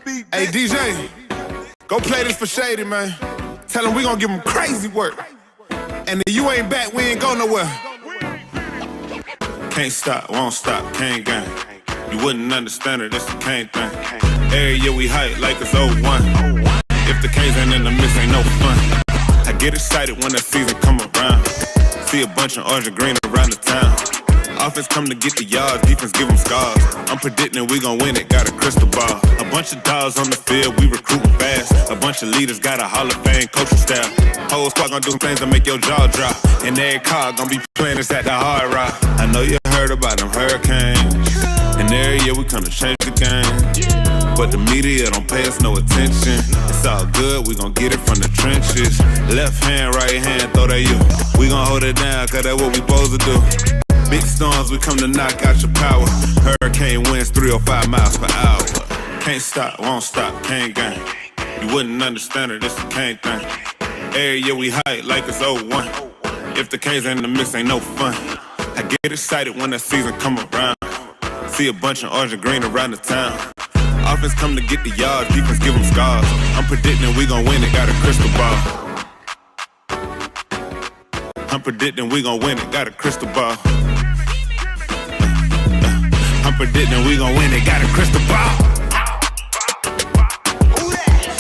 Hey, DJ, go play this for Shady, man. Tell him we gonna give him crazy work. And if you ain't back, we ain't go nowhere. Can't stop, won't stop, can't gang. You wouldn't understand it, it's a can't thing. Every year we hype like it's 01. If the K's ain't in the mix, ain't no fun. I get excited when the season come around. See a bunch of orange and green around the town. Offense come to get the yards, defense give them scars. I'm predicting we gon' win it, got a crystal ball. A bunch of dogs on the field, we recruiting fast. A bunch of leaders got a Hall of Fame coaching staff. Whole squad gon' do some things that make your jaw drop. And every car gon' be playing this at the Hard Rock. I know you heard about them hurricanes. And every year we come to change the game. But the media don't pay us no attention. It's all good, we gon' get it from the trenches. Left hand, right hand, throw that you. We gon' hold it down, cause that's what we supposed to do. Big storms, we come to knock out your power. Hurricane winds 305 miles per hour. Can't stop, won't stop, can't gang. You wouldn't understand it, it's a can't thing. Every year we hype like it's 01. If the K's ain't in the mix, ain't no fun. I get excited when the season come around. See a bunch of orange and green around the town. Offense come to get the yards, defense give them scars. I'm predicting we gon' win it, got a crystal ball. I'm predicting we gon' win it, got a crystal ball. I'm predicting we gon' win it, got a crystal ball.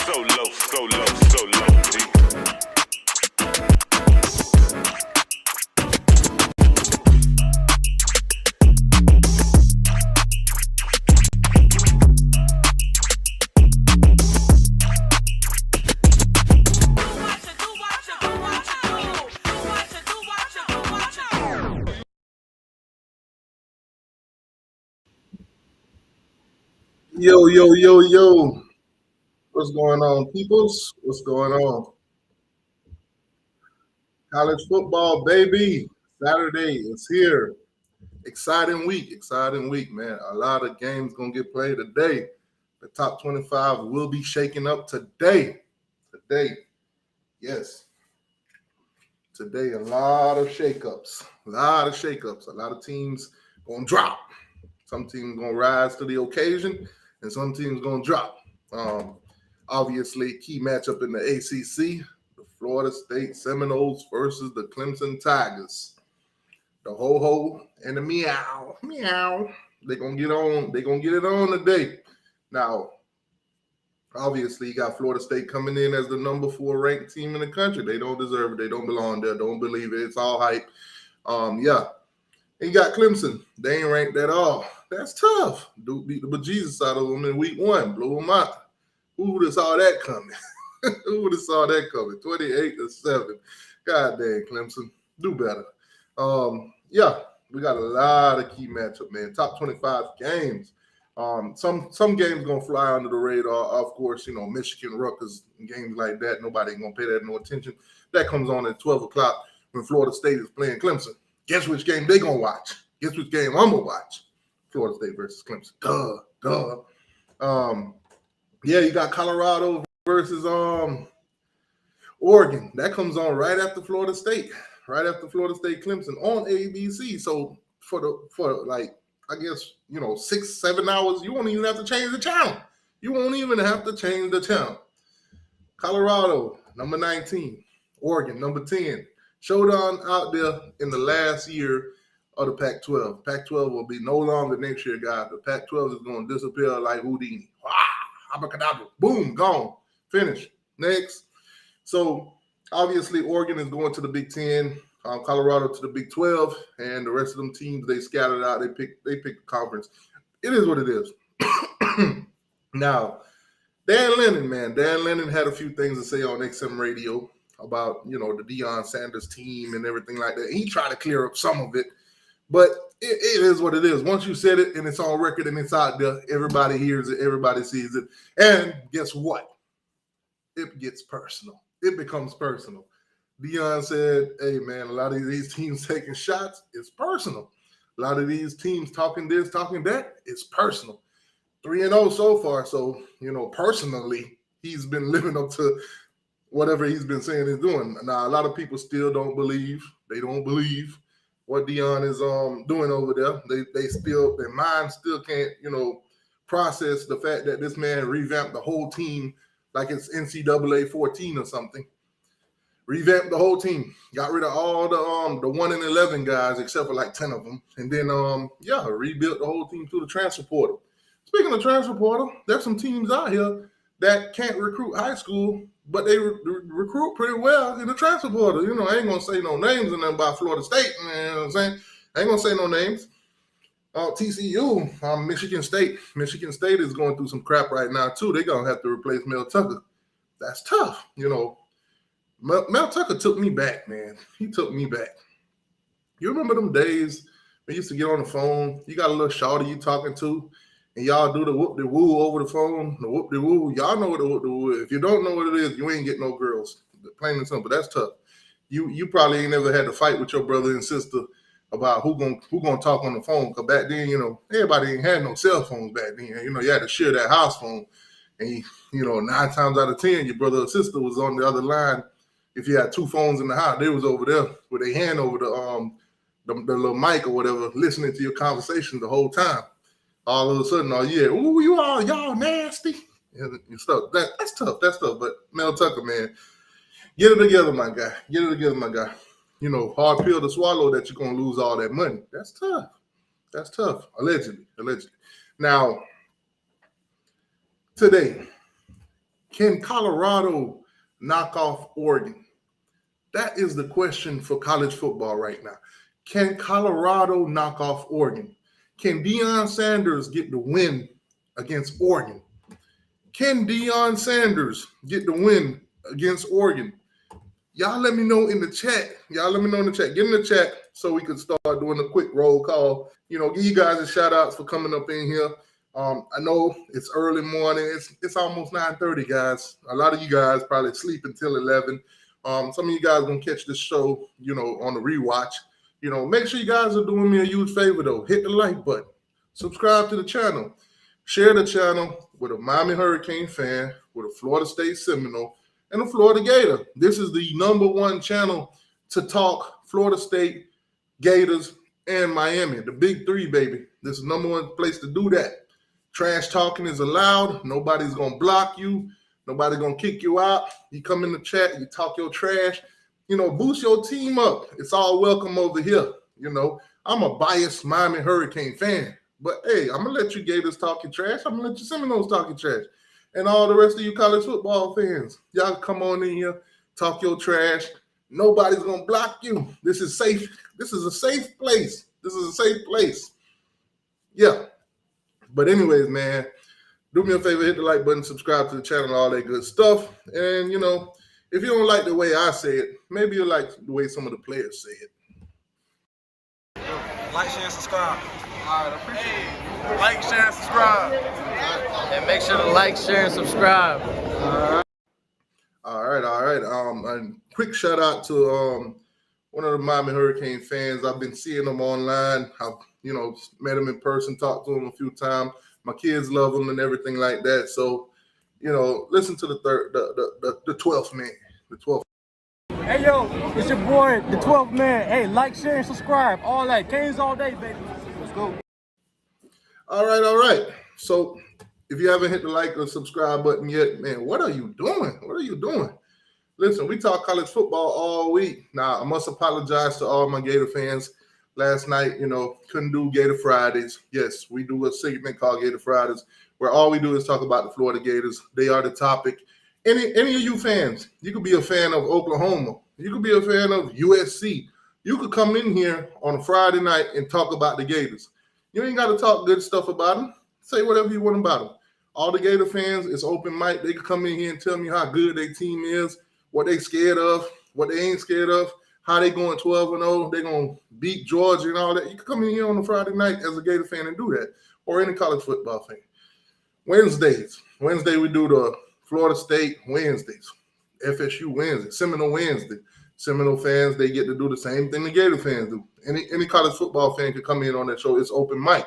So low, so low, so low. Yo, yo, yo, yo. What's going on, peoples? What's going on? College football, baby. Saturday is here. Exciting week, man. A lot of games going to get played today. The top 25 will be shaking up today. Yes. Today, a lot of shakeups. A lot of teams going to drop. Some teams going to rise to the occasion. And some teams going to drop. Obviously, key matchup in the ACC, the Florida State Seminoles versus the Clemson Tigers. The ho-ho and the meow. They're going to get on. They're going to get it on today. Now, obviously, you got Florida State coming in as the number 4 ranked team in the country. They don't deserve it. They don't belong there. Don't believe it. It's all hype. Yeah. And you got Clemson. They ain't ranked at all. That's tough. Duke beat the bejesus out of them in week 1. Blew them out. Who would have saw that coming? 28-7. God dang, Clemson. Do better. Yeah, we got a lot of key matchup, man. Top 25 games. Some games going to fly under the radar. Of course, Michigan, Rutgers, games like that. Nobody going to pay that no attention. That comes on at 12 o'clock when Florida State is playing Clemson. Guess which game they going to watch? Guess which game I'm going to watch? Florida State versus Clemson. Duh. Yeah, you got Colorado versus Oregon. That comes on right after Florida State. Clemson on ABC. So for I guess 6-7 hours, you won't even have to change the channel. Colorado, number 19. Oregon, number 10. Showdown out there in the last year of the Pac-12. Pac-12 will be no longer next year, guys. The Pac-12 is going to disappear like Houdini. Abracadabra. Boom, gone. Finish. Next. So, obviously, Oregon is going to the Big Ten, Colorado to the Big 12, and the rest of them teams, they scattered out. They picked the conference. It is what it is. Now, Dan Lennon had a few things to say on XM Radio about, the Deion Sanders team and everything like that. He tried to clear up some of it. But it is what it is. Once you said it and it's on record and it's out there, everybody hears it, everybody sees it. And guess what? It gets personal. It becomes personal. Deion said, hey, man, a lot of these teams taking shots, it's personal. A lot of these teams talking this, talking that, it's personal. 3-0 so far. So, personally, he's been living up to whatever he's been saying he's doing. Now, a lot of people still don't believe. They don't believe what Deion is doing over there. They still, their mind still can't, process the fact that this man revamped the whole team like it's NCAA 14 or something. Revamped the whole team, got rid of all the 1-11 guys except for like 10 of them, and then rebuilt the whole team through the transfer portal. Speaking of transfer portal, there's some teams out here that can't recruit high school, but they recruit pretty well in the transfer portal. You know, I ain't gonna say no names in them by Florida State. You know what I'm saying? I ain't gonna say no names. TCU, Michigan State. Michigan State is going through some crap right now too. They're gonna have to replace Mel Tucker. That's tough, you know. Mel Tucker took me back, man. He took me back. You remember them days we used to get on the phone? You got a little shawty you talking to, and y'all do the whoop-de-woo over the phone. The whoop-de-woo, y'all know what the whoop-de-woo is. If you don't know what it is, you ain't getting no girls. Plain and simple. That's tough. You probably ain't never had to fight with your brother and sister about who gonna talk on the phone. Because back then, you know, everybody ain't had no cell phones back then. You know, you had to share that house phone. And, you know, 9 times out of 10, your brother or sister was on the other line. If you had 2 phones in the house, they was over there with their hand over the little mic or whatever, listening to your conversation the whole time. All of a sudden, ooh, y'all nasty and stuff. That's tough. That's tough. But Mel Tucker, man, get it together, my guy. Get it together, my guy. You know, hard pill to swallow that you're gonna lose all that money. That's tough. That's tough. Allegedly. Now, today, can Colorado knock off Oregon? That is the question for college football right now. Can Colorado knock off Oregon? Can Deion Sanders get the win against Oregon? Can Deion Sanders get the win against Oregon? Y'all let me know in the chat. Get in the chat so we can start doing a quick roll call. You know, give you guys a shout outs for coming up in here. I know it's early morning. It's almost 9:30, guys. A lot of you guys probably sleep until 11. Some of you guys gonna catch this show, you know, on the rewatch. You know, make sure you guys are doing me a huge favor though. Hit the like button, subscribe to the channel, share the channel with a Miami Hurricane fan, with a Florida State Seminole, and a Florida Gator. This is the #1 channel to talk Florida State, Gators, and Miami. The big 3, baby. This is #1 place to do that. Trash talking is allowed. Nobody's gonna block you. Nobody's gonna kick you out. You come in the chat, you talk your trash, you know, boost your team up. It's all welcome over here. You know, I'm a biased Miami Hurricane fan, but hey, I'm gonna let you Gators talk your trash. I'm gonna let you Seminoles talk your trash. And all the rest of you college football fans, y'all come on in here, talk your trash. Nobody's gonna block you. This is safe. This is a safe place. Yeah. But anyways, man, do me a favor, hit the like button, subscribe to the channel, all that good stuff. And, you know, if you don't like the way I say it, maybe you like the way some of the players say it. Like, share, and subscribe. All right, I appreciate it. Like, share, and subscribe. And make sure to like, share, and subscribe. All right. A quick shout out to one of the Miami Hurricane fans. I've been seeing them online. I've, you know, met him in person, talked to him a few times. My kids love him and everything like that. So, you know, listen to the 12th man. The 12th. Hey, yo, it's your boy, the 12th man. Hey, like, share, and subscribe. All that. Canes all day, baby. Let's go. All right. So, if you haven't hit the like or subscribe button yet, man, what are you doing? Listen, we talk college football all week. Now, I must apologize to all my Gator fans. Last night, you know, couldn't do Gator Fridays. Yes, we do a segment called Gator Fridays, where all we do is talk about the Florida Gators. They are the topic. Any of you fans, you could be a fan of Oklahoma. You could be a fan of USC. You could come in here on a Friday night and talk about the Gators. You ain't got to talk good stuff about them. Say whatever you want about them. All the Gator fans, it's open mic. They can come in here and tell me how good their team is, what they scared of, what they ain't scared of, how they going 12-0, they going to beat Georgia and all that. You can come in here on a Friday night as a Gator fan and do that, or any college football fan. Wednesday we do the Florida State Wednesdays, FSU Wednesday, Seminole Wednesday. Seminole fans, they get to do the same thing the Gator fans do. Any college football fan can come in on that show. It's open mic.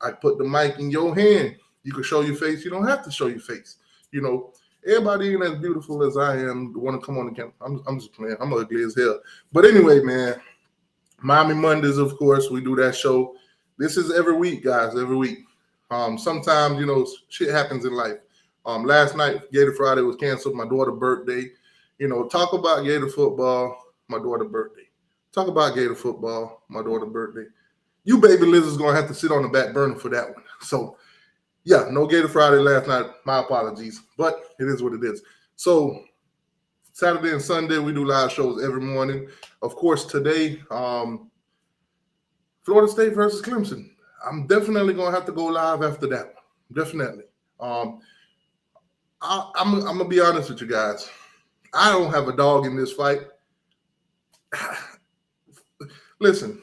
I put the mic in your hand. You can show your face. You don't have to show your face. You know, everybody ain't as beautiful as I am to want to come on the camera. I'm just playing. I'm ugly as hell. But anyway, man, Miami Mondays, of course, we do that show. This is every week, guys, every week. Sometimes, shit happens in life. Last night, Gator Friday was canceled. My daughter's birthday. Talk about Gator football, my daughter's birthday. Talk about Gator football, my daughter's birthday. You baby lizards going to have to sit on the back burner for that one. So, yeah, no Gator Friday last night. My apologies. But it is what it is. So, Saturday and Sunday, we do live shows every morning. Of course, today, Florida State versus Clemson. I'm definitely going to have to go live after that one. Definitely. I'm going to be honest with you guys. I don't have a dog in this fight. Listen,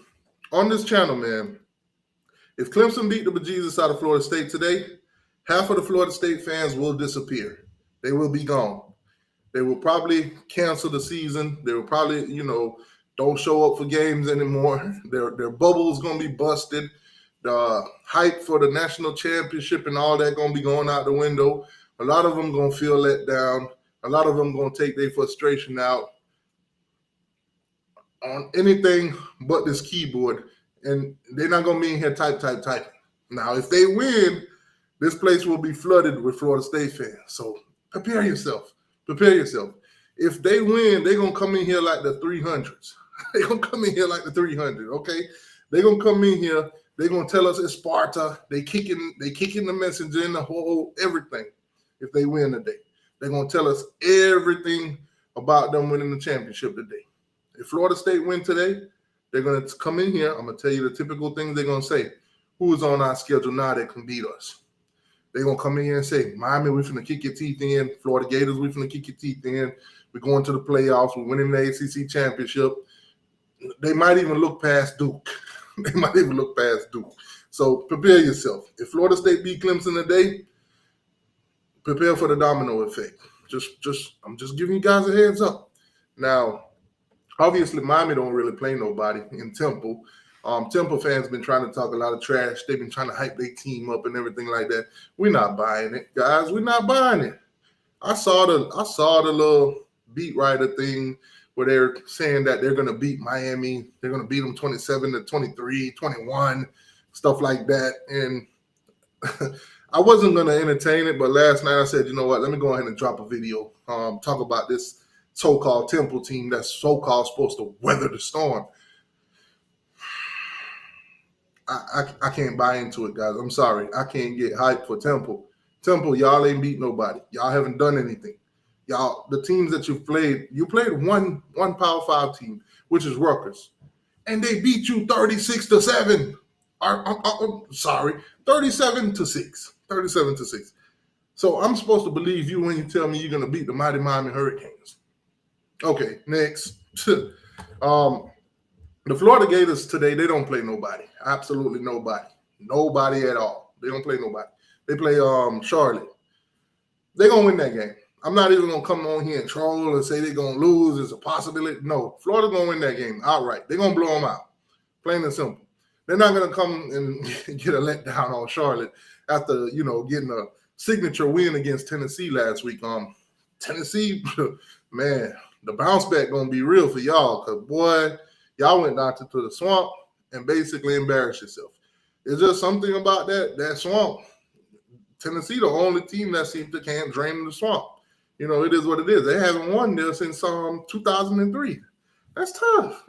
on this channel, man, if Clemson beat the bejesus out of Florida State today, half of the Florida State fans will disappear. They will be gone. They will probably cancel the season. They will probably, don't show up for games anymore. Their bubble is going to be busted. The hype for the national championship and all that going to be going out the window. A lot of them going to feel let down. A lot of them going to take their frustration out on anything but this keyboard. And they're not going to be in here type. Now, if they win, this place will be flooded with Florida State fans. So prepare yourself. Prepare yourself. If they win, they're going to come in here like the 300s. They're going to come in here like the 300, okay? They're going to come in here. They're going to tell us it's Sparta. They kicking the messenger in the whole everything if they win today. They're going to tell us everything about them winning the championship today. If Florida State win today, they're going to come in here. I'm going to tell you the typical things they're going to say. Who is on our schedule now that can beat us? They're going to come in here and say, Miami, we're finna kick your teeth in. Florida Gators, we're finna kick your teeth in. We're going to the playoffs. We're winning the ACC championship. They might even look past Duke. So prepare yourself. If Florida State beat Clemson today, prepare for the domino effect. I'm just giving you guys a heads up. Now, obviously, Miami don't really play nobody in Temple. Temple fans been trying to talk a lot of trash. They've been trying to hype their team up and everything like that. We're not buying it, guys. We're not buying it. I saw the little beat writer thing where they're saying that they're going to beat Miami. They're going to beat them 27-23, 21, stuff like that. And I wasn't going to entertain it, but last night I said, you know what? Let me go ahead and drop a video. Talk about this so-called Temple team that's so-called supposed to weather the storm. I can't buy into it, guys. I'm sorry. I can't get hyped for Temple. Temple, y'all ain't beat nobody. Y'all haven't done anything. Y'all, the teams that you played one Power 5 team, which is Rutgers, and they beat you 36-7. Sorry, 37-6. 37-6. So I'm supposed to believe you when you tell me you're going to beat the mighty Miami Hurricanes. Okay, next. The Florida Gators today, they don't play nobody. Absolutely nobody. Nobody at all. They don't play nobody. They play Charlotte. They're going to win that game. I'm not even going to come on here and troll and say they're going to lose. It's a possibility. No, Florida's going to win that game outright. They're going to blow them out. Plain and simple. They're not going to come and get a letdown on Charlotte after, getting a signature win against Tennessee last week. Tennessee, man, the bounce back going to be real for y'all because, boy, y'all went down to the swamp and basically embarrassed yourself. It's just something about that swamp. Tennessee, the only team that seems to can't drain the swamp. It is what it is. They haven't won there since 2003. That's tough.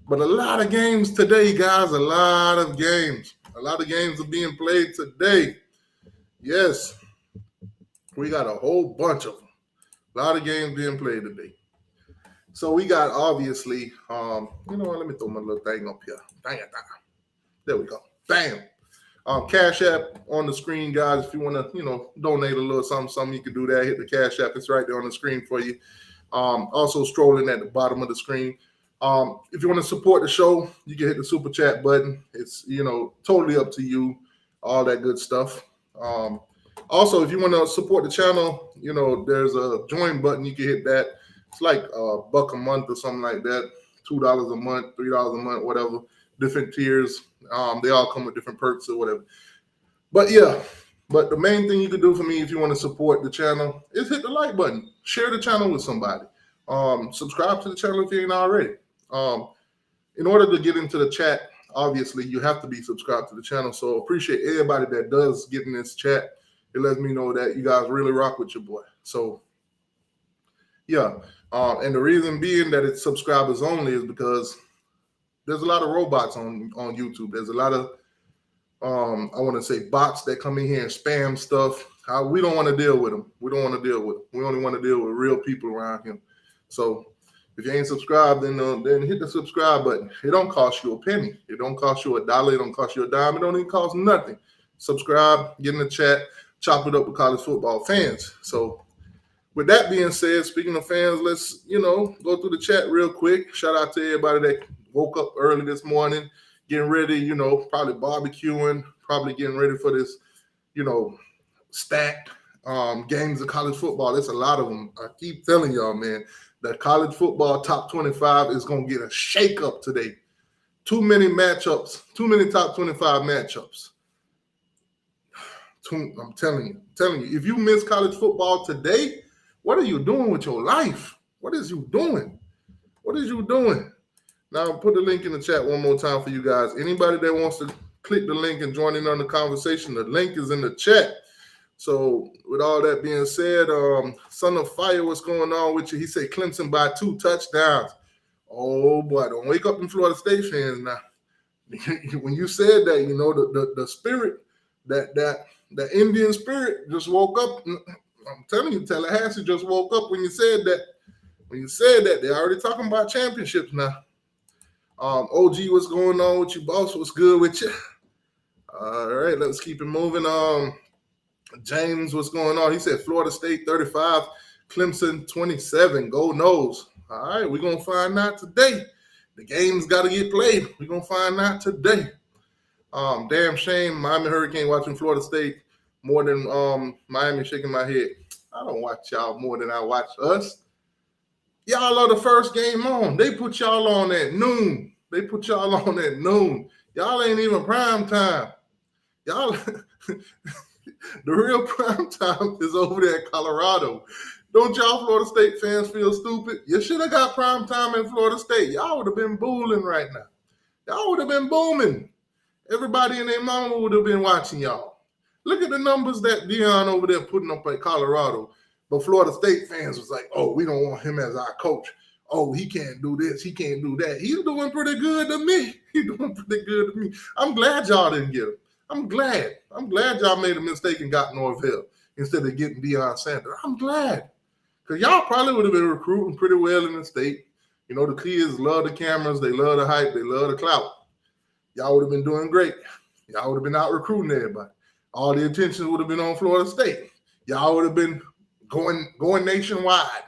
But a lot of games today, guys, a lot of games are being played today. Yes, we got a whole bunch of them. A lot of games being played today. So we got, obviously, let me throw my little thing up here. Dang it. There we go. Bam. Cash App on the screen, guys. If you want to, donate a little something, you can do that. Hit the Cash App. It's right there on the screen for you. Also strolling at the bottom of the screen. If you want to support the show, you can hit the Super Chat button. It's, totally up to you. All that good stuff. Also, if you want to support the channel, there's a join button. You can hit that. It's like $1 a month or something like that. $2 a month, $3 a month, whatever. Different tiers. They all come with different perks or whatever. But the main thing you can do for me if you want to support the channel is hit the like button. Share the channel with somebody. Subscribe to the channel if you ain't already. In order to get into the chat, obviously you have to be subscribed to the channel. So appreciate everybody that does get in this chat. It lets me know that you guys really rock with your boy. So yeah, and the reason being that it's subscribers only is because there's a lot of robots on YouTube. There's a lot of I want to say bots that come in here and spam stuff. We don't want to deal with them. We don't want to deal with them. We only want to deal with real people around here. So if you ain't subscribed, then hit the subscribe button. It don't cost you a penny. It don't cost you $1. It don't cost you a dime. It don't even cost nothing. Subscribe, get in the chat, chop it up with college football fans. So with that being said, speaking of fans, let's, go through the chat real quick. Shout out to everybody that woke up early this morning, getting ready, probably barbecuing, probably getting ready for this, stacked games of college football. There's a lot of them. I keep telling y'all, man, the college football top 25 is going to get a shake-up today. Too many matchups, too many top 25 matchups. I'm telling you, if you miss college football today, what are you doing with your life? What is you doing? What is you doing? Now, I'll put the link in the chat one more time for you guys. Anybody that wants to click the link and join in on the conversation, the link is in the chat. So with all that being said, Son of Fire, what's going on with you? He said Clemson by 2 touchdowns. Oh, boy, don't wake up in Florida State fans now. When you said that, the spirit, the Indian spirit just woke up. I'm telling you, Tallahassee just woke up when you said that. When you said that, they're already talking about championships now. OG, what's going on with you, boss? What's good with you? All right, let's keep it moving. James, what's going on? He said Florida State 35, Clemson 27. Go Noles. All right, we're going to find out today. The game's got to get played. We're going to find out today. Damn shame, Miami Hurricane watching Florida State more than Miami, shaking my head. I don't watch y'all more than I watch us. Y'all are the first game on. They put y'all on at noon. Y'all ain't even prime time. Y'all, the real prime time is over there in Colorado. Don't y'all Florida State fans feel stupid? You should have got prime time in Florida State. Y'all would have been booling right now. Y'all would have been booming. Everybody and their mama would have been watching y'all. Look at the numbers that Deion over there putting up at Colorado. But Florida State fans was like, oh, we don't want him as our coach. Oh, he can't do this. He can't do that. He's doing pretty good to me. I'm glad y'all didn't get him. I'm glad y'all made a mistake and got Norvell instead of getting Deion Sanders. I'm glad. Because y'all probably would have been recruiting pretty well in the state. The kids love the cameras. They love the hype. They love the clout. Y'all would have been doing great. Y'all would have been out recruiting everybody. All the attention would have been on Florida State. Y'all would have been going nationwide.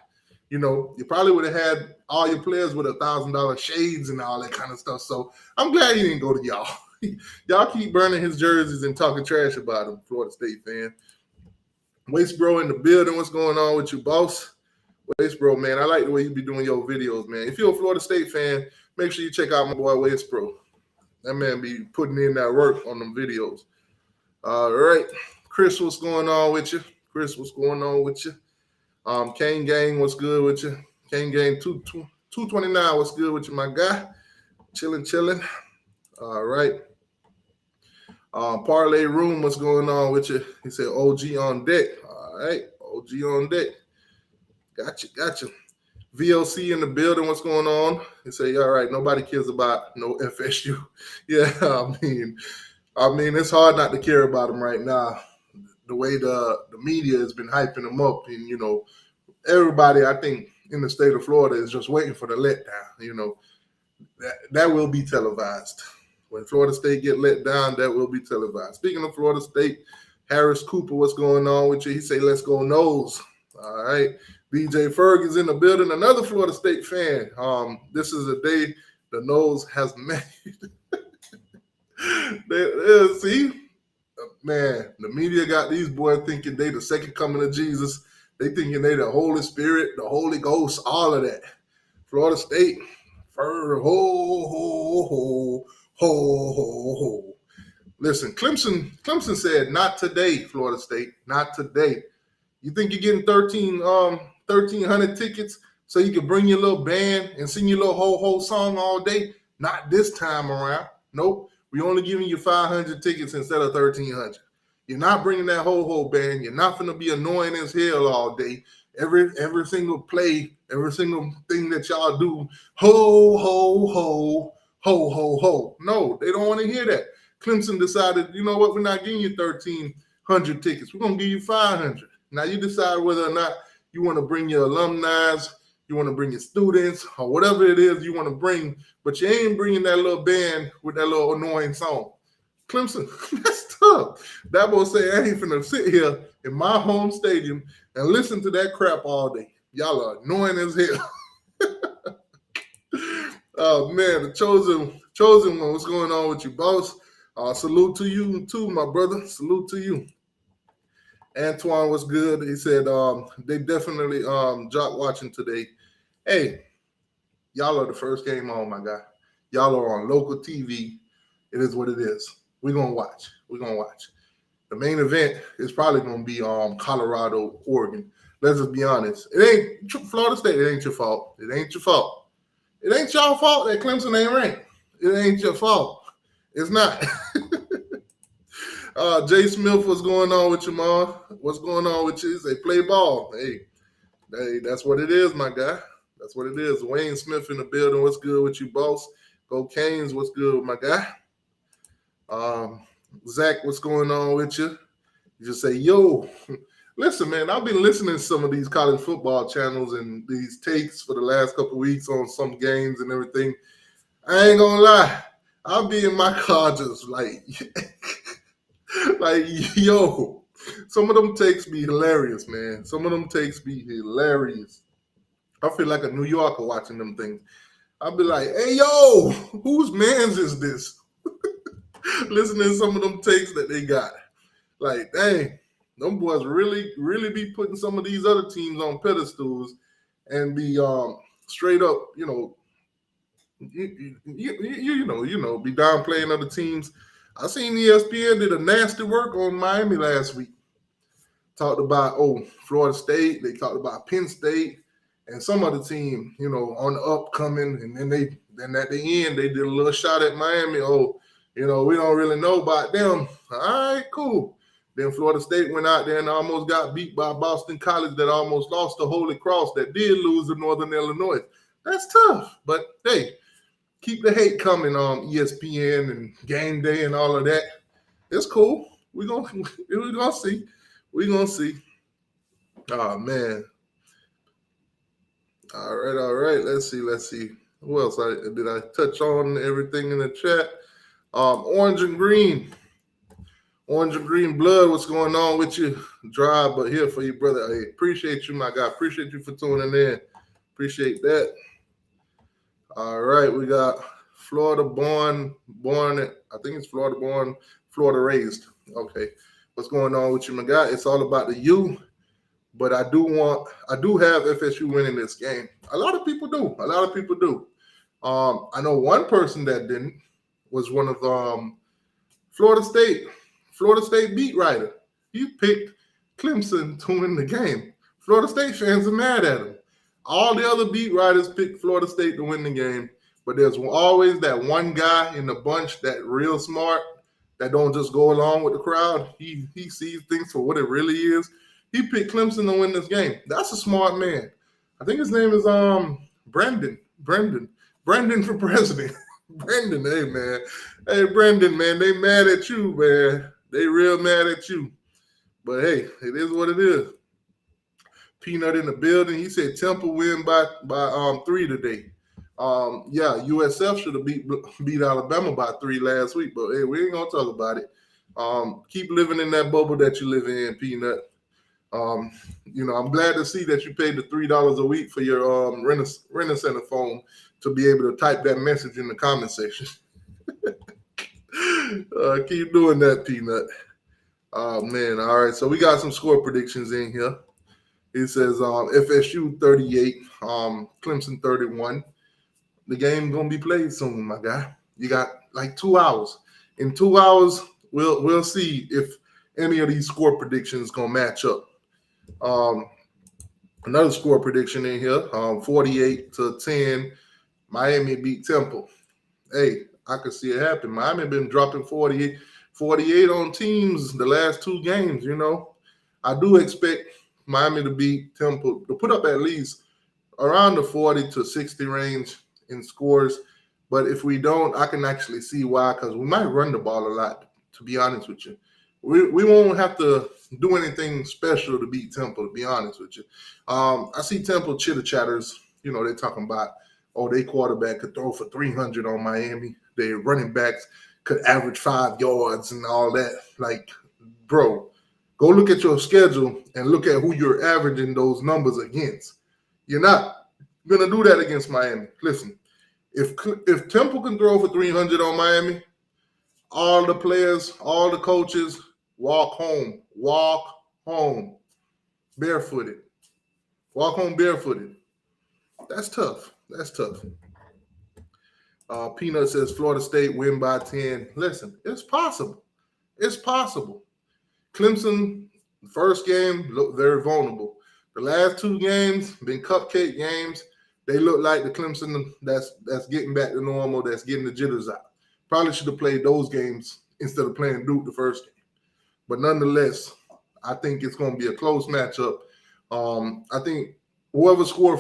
You probably would have had all your players with $1,000 shades and all that kind of stuff. So I'm glad he didn't go to y'all. Y'all keep burning his jerseys and talking trash about him, Florida State fan. Waste Bro in the building. What's going on with you, boss? Waste Bro, man, I like the way you be doing your videos, man. If you're a Florida State fan, make sure you check out my boy Waste Bro. That man be putting in that work on them videos. All right. Chris, what's going on with you? Kane Gang, what's good with you? Kane Gang 229, what's good with you, my guy? Chilling. All right. Parlay Room, what's going on with you? He said OG on deck. All right. OG on deck. Gotcha. VLC in the building, what's going on? He said, all right, nobody cares about no FSU. Yeah, I mean, it's hard not to care about them right now. The way the media has been hyping them up, and everybody, I think, in the state of Florida is just waiting for the letdown. That will be televised. When Florida State get let down, that will be televised. Speaking of Florida State, Harris Cooper, what's going on with you? He say, let's go Noles. All right. BJ Ferg is in the building, another Florida State fan. This is a day the Noles has made. See, man, the media got these boys thinking they the second coming of Jesus. They thinking they the Holy Spirit, the Holy Ghost, all of that. Florida State, ho. Listen, Clemson said, not today, Florida State, not today. You think you're getting 1,300 tickets so you can bring your little band and sing your little ho-ho song all day? Not this time around. Nope. We only giving you 500 tickets instead of 1,300. You're not bringing that ho-ho band. You're not going to be annoying as hell all day. Every single play, every single thing that y'all do, ho, ho, ho, ho, ho, ho. No, they don't want to hear that. Clemson decided, you know what, we're not giving you 1,300 tickets. We're going to give you 500. Now you decide whether or not you want to bring your alumni, you want to bring your students, or whatever it is you want to bring, but you ain't bringing that little band with that little annoying song. Clemson, that's tough. That boy say, I ain't finna sit here in my home stadium and listen to that crap all day. Y'all are annoying as hell. Oh, man, the chosen one, what's going on with you, boss? Salute to you, too, my brother. Salute to you. Antoine was good. He said they definitely jock watching today. Hey, y'all are the first game on, my guy. Y'all are on local TV. It is what it is. We're going to watch. We're going to watch. The main event is probably going to be Colorado, Oregon. Let's just be honest. It ain't Florida State. It ain't your fault. It ain't your fault. It ain't y'all fault that Clemson ain't ranked. It ain't your fault. It's not. Jay Smith, what's going on with you, Ma? What's going on with you? Say play ball. Hey, that's what it is, my guy. That's what it is. Wayne Smith in the building. What's good with you, boss? Go Canes. What's good with my guy? Zach, what's going on with you? You just say, yo. Listen, man, I've been listening to some of these college football channels and these takes for the last couple of weeks on some games and everything. I ain't gonna lie. I'll be in my car just like, yo. Some of them takes be hilarious, man. Some of them takes be hilarious. I feel like a New Yorker watching them things. I'll be like, hey, yo, whose mans is this? Listening to some of them takes that they got. Like, dang, them boys really, really be putting some of these other teams on pedestals and be straight up, you know, be downplaying other teams. I seen ESPN did a nasty work on Miami last week. Talked about, Florida State. They talked about Penn State and some other team, you know, on the upcoming. And then at the end, they did a little shot at Miami. We don't really know about them. All right, cool. Then Florida State went out there and almost got beat by Boston College that almost lost to Holy Cross that did lose to Northern Illinois. That's tough. But, hey, keep the hate coming on ESPN and Game Day and all of that. It's cool. We're gonna see. We're going to see. Oh, man. All right. Let's see. Who else? Did I touch on everything in the chat? Orange and green blood. What's going on with you? Dry, but here for you, brother. Hey, appreciate you, my guy. Appreciate you for tuning in. Appreciate that. All right. We got Florida born. I think it's Florida born, Florida raised. Okay. What's going on with you, my guy? It's all about the U, but I do have FSU winning this game. A lot of people do. I know one person that didn't was one of Florida State beat writer. He picked Clemson to win the game. Florida State fans are mad at him. All the other beat writers picked Florida State to win the game, but there's always that one guy in the bunch that real smart, that don't just go along with the crowd. He sees things for what it really is. He picked Clemson to win this game. That's a smart man. I think his name is Brendan for president. Brendan, hey, man. Hey, Brendan, man, they mad at you, man. They real mad at you. But, hey, it is what it is. Peanut in the building. He said Temple win by 3 today. USF should have beat Alabama by 3 last week, but hey, we ain't gonna talk about it. Keep living in that bubble that you live in, Peanut. I'm glad to see that you paid the $3 a week for your Rent-A-Center phone to be able to type that message in the comment section. Keep doing that, Peanut. Oh man, all right. So we got some score predictions in here. It says FSU 38, Clemson 31. The game gonna be played soon, my guy. You got like 2 hours. In 2 hours, we'll see if any of these score predictions gonna match up. Another score prediction in here: 48-10. Miami beat Temple. Hey, I could see it happen. Miami been dropping 48 on teams the last 2 games, you know. I do expect Miami to beat Temple, to put up at least around the 40 to 60 range in scores. But if we don't, I can actually see why, because we might run the ball a lot, to be honest with you. We won't have to do anything special to beat Temple, to be honest with you. I see Temple chitter-chatters, you know, they're talking about, oh, their quarterback could throw for 300 on Miami. Their running backs could average 5 yards and all that. Like, bro, go look at your schedule and look at who you're averaging those numbers against. You're not going to do that against Miami. Listen, if Temple can throw for 300 on Miami, all the players, all the coaches walk home barefooted. Walk home barefooted. That's tough. That's tough. Peanut says Florida State win by 10. Listen, it's possible. It's possible. Clemson, first game, looked very vulnerable. The last 2 games been cupcake games. They look like the Clemson that's getting back to normal, that's getting the jitters out. Probably should have played those games instead of playing Duke the first game. But nonetheless, I think it's going to be a close matchup. I think whoever scored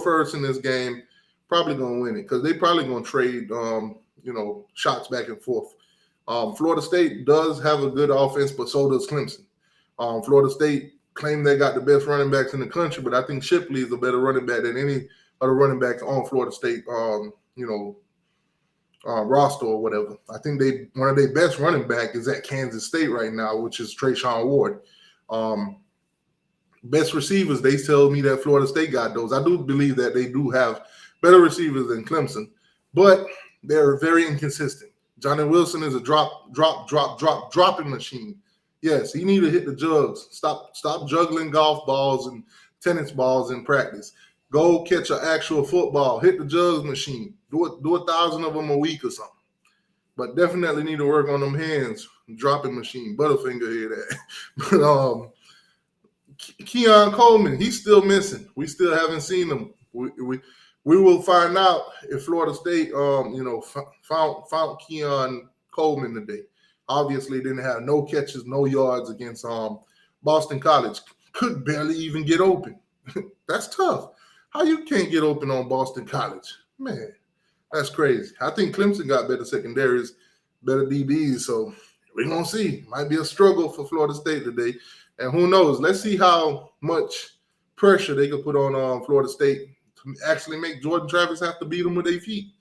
first in this game probably going to win it, because they probably going to trade, shots back and forth. Florida State does have a good offense, but so does Clemson. Florida State claim they got the best running backs in the country, but I think Shipley is a better running back than any other running backs on Florida State, roster or whatever. I think one of their best running back is at Kansas State right now, which is Trayshawn Ward. Best receivers, they tell me that Florida State got those. I do believe that they do have better receivers than Clemson, but they're very inconsistent. Johnny Wilson is a dropping machine. Yes, he need to hit the jugs. Stop juggling golf balls and tennis balls in practice. Go catch an actual football. Hit the jugs machine. Do 1,000 of them a week or something. But definitely need to work on them hands. Dropping machine. Butterfinger here that. But Keon Coleman, he's still missing. We still haven't seen him. We will find out if Florida State found Keon Coleman today. Obviously didn't have no catches, no yards against Boston College. Could barely even get open. That's tough. How you can't get open on Boston College? Man, that's crazy. I think Clemson got better secondaries, better DBs, so we're going to see. Might be a struggle for Florida State today. And who knows? Let's see how much pressure they can put on Florida State to actually make Jordan Travis have to beat them with his feet.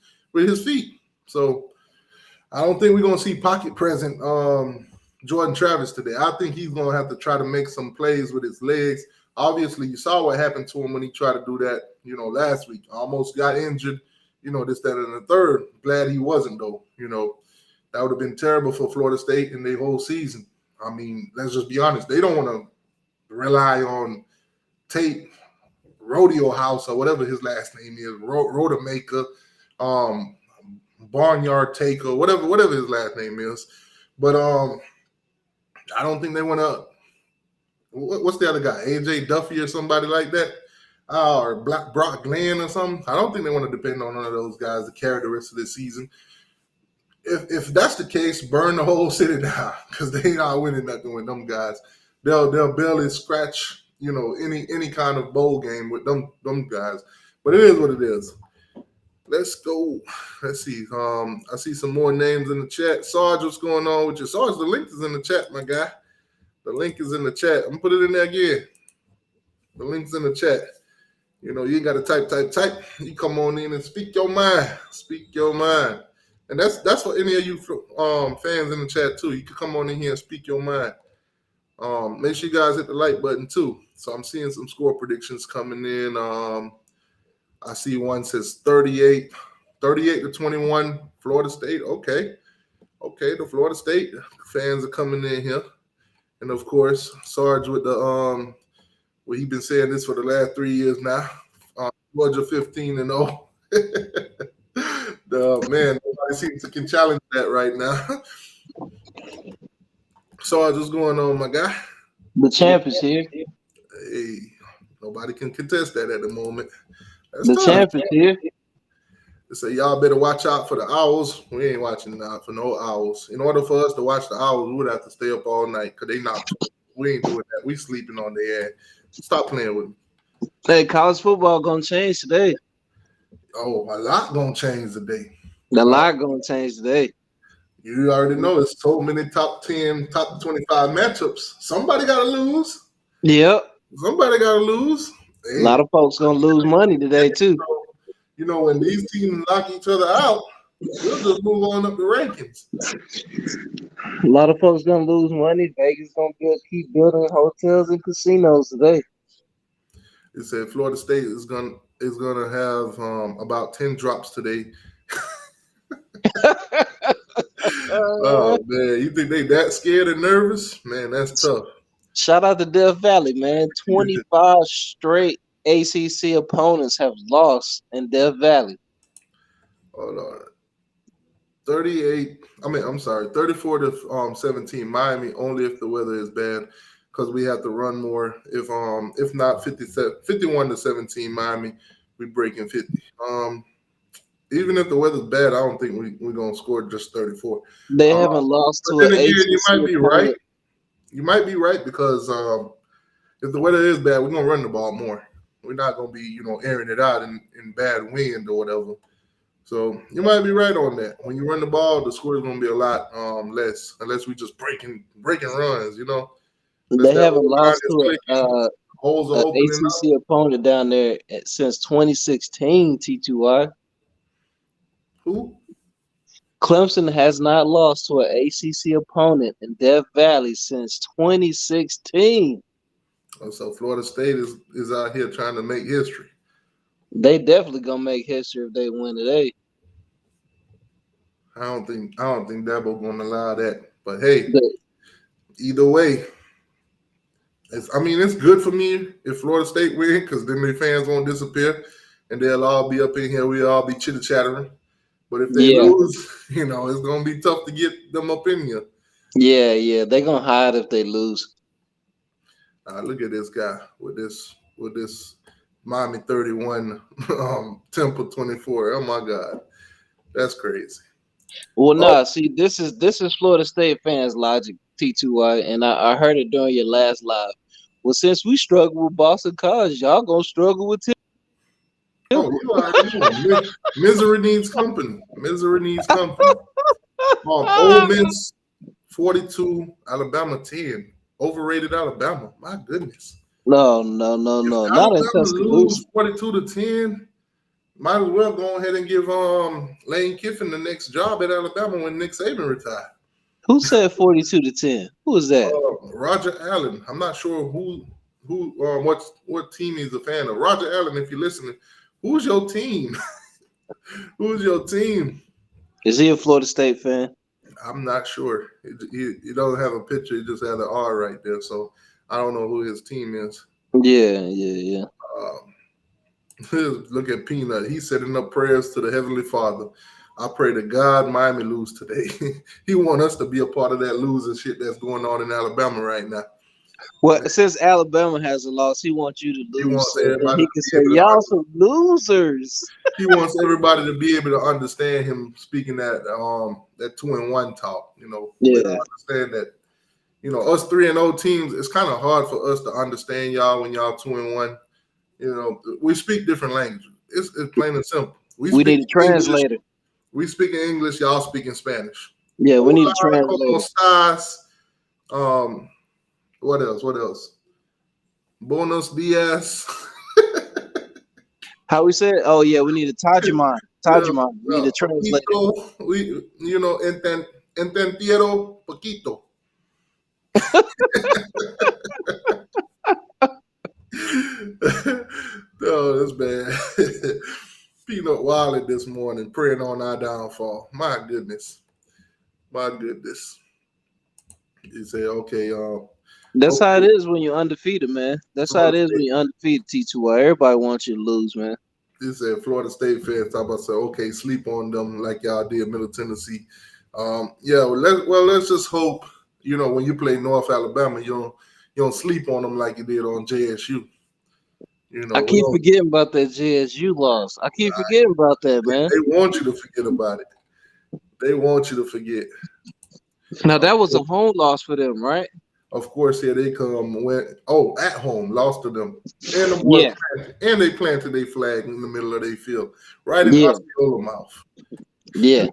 So I don't think we're going to see pocket present Jordan Travis today. I think he's going to have to try to make some plays with his legs. Obviously, you saw what happened to him when he tried to do that, last week. Almost got injured, this, that, and the third. Glad he wasn't, though. That would have been terrible for Florida State in their whole season. I mean, let's just be honest. They don't want to rely on Tate, Rodeo House, or whatever his last name is, Rodemaker, Barnyard Taker, whatever his last name is. But I don't think they want to. What's the other guy? AJ Duffy or somebody like that? Or Brock Glenn or something? I don't think they want to depend on none of those guys to carry the rest of this season. If that's the case, burn the whole city down, because they not winning nothing with them guys. They'll barely scratch, any kind of bowl game with them guys. But it is what it is. Let's go. Let's see. I see some more names in the chat. Sarge, what's going on with you? Sarge, the link is in the chat, my guy. The link is in the chat. I'm going to put it in there again. The link's in the chat. You ain't got to type. You come on in and speak your mind. Speak your mind. And that's for any of you fans in the chat, too. You can come on in here and speak your mind. Make sure you guys hit the like button, too. So I'm seeing some score predictions coming in. I see one says 38-21, Florida State. Okay, the Florida State fans are coming in here. And, of course, Sarge with the what he's been saying this for the last 3 years now. Georgia 15-0. Man, nobody seems to can challenge that right now. Sarge, what's going on, my guy? The champ is here. Hey, nobody can contest that at the moment. That's the tough. champ is here. They say y'all better watch out for the Owls. We ain't watching out for no Owls. In order for us to watch the Owls, we would have to stay up all night because they not. We ain't doing that. We sleeping on their ass. Stop playing with me. Hey, college football gonna change today. Oh, a lot gonna change today. A lot gonna change today. You already know there's so many top 10, top 25 matchups. Somebody gotta lose. Yep. Somebody gotta lose. A lot of folks gonna lose money today too. You know, when these teams knock each other out, we'll just move on up the rankings. A lot of folks gonna lose money. Vegas gonna keep building hotels and casinos today. It said Florida State is gonna have about 10 drops today. Oh man, you think they that scared and nervous? Man, that's tough. Shout out to Death Valley, man. 25 straight ACC opponents have lost in Death Valley. Hold on. 34 to 17 Miami, only if the weather is bad, because we have to run more. If not 51 to 17 Miami, we breaking 50. Even if the weather's bad, I don't think we're gonna score just 34. They haven't lost to an ACC. You might be right. You might be right because if the weather is bad, we're gonna run the ball more. We're not gonna be, airing it out in bad wind or whatever. So you might be right on that. When you run the ball, the score is gonna be a lot less, unless we just breaking runs. They haven't lost to an ACC opponent down there since 2016. T2Y. Who? Clemson has not lost to an ACC opponent in Death Valley since 2016. Oh, so Florida State is out here trying to make history. They definitely gonna make history if they win today. I don't think Dabo gonna allow that. But hey, either way, it's good for me if Florida State win because then the fans won't disappear and they'll all be up in here. We'll all be chitter chattering. But if they lose, it's gonna be tough to get them up in here. Yeah, they're gonna hide if they lose. Look at this guy with this Miami 31, Temple 24. Oh my God, that's crazy. Well, see, this is Florida State fans' logic, T2Y, and I heard it during your last live. Well, since we struggle with Boston College, y'all gonna struggle with Temple. Oh, you already know. Misery needs company. Misery needs company. Ole Miss 42, Alabama 10. Overrated Alabama. My goodness. No. Not in Tuscaloosa. 42 to 10. Might as well go ahead and give Lane Kiffin the next job at Alabama when Nick Saban retired. Who said 42 to 10? Who was that? Roger Allen. I'm not sure what team he's a fan of. Roger Allen, if you're listening, who's your team? Who's your team? Is he a Florida State fan? I'm not sure. He doesn't have a picture. He just has an R right there. So I don't know who his team is. Yeah. Look at Peanut. He's setting up prayers to the Heavenly Father. I pray to God Miami lose today. He want us to be a part of that losing shit that's going on in Alabama right now. Well, since Alabama has a loss, he wants you to lose. He wants everybody he can say, y'all some losers. He wants everybody to be able to understand him speaking that 2-1 talk. We understand that. Us 3-0 teams. It's kind of hard for us to understand y'all when y'all 2-1. We speak different languages. It's plain and simple. We need a translator. We speak in English. Y'all speak in Spanish. Yeah, we need a translator. What else? Buenos dias. How we say it? Oh yeah, we need a Tajima. We need a translator. Entendieron poquito. Oh, that's bad. Peanut wilded this morning, praying on our downfall. My goodness. You say, okay, that's how it is when you're undefeated, man. That's how it is when you're undefeated, T2Y. Everybody wants you to lose, man. You said Florida State fans talk about say, okay, sleep on them like y'all did Middle Tennessee. Let's just hope, when you play North Alabama, you don't sleep on them like you did on JSU. You I know, keep forgetting about that JSU loss. I keep forgetting about that, man. they want you to forget about it. They want you to forget. Now that was a home loss for them, right? Of course, here they come. At home, lost to them, and the boys Yeah, and they planted their flag in the middle of their field, right in yeah, Osceola mouth. yeah,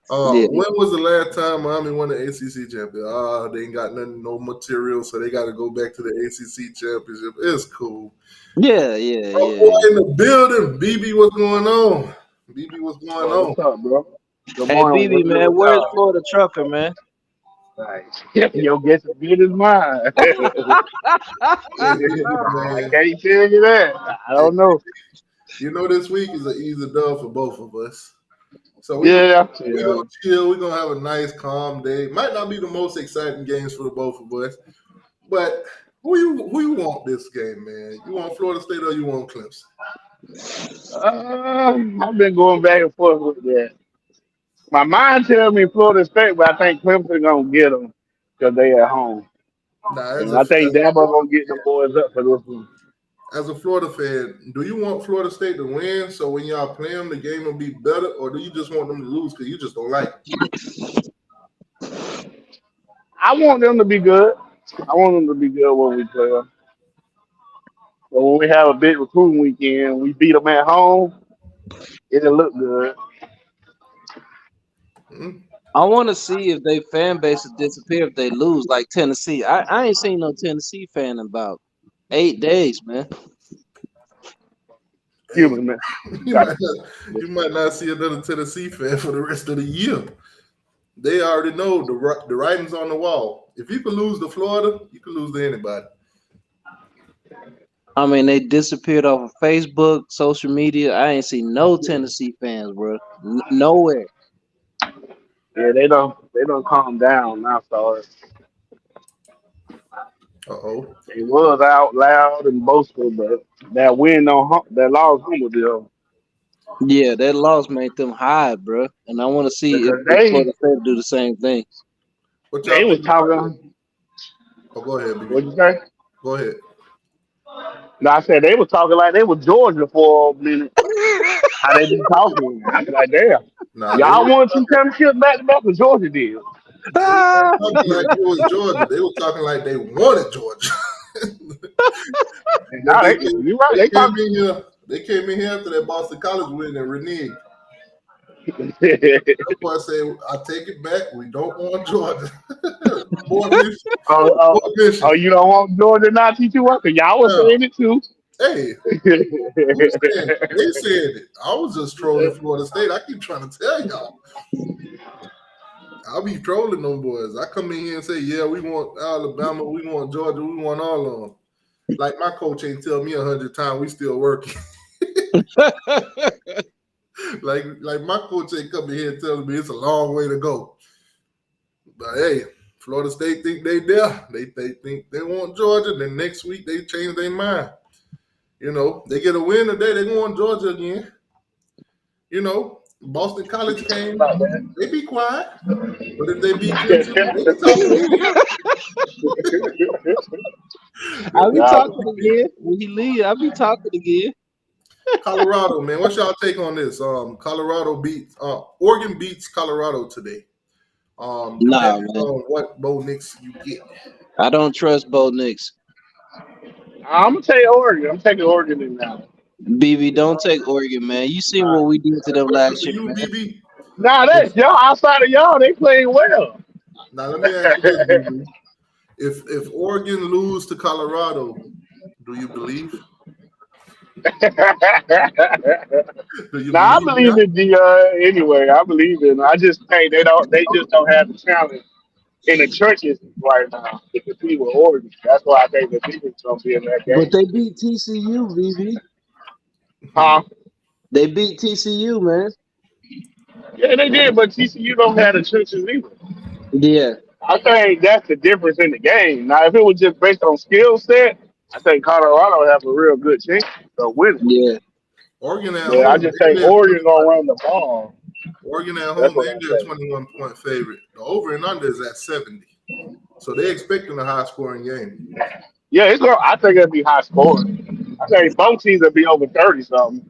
yeah. When was the last time Miami won the ACC championship? They ain't got no material, so they got to go back to the ACC championship. It's cool. Yeah, yeah, Oh, yeah. boy, in the building, BB, what's going on? BB, what's going on? What's up, bro? Good Hey, morning. BB, What's good man, with where's y'all? Florida Trucker, man? Nice. Your guess as good as mine. I Man, can't tell you that. I don't know. you know this week is an easy dub for both of us. So we Yeah. gonna chill. We're gonna have a nice, calm day. Might not be the most exciting games for the both of us, but who you want this game, man? You want Florida State or you want Clemson? I've been going back and forth with that. My mind tells me Florida State, but I think Clemson gonna get them because they at home, Now, and I think Dabo gonna get them boys up for this one. as a Florida fan, do you want Florida State to win so when y'all play them, the game will be better, or do you just want them to lose because you just don't like them? I want them to be good. I want them to be good when we play them. But when we have a big recruiting weekend, we beat them at home. It'll look good. Hmm? I want to see if their fan base will disappear if they lose, like Tennessee. I ain't seen no Tennessee fan in about 8 days, man. Hey, Human, man. you might not see another Tennessee fan for the rest of the year. They already know the writing's on the wall. If you can lose to Florida, you can lose to anybody. I mean, they disappeared off of Facebook, social media. I ain't seen no Tennessee fans, bro. Nowhere. Yeah, they don't calm down now, so Uh-oh. they was out loud and boastful, but that win on that loss humbled them Yeah, that loss made them hide, bro. And I want to see if because Florida State do the same thing. What they y'all was think about that? talking. Oh, go ahead, BB. What'd you say? Go ahead. No, I said they was talking like they were Georgia for a minute. How they be talking? I was like, damn, Nah, they y'all were won 2 championships back to back with Georgia did. talking like it was Georgia. They were talking like they wanted Georgia. But Nah, you're right. they They came talking. in here. They came in here after that Boston College win and reneged. That's why I say I take it back. We don't want Georgia. More mission. oh, More oh, mission. oh, you don't want Georgia not teach you what? Cause y'all was Yeah. saying it too. Hey, who said it? They said it. I was just trolling Florida State. I keep trying to tell y'all. I'll be trolling them boys. I come in here and say, yeah, we want Alabama, we want Georgia, we want all of them. Like my coach ain't tell me 100 times we still working. like my coach ain't coming here telling me it's a long way to go. But hey, Florida State think they there. They think they want Georgia. Then next week they change their mind. You know, they get a win today, they go on Georgia again. You know, Boston College came, they be quiet. But if they beat Clemson, they be talking again. I'll be talking again. When he leave, I'll be talking again. Colorado, man. What's y'all take on this? Colorado beats Oregon beats Colorado today. Nah, Depending man. on what Bo Nix you get. I don't trust Bo Nix. I'm gonna take Oregon. I'm taking Oregon in now. BB, don't take Oregon, man. You seen what we did to them Question last for year, you, man. BB. Nah, that's y'all outside of y'all. They playing well. Now let me ask you this, BB. If Oregon lose to Colorado, do you believe? Do you Now I believe believe that? in the anyway. I believe in. I just think they don't. They just don't have the talent in the churches right now to compete with Oregon. That's why I think the defense gonna be in that But game. they beat TCU, BB. Huh? They beat TCU, man. Yeah, they did, but TCU don't have the churches either. Yeah. I think that's the difference in the game. Now, if it was just based on skill set, I think Colorado have a real good chance of winning. Yeah. Oregon at But I home, just think they're Oregon gonna run the ball. Oregon at That's home, what I they're say. 21-point favorite. The over and under is at 70. So they're expecting a high scoring game. Yeah, it's gonna. I think it'll be high scoring. I think both teams will be over 30 something.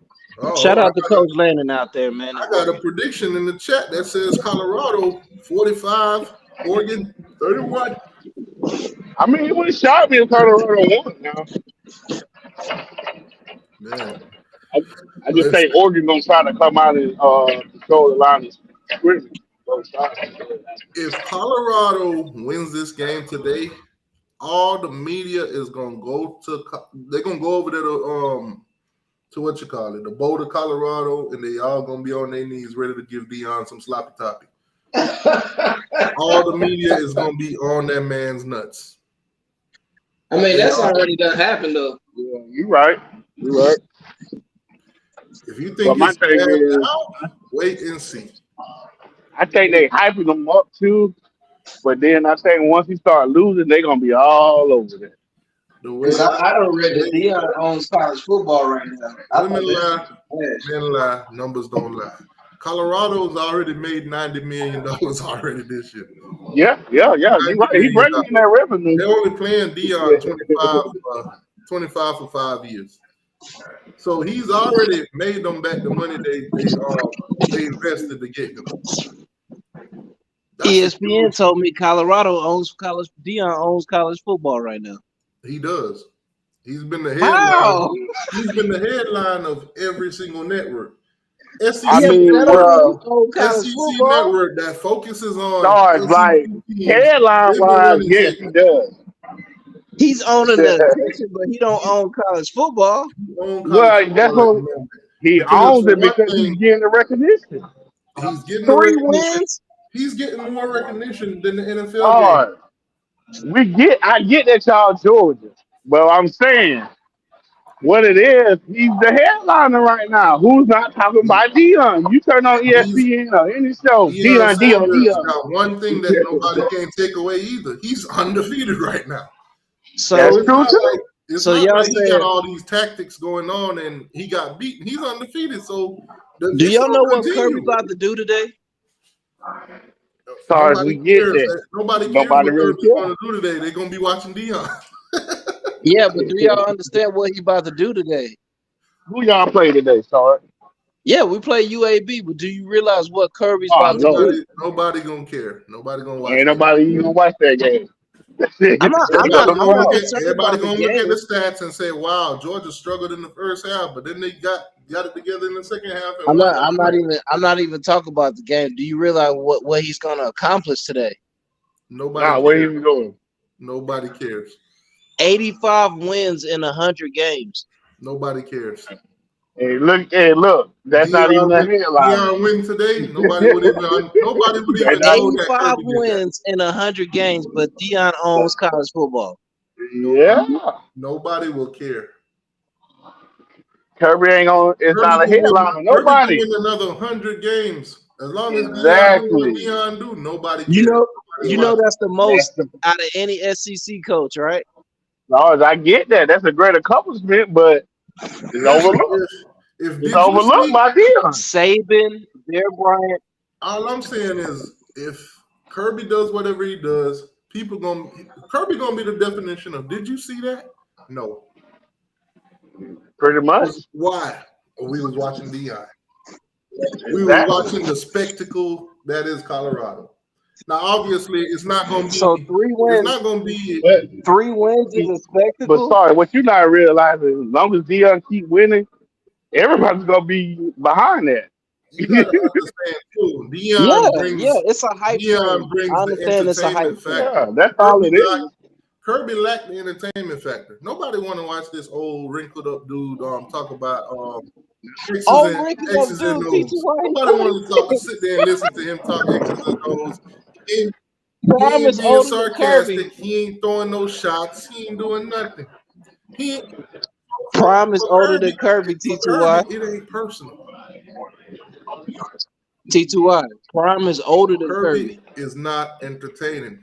Shout Oh, out to Coach Landon out there, man. I got a prediction in the chat that says Colorado 45, Oregon 31. I mean, it wouldn't shock me if Colorado won now. Man, I just think Oregon gonna try to come out and control the line of scrimmage. if Colorado wins this game today, all the media is gonna go to. They're gonna go over there to what you call it, the Boulder, Colorado, and they all gonna be on their knees ready to give Deion some sloppy toppy. All the media is gonna be on that man's nuts. I mean, that's already done happened though. Yeah, you're right. You're right. If you think my it's thing bad is, now, wait and see. I think they hyping them up too, but then I think once he start losing, they gonna be all over there. Because I don't read that Deion owns college football right now. Men lie, numbers don't lie. Colorado's already made $90 million already this year. Yeah. You're right. He bringing in that revenue. They're only playing Deion 25 for 5 years. So he's already made them back the money they invested to get him. ESPN told me Colorado owns Deion owns college football right now. He does. He's been the headline. He's been the headline of every single network. SEC network that focuses on like headline wise. Yes, he does. He's owning the section, but he don't own college football. That's what he owns it because he's getting the recognition. He's getting 3 wins. He's getting more recognition than the NFL game. I get that y'all Georgia, but I'm saying what it is, he's the headliner right now. Who's not talking about Deion? You turn on ESPN or any show, Deion. Got one thing that nobody can take away either. He's undefeated right now. So that's true too. So y'all he got all these tactics going on and he got beaten. He's undefeated. So do y'all know what Kirby about to do today? Sorry, we get that. Nobody cares what Kirby's going to do today. They're going to be watching Deion. Yeah, but do y'all understand what he about to do today? Who y'all play today, sorry? Yeah, we play UAB, but do you realize what Kirby's about to do? Nobody gonna care. Nobody gonna watch. Ain't nobody even gonna watch that game. Everybody gonna look at the stats and say, "Wow, Georgia struggled in the first half, but then they got it together in the second half." I'm not even talking about the game. Do you realize what he's gonna accomplish today? Nobody. Where he going? Nobody cares. 85 wins in 100 games. Nobody cares. Hey, look! That's not even a headline. Deion win today. Nobody would even know 85 wins in 100 games, but Deion owns college football. Yeah. Nobody will care. Kirby ain't on. It's not a headline. Nobody. Kirby win another 100 games. As long as Deion do, nobody cares. You know that's the most out of any SEC coach, right? No, I get that. That's a great accomplishment, but it's overlooked. It's overlooked by Deion. Saban, Bear Bryant. All I'm saying is, if Kirby does whatever he does, Kirby gonna be the definition of. Did you see that? No. Pretty much. Why? We was watching Deion. We were watching the spectacle that is Colorado. Now, obviously, it's not going to be. So 3 wins. It's not going to be. 3 wins is a spectacle. But sorry, what you're not realizing, as long as Deion keep winning, everybody's going to be behind that. You got to understand too. Deion brings. It's a hype. Deion brings I understand it's a hype factor. Yeah, that's all it is. Kirby lacked the entertainment factor. Nobody want to watch this old wrinkled up dude talk about X's and O's. Nobody want to sit there and listen to him talk X's and O's. He ain't being sarcastic. He ain't throwing no shots. He ain't doing nothing. Prime is older than Kirby, T2Y. It ain't personal. T2Y. Prime is older than Kirby. Is not entertaining.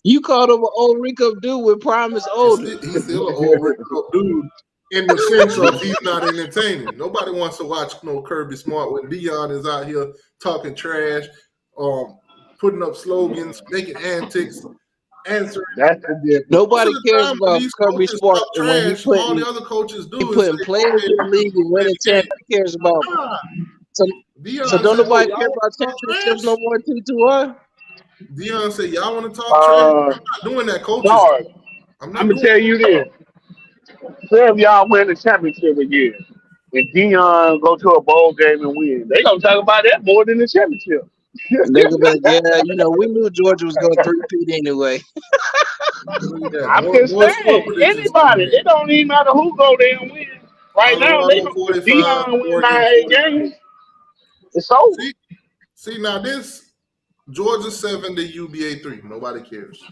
You called him an old wrinkled dude when Prime is older. He's still an old wrinkled dude in the sense of he's not entertaining. Nobody wants to watch Kirby Smart when Deion is out here talking trash, putting up slogans, making antics. answering. That's the difference. Most Nobody of the cares time when about these Kirby coaches Smart, talk and when trash, all the other coaches he do is putting say, players okay, in the because league we and win winning the game. championships. He cares about. Nah. So, so Deion don't said, oh, nobody care y'all about want to talk championships no trash? more. T2I. Deion said, y'all want to talk trash? I'm not doing that, coaches. Sorry, I'm I'm not gonna doing tell you this: say if y'all win the championship again, and Dion go to a bowl game and win, they gonna talk about that more than the championship. They go back. Yeah, we knew Georgia was going to three-peat anyway. Look at that. I'm just More score saying, predictions anybody. coming in. It don't even matter who go there and win. Right now, they Colorado if 45, Dion win Oregon 9 43. games, it's over. See now this Georgia 7 to UBA 3. Nobody cares.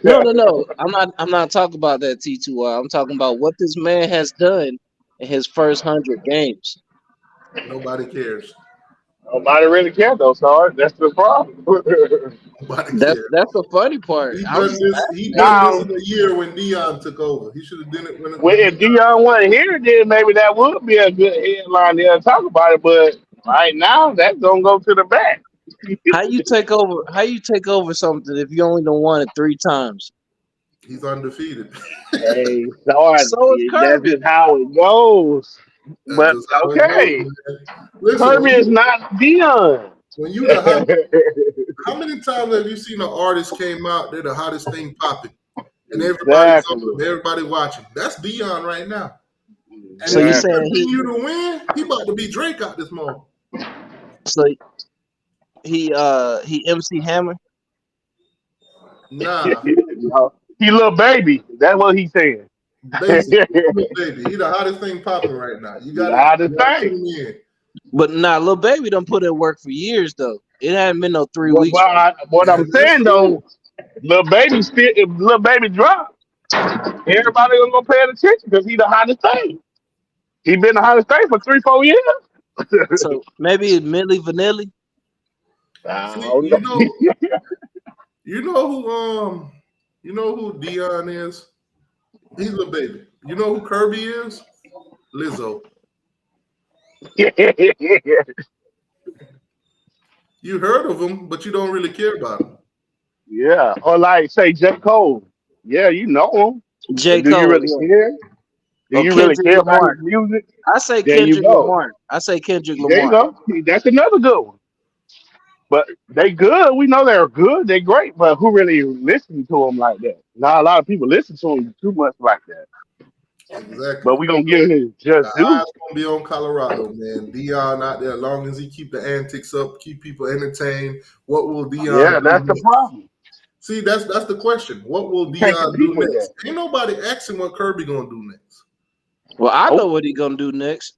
No. I'm not talking about that T2I. I'm talking about what this man has done in his first 100 games. Nobody cares. Nobody really care though, sorry. That's the problem. Nobody cares. That's the funny part. He I'm done just this. He laughing done at this Now, in a year when Dion took over. He should have done it well, when if Dion. Dion wasn't here, then maybe that would be a good headline to talk about it. But right now, that's gonna go to the back. how you take over. How you take over something if you only done won it 3 times? He's undefeated. Hey, sorry, So is that's Kirby. just how it goes. That's But just how it goes, okay, man. Listen, Kirby is not Dion. when you the hot, how many times have you seen an artist came out? They're the hottest thing popping, and everybody's Exactly. on them, everybody watching. That's Dion right now. And So if you he Exactly. saying continue to win, he about to be Drake out this moment. so he MC Hammer? Nah, He little baby. That's what he's saying. basically, baby, he the hottest thing popping right now. You got Not the to thing. tune in. But nah, Lil Baby done put in work for years though. It hadn't been no 3 What, weeks. what I'm That's saying true. though, little baby still, if little baby drop, everybody gonna go pay attention because he the hottest thing. He been the hottest thing for 3-4 years. So maybe Millie Vanilli. I See, don't know. you know who Dion is? He's a baby. You know who Kirby is? Lizzo. You heard of him, but you don't really care about him. Yeah, or like say J. Cole. Yeah, you know him, J. but do you Cole, really yeah. care? Do Or you really Kendrick care about his Lamar. music? I say There you Kendrick go. Lamar. I say Kendrick There you Lamar. go. That's another good one. But they good. We know they're good. They're great. But who really listens to them like that? Not a lot of people listen to them too much like that. Exactly. But we gonna give him The just due. eyes gonna be on Colorado, man. Dion out there, as long as he keep the antics up, keep people entertained. What will Dion Yeah, do that's the next? problem. See, that's the question. What will Can't Dion compete do with next? that. Ain't nobody asking what Kirby gonna do next. Well, I know Oh, what he gonna do next.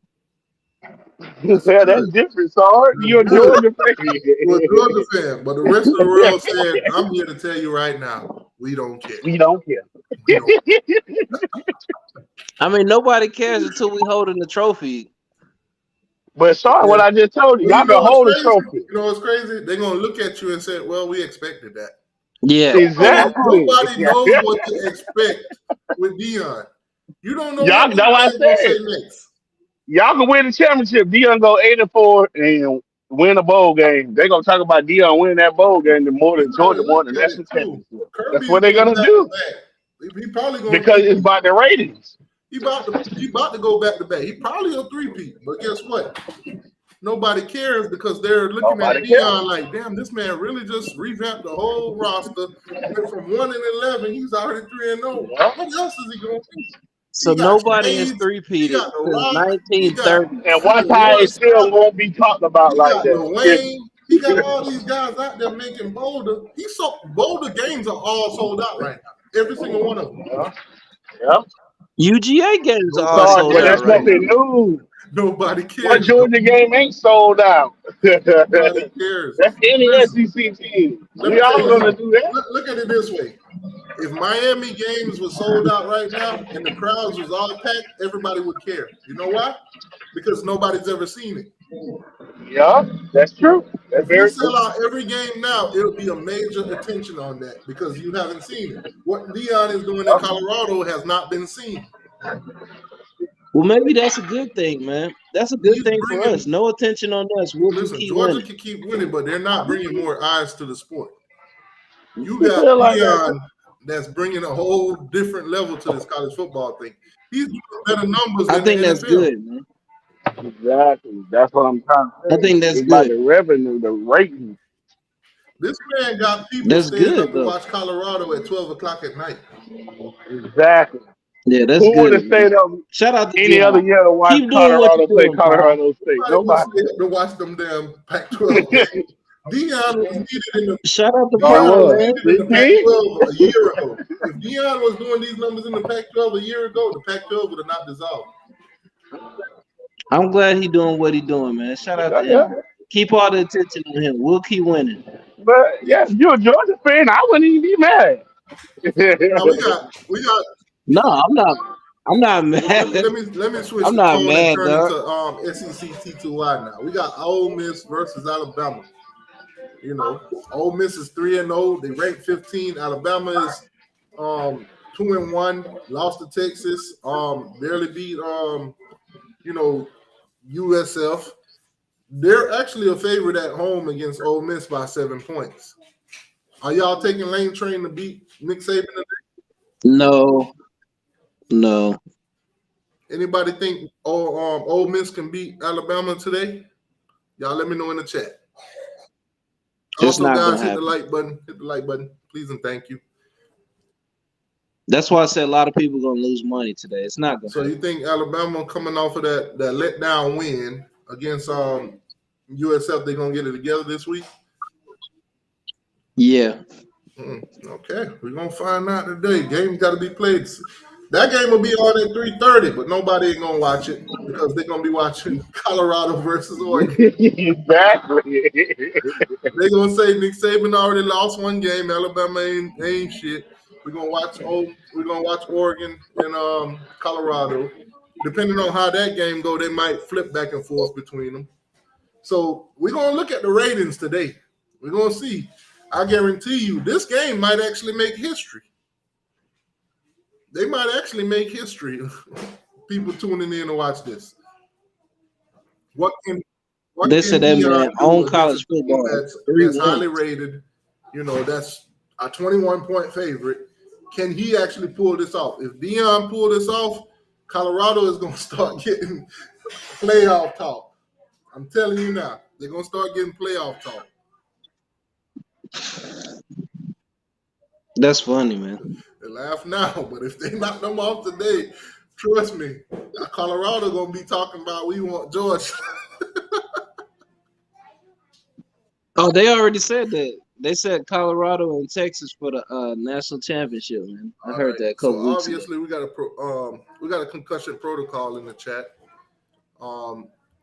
That's yeah, that's good. different. Sorry, That's you're a good. Georgia You're a Georgia fan. fan, but the rest of the world said, I'm here to tell you right now, we don't care. We don't care. We don't. I mean, nobody cares until we holding the trophy. But sorry, Yeah. what I just told you, Well, y'all you know can what's hold a crazy? trophy. You know what's crazy? They're gonna look at you and say, well, we expected that. Yeah. Exactly. Nobody knows what to expect with Dion. You don't know Y'all what this know what I man gonna say said. next. Y'all can win the championship. Dion go 8-4 and win a bowl game. They gonna talk about Dion winning that bowl game the more You than gotta Georgia won look the at it national too. championship. Kirby That's is what they're going gonna back to do back. He probably gonna because it's three-peat. about the ratings. He about to go back to back. He probably a three-peat. But guess what? Nobody cares because they're looking at Nobody cares. Dion like, damn, this man really just revamped the whole roster. Went from 1-11, he's already 3-0. Yeah. What else is he gonna do? So He got nobody has trades. He three-peated got The since Rock. He got 1930. And freaking one time it Warren still Sapp. won't be talked about He like got that. Lil Wayne. He got all these guys out there making Boulder. Boulder games are all sold out right now. Every single one of them. Yeah. Yeah. UGA games are all Nobody Sorry, sold but out cares. that's right nothing now. new. Nobody What cares. Georgia game ain't sold out? That's Nobody cares. any Listen, SEC team. let We me tell all you gonna something. do that. Look at it this way. If Miami games were sold out right now and the crowds was all packed, everybody would care. You know why? Because nobody's ever seen it. Yeah, that's true. That's If we very true. sell out every game now, it'll be a major attention on that because you haven't seen it. What Dion is doing in Colorado has not been seen. Well, maybe that's a good thing, man. That's a good He's thing for us. bringing. No attention on us. We'll just Listen, keep Georgia winning. can keep winning, but they're not bringing more eyes to the sport. You You got feel like that? Deion that's bringing a whole different level to this college football thing. He's doing better numbers I than the think that's NFL. good, man. Exactly. That's what I'm trying to I say. think that's It's like good. the revenue, the rating. This man got people That's staying up good to though. watch Colorado at 12 o'clock at night. Exactly. Yeah, that's Who would have good, man. stayed up Shout out to any other Dion. year to watch Keep doing what Colorado you're play doing, Paul. Colorado State? Nobody would Nobody. stay up to watch them damn Pac-12 games. Deion was needed in the Shout out to Oh, it Paul, Deion was was. man. needed in the 16? Pac-12 a year ago. If Deion was doing these numbers in the Pac-12 a year ago, the Pac-12 would have not dissolved. I'm glad he doing what he doing, man. Shout out Yeah, to yeah. him. Keep all the attention on him. We'll keep winning. But yeah, if you're a Georgia fan, I wouldn't even be mad. Now we got. No, I'm not. I'm not Let me mad. let me let me switch I'm the not tone and mad, turn dog. into SEC T2Y now. We got Ole Miss versus Alabama. You know, Ole Miss is 3-0. They ranked 15. Alabama is 2-1. Lost to Texas. Barely beat USF. They're actually a favorite at home against Ole Miss by 7 points. Are y'all taking Lane Train to beat Nick Saban today? No, no. Anybody think Ole Miss can beat Alabama today? Y'all let me know in the chat. It's Also, not guys, gonna hit the happen. like button. Hit the like button, please and thank you. That's why I said a lot of people gonna lose money today. It's not gonna So happen. you think Alabama coming off of that letdown win against USF, they're gonna get it together this week? Yeah. Okay, we're gonna find out today. Game's got to be played. That game will be on at 3:30, but nobody ain't gonna watch it because they're gonna be watching Colorado versus Oregon. Exactly. They're gonna say Nick Saban already lost one game. Alabama ain't shit. We're gonna watch Oregon and Colorado. Depending on how that game go, they might flip back and forth between them. So we're gonna look at the ratings today. We're gonna see. I guarantee you, this game might actually make history. They might actually make history. People tuning in to watch this. What can They said that Deion man do on against a college team football that's 3 highly wins. rated? That's a 21-point favorite. Can he actually pull this off? If Deion pull this off, Colorado is gonna start getting playoff talk. I'm telling you now, they're gonna start getting playoff talk. That's funny, man. They laugh now, but if they knock them off today, trust me, Colorado gonna be talking about we want Georgia. Oh, they already said that. They said Colorado and Texas for the national championship, man. I All heard right. that a So couple weeks ago. obviously we got a concussion protocol in the chat.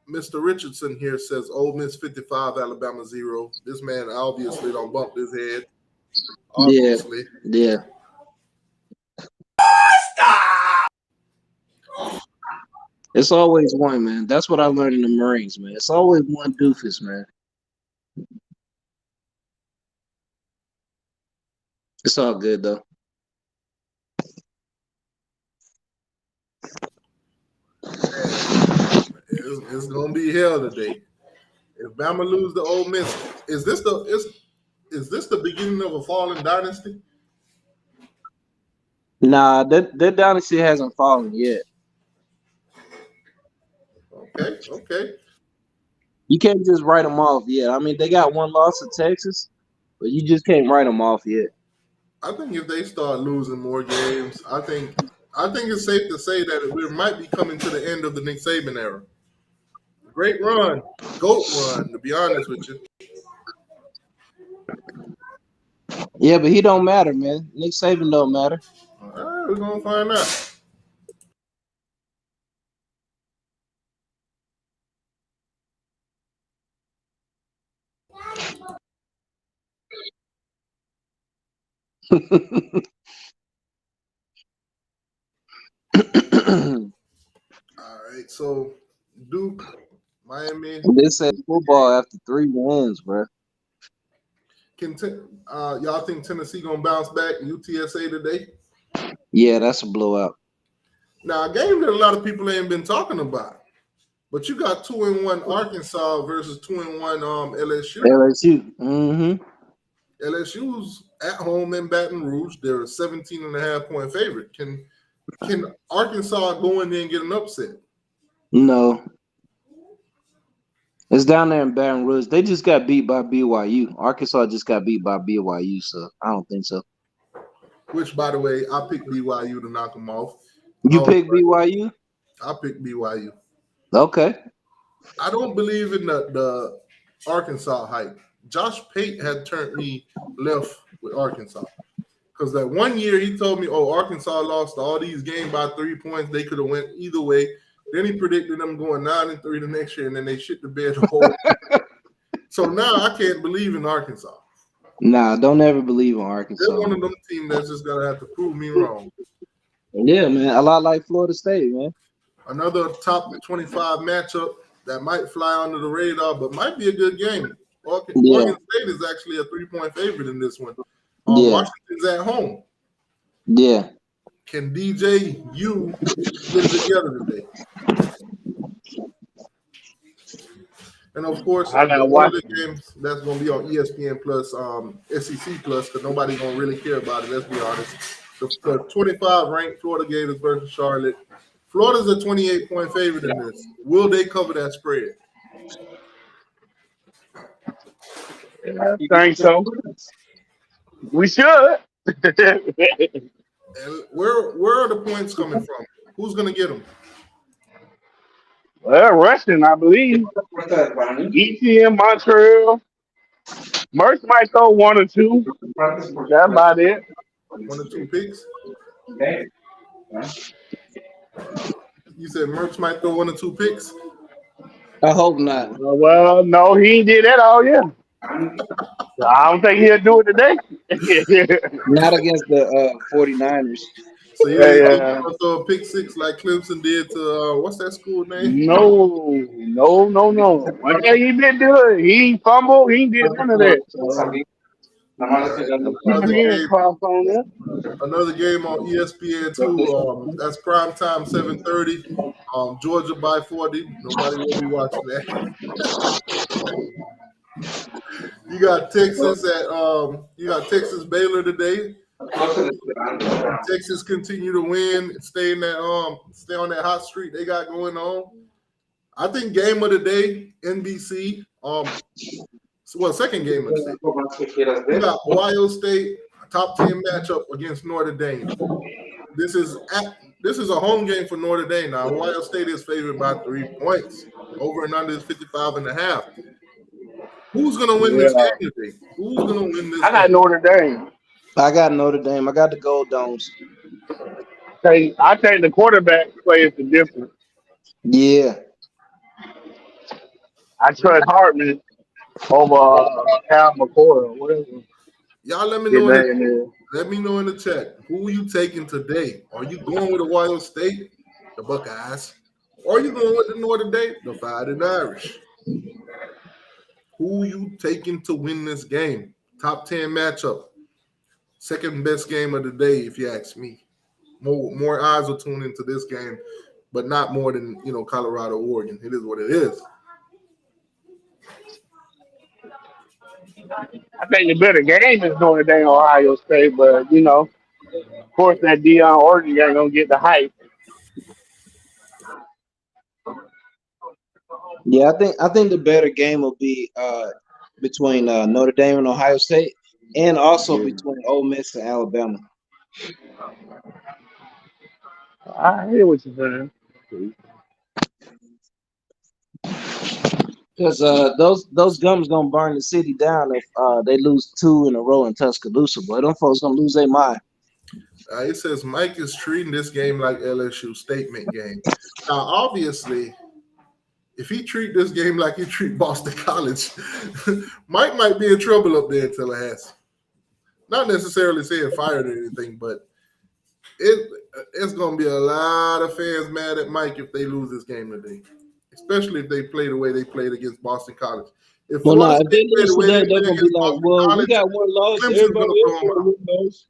Mr. Richardson here says Ole Miss 55, Alabama 0. This man obviously don't bump his head. Obviously. Yeah. It's always one, man. That's what I learned in the Marines, man. It's always one doofus, man. It's all good though. It's gonna be hell today. If Bama lose to Ole Miss, is this the beginning of a fallen dynasty? Nah, that dynasty hasn't fallen yet. Okay. You can't just write them off yet. I mean, they got one loss to Texas, but you just can't write them off yet. I think if they start losing more games, I think it's safe to say that we might be coming to the end of the Nick Saban era. Great run, GOAT run, to be honest with you. Yeah, but he don't matter, man. Nick Saban don't matter. All right, we're gonna find out. All right, so Duke, Miami. They said football after 3 wins, bro. Y'all think Tennessee gonna bounce back UTSA today? Yeah, that's a blowout. Now, a game that a lot of people ain't been talking about, but you got 2-1 Arkansas versus 2-1 LSU. LSU. Mm-hmm. LSU's at home in Baton Rouge. They're a 17.5-point favorite. Can Arkansas go in there and get an upset? No. It's down there in Baton Rouge. They just got beat by BYU. Arkansas just got beat by BYU, so I don't think so. Which, by the way, I picked BYU to knock them off. You picked BYU? I picked BYU. Okay. I don't believe in the Arkansas hype. Josh Pate had turned me left with Arkansas. Because that one year he told me, Arkansas lost all these games by 3 points. They could have went either way. Then he predicted them going 9-3 the next year, and then they shit the bed the whole So now I can't believe in Arkansas. Nah, don't ever believe in Arkansas. They're one of them teams that's just going to have to prove me wrong. Yeah, man. A lot like Florida State, man. Another top 25 matchup that might fly under the radar, but might be a good game. Oregon State is actually a 3-point favorite in this one. Washington's at home. Yeah. Can DJU get it together today? And of course, one of the games that's going to be on ESPN Plus, SEC Plus, because nobody's going to really care about it. Let's be honest. The 25 ranked Florida Gators versus Charlotte. Florida's a 28-point favorite in this. Will they cover that spread? I think so. We should. And where are the points coming from? Who's going to get them? Well, Russian, I believe. ETN, Montreal. Merch might throw 1 or 2. That's about it. 1 or 2 picks? You said Merch might throw 1 or 2 picks? I hope not. Well, no, he ain't did that all year. I don't think he'll do it today. Not against the 49ers. So you're going to throw a pick 6 like Clemson did to, what's that school name? No. One thing he did do it. He ain't fumbled. He ain't did none of that. Another game on ESPN 2. That's prime time, 7:30. Georgia by 40. Nobody will be watching that. You got Texas Baylor today. Texas continue to win, stay on that hot streak they got going on. I think game of the day, NBC. Second game of the day. We got Ohio State, a top 10 matchup against Notre Dame. This is a home game for Notre Dame. Now Ohio State is favored by 3 points. Over and under is 55.5. Who's gonna win this game today? Who's gonna win this? I got Notre Dame. I got Notre Dame. I got the Gold Domes. I think the quarterback play is the difference. Yeah. I trust Hartman over Cal McCoy or whatever. Y'all let me know. Let me know in the chat. Who are you taking today? Are you going with Ohio State, the Buckeyes, or are you going with the Notre Dame, the Fighting Irish? Who you taking to win this game? Top 10 matchup. Second best game of the day, if you ask me. More eyes will tune into this game, but not more than Colorado, Oregon. It is what it is. I think the better game is Notre Dame, Ohio State, but of course that Deion Oregon ain't gonna get the hype. Yeah, I think the better game will be between Notre Dame and Ohio State, and also between Ole Miss and Alabama. I hear what you're saying. Because those gums gonna burn the city down if they lose 2 in a row in Tuscaloosa. Boy, them folks gonna lose their mind. It says Mike is treating this game like LSU statement game. Now, obviously, if he treat this game like he treat Boston College, Mike might be in trouble up there in Tallahassee. Not necessarily saying fired or anything, but it's going to be a lot of fans mad at Mike if they lose this game today, especially if they play the way they played against Boston College. If they lose today, they're going to be like, well, we got one loss. Everybody else got one loss.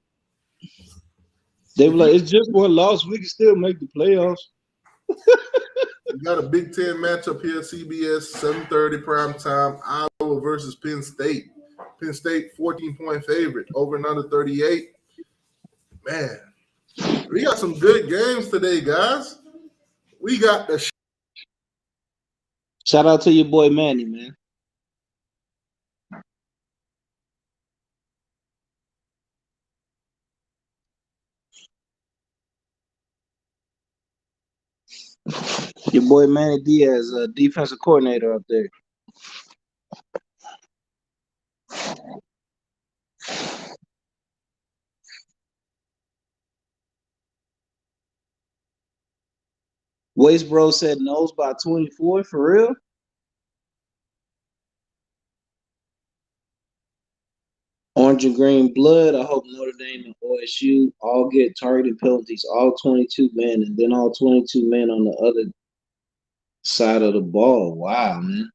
They were like, it's just one loss. We can still make the playoffs. We got a Big Ten matchup here, CBS, 7:30 prime time, Iowa versus Penn State. Penn State 14-point favorite. Over and under 38. Man, we got some good games today, guys. We got the Shout out to your boy Manny, man. Your boy Manny Diaz, defensive coordinator up there. Waste Bro said knows by 24 for real. Orange and green blood. I hope Notre Dame and OSU all get targeted penalties, all 22 men, and then all 22 men on the other side of the ball. Wow, man.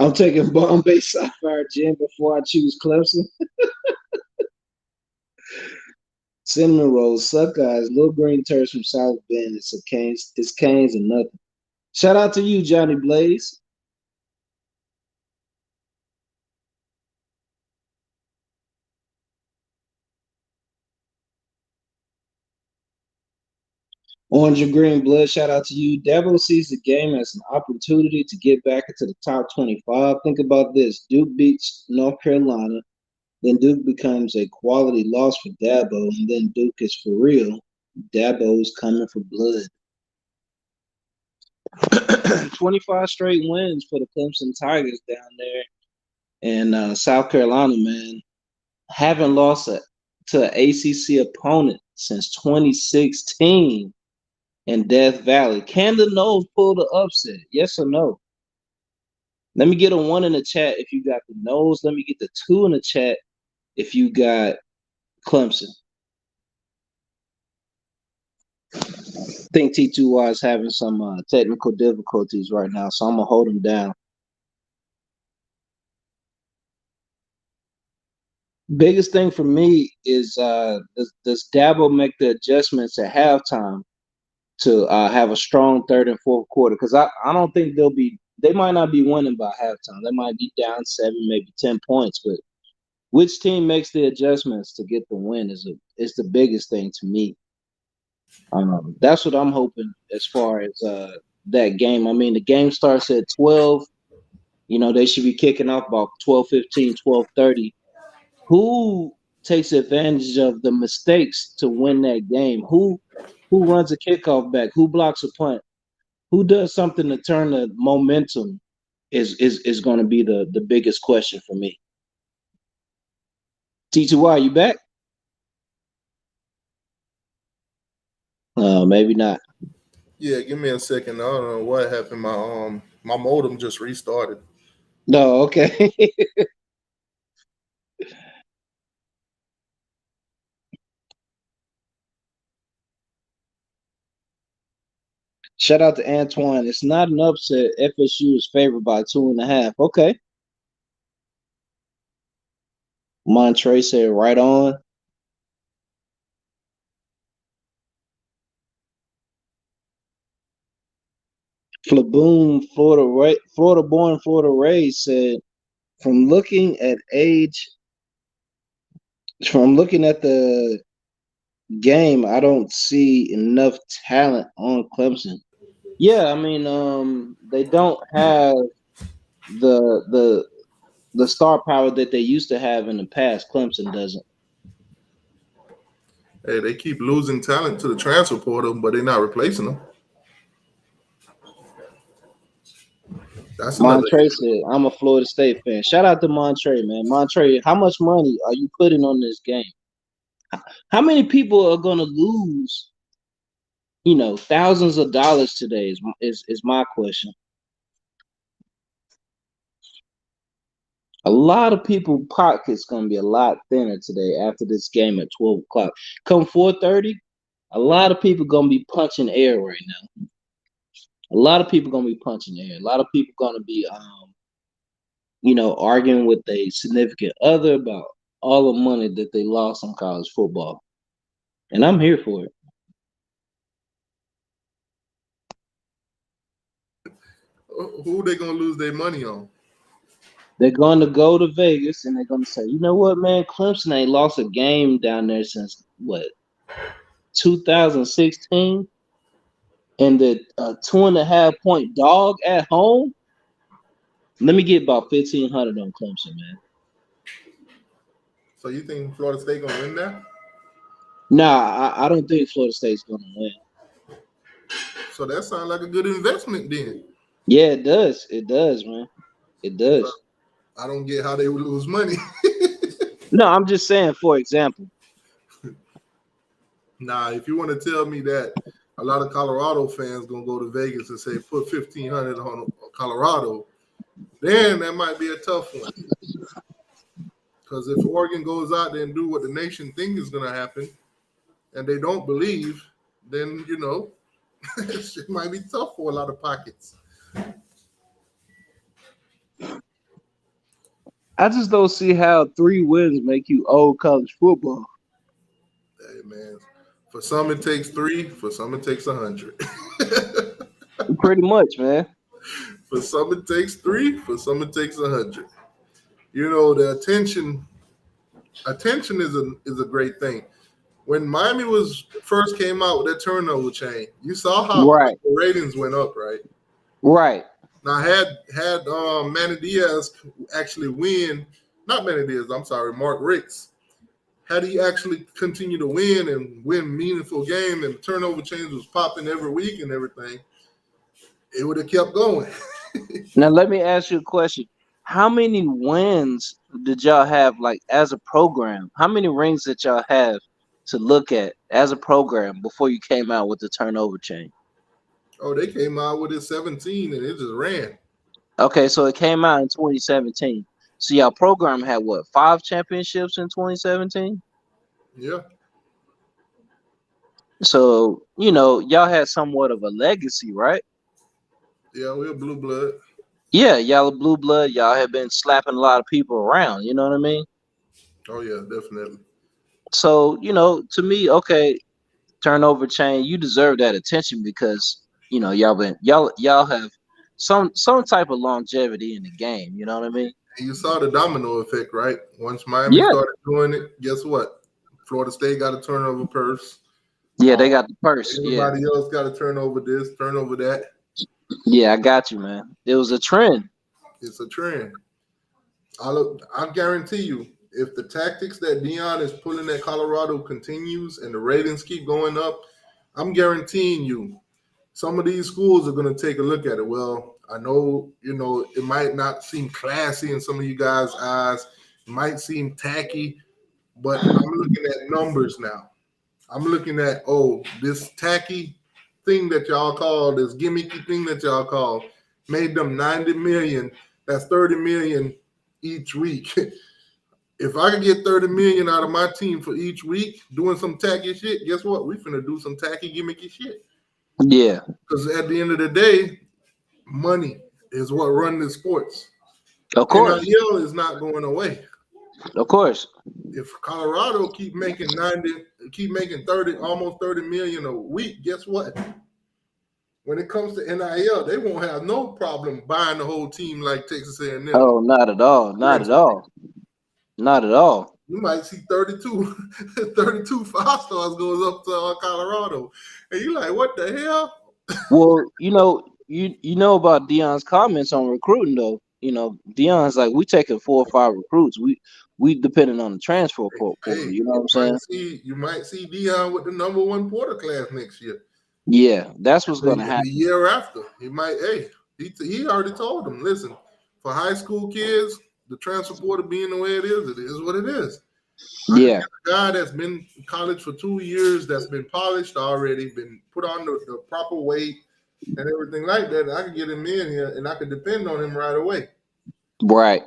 I'm taking Bombay Sapphire Gin before I choose Clemson. Cinnamon rolls, suck eyes, little green turds from South Bend. It's Canes and nothing. Shout out to you, Johnny Blaze. Orange and green blood, shout out to you. Dabo sees the game as an opportunity to get back into the top 25. Think about this. Duke beats North Carolina. Then Duke becomes a quality loss for Dabo. And then Duke is for real. Dabo's coming for blood. 25 straight wins for the Clemson Tigers down there in South Carolina, man. Haven't lost to an ACC opponent since 2016 in Death Valley. Can the Noles pull the upset? Yes or no? Let me get a 1 in the chat if you got the Noles. Let me get the 2 in the chat if you got Clemson. I think T2Y is having some technical difficulties right now, so I'm going to hold him down. Biggest thing for me is does Dabo make the adjustments at halftime to have a strong third and fourth quarter? Because I don't think they might not be winning by halftime. They might be down 7, maybe 10 points. But which team makes the adjustments to get the win is the biggest thing to me. That's what I'm hoping as far as that game. I mean, the game starts at 12. You know, they should be kicking off about 12:15, 12:30. Who takes advantage of the mistakes to win that game? Who runs a kickoff back? Who blocks a punt? Who does something to turn the momentum is going to be the biggest question for me. T2Y, you back? Maybe not. Yeah, give me a second. I don't know what happened. My modem just restarted. No, okay. Shout out to Antoine. It's not an upset. FSU is favored by 2.5. Okay. Montre said right on. Flaboon, Florida born, Florida raised said, from looking at the game, I don't see enough talent on Clemson. Yeah, I mean, they don't have the star power that they used to have in the past. Clemson doesn't. Hey, they keep losing talent to the transfer portal, but they're not replacing them. That's Montre said, I'm a Florida State fan. Shout out to Montre, man. Montre, how much money are you putting on this game? How many people are going to lose, thousands of dollars today is my question. A lot of people's pockets going to be a lot thinner today after this game at 12 o'clock. Come 4:30, a lot of people going to be punching air right now. A lot of people going to be punching air. A lot of people going to be, arguing with a significant other about all the money that they lost on college football. And I'm here for it. Who they gonna lose their money on? They're going to go to Vegas and they're going to say, you know what, man, Clemson ain't lost a game down there since what 2016, and the 2.5 point dog at home. Let me get about 1,500 on Clemson, man. So you think Florida State gonna win that? Nah, I don't think Florida State's going to win. So that sounds like a good investment then. Yeah, it does. It does, man. It does. I don't get how they would lose money. No, I'm just saying, for example. Nah, if you want to tell me that a lot of Colorado fans gonna go to Vegas and say put 1,500 on Colorado, then that might be a tough one. Because if Oregon goes out there and do what the nation thinks is gonna happen, and they don't believe, then it might be tough for a lot of pockets. I just don't see how 3 wins make you old college football. Hey man, for some it takes 3, for some it takes 100. Pretty much, man. For some it takes 3, for some it takes 100. The attention is a great thing. When Miami first came out with that turnover chain, you saw how Right. the ratings went up, right? Right. Now, had Manny Diaz actually Mark Ricks, had he actually continued to win and win meaningful games and the turnover chains was popping every week and everything, it would have kept going. Now, let me ask you a question. How many wins did y'all have, like, as a program? How many rings did y'all have to look at as a program before you came out with the turnover chain? Oh, they came out with it 17 and it just ran. Okay, so it came out in 2017. So y'all program had what, 5 championships in 2017? Yeah. So, y'all had somewhat of a legacy, right? Yeah, we're blue blood. Yeah, y'all are blue blood. Y'all have been slapping a lot of people around, you know what I mean? Oh yeah, definitely. So, to me, okay, turnover chain, you deserve that attention because, y'all have some type of longevity in the game, you know what I mean? And you saw the domino effect, right? Once Miami Yeah. started doing it, guess what? Florida State got a turnover purse. Yeah, they got the purse. Yeah. Everybody else got a turnover this, turnover that. Yeah, I got you, man. It was a trend. It's a trend. I guarantee you, if the tactics that Deion is pulling at Colorado continues and the ratings keep going up, I'm guaranteeing you some of these schools are going to take a look at it. Well, I know, it might not seem classy in some of you guys' eyes. It might seem tacky, but I'm looking at numbers now. I'm looking at, this tacky thing that y'all call, this gimmicky thing that y'all call, made them 90 million. That's 30 million each week. If I can get 30 million out of my team for each week doing some tacky shit, guess what? We finna do some tacky gimmicky shit. Yeah. Because at the end of the day, money is what runs the sports. Of course. NIL is not going away. Of course. If Colorado keep making 30, almost 30 million a week, guess what? When it comes to NIL, they won't have no problem buying the whole team like Texas A&M. Oh, not at all. Not at all. Not at all. You might see 32 5-stars goes up to Colorado. And you're like, what the hell? Well, you know about Deion's comments on recruiting, though. Deion's like, we taking 4 or 5 recruits. We depending on the transfer portal. You know what I'm saying? You might see Deion with the number 1 porter class next year. Yeah, that's what's going to happen. The year after, he might. He already told them, listen, for high school kids, the transfer portal being the way it is what it is. Yeah. A guy that's been in college for 2 years, that's been polished already, been put on the proper weight and everything like that. I can get him in here and I can depend on him right away. Right.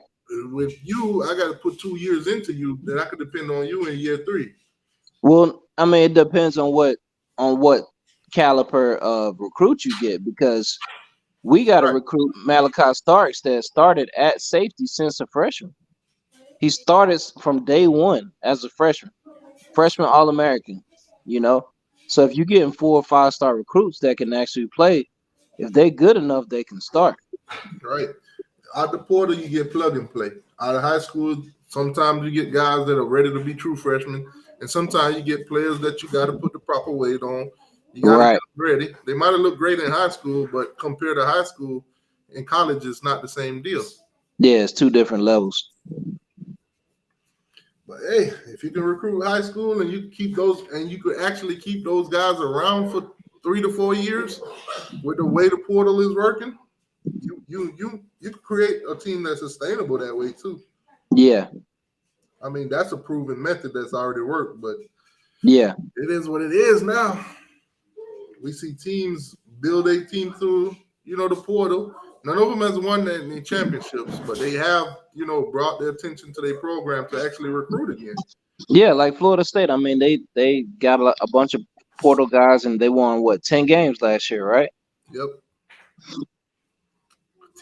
With you, I got to put 2 years into you, then I can depend on you in year 3. Well, I mean, it depends on what caliber of recruit you get, because we got to recruit Malachi Starks that started at safety since a freshman. He started from day 1 as a freshman All-American, So if you're getting 4 or 5-star recruits that can actually play, if they're good enough, they can start. right? Out the portal, you get plug and play. Out of high school, sometimes you get guys that are ready to be true freshmen, and sometimes you get players that you got to put the proper weight on. You got to get Right. them ready. They might have looked great in high school, but compared to high school, in college, it's not the same deal. Yeah, it's two different levels. But hey, if you can recruit high school and you keep those, and you could actually keep those guys around for 3 to 4 years, with the way the portal is working, you create a team that's sustainable that way too. Yeah. I mean, that's a proven method that's already worked, but Yeah. it is what it is now. We see teams build a team through, the portal. None of them has won any championships, but they have, brought their attention to their program to actually recruit again. Yeah, like Florida State. I mean, they got a bunch of portal guys, and they won 10 games last year, right? Yep.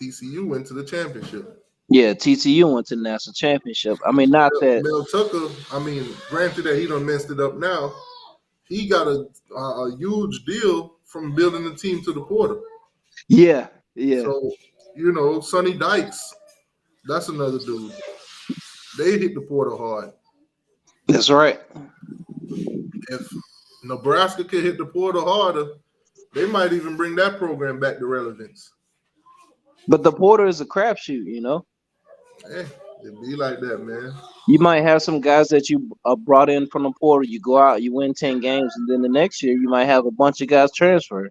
TCU went to the championship. Yeah, TCU went to the national championship. I mean, not that. Mel Tucker, granted that he done messed it up now, he got a huge deal from building the team to the portal. Yeah, yeah. So, Sonny Dykes, that's another dude. They hit the portal hard. That's right. If Nebraska could hit the portal harder, they might even bring that program back to relevance. But the portal is a crapshoot, Hey, it be like that, man. You might have some guys that you brought in from the portal. You go out, you win 10 games, and then the next year you might have a bunch of guys transfer.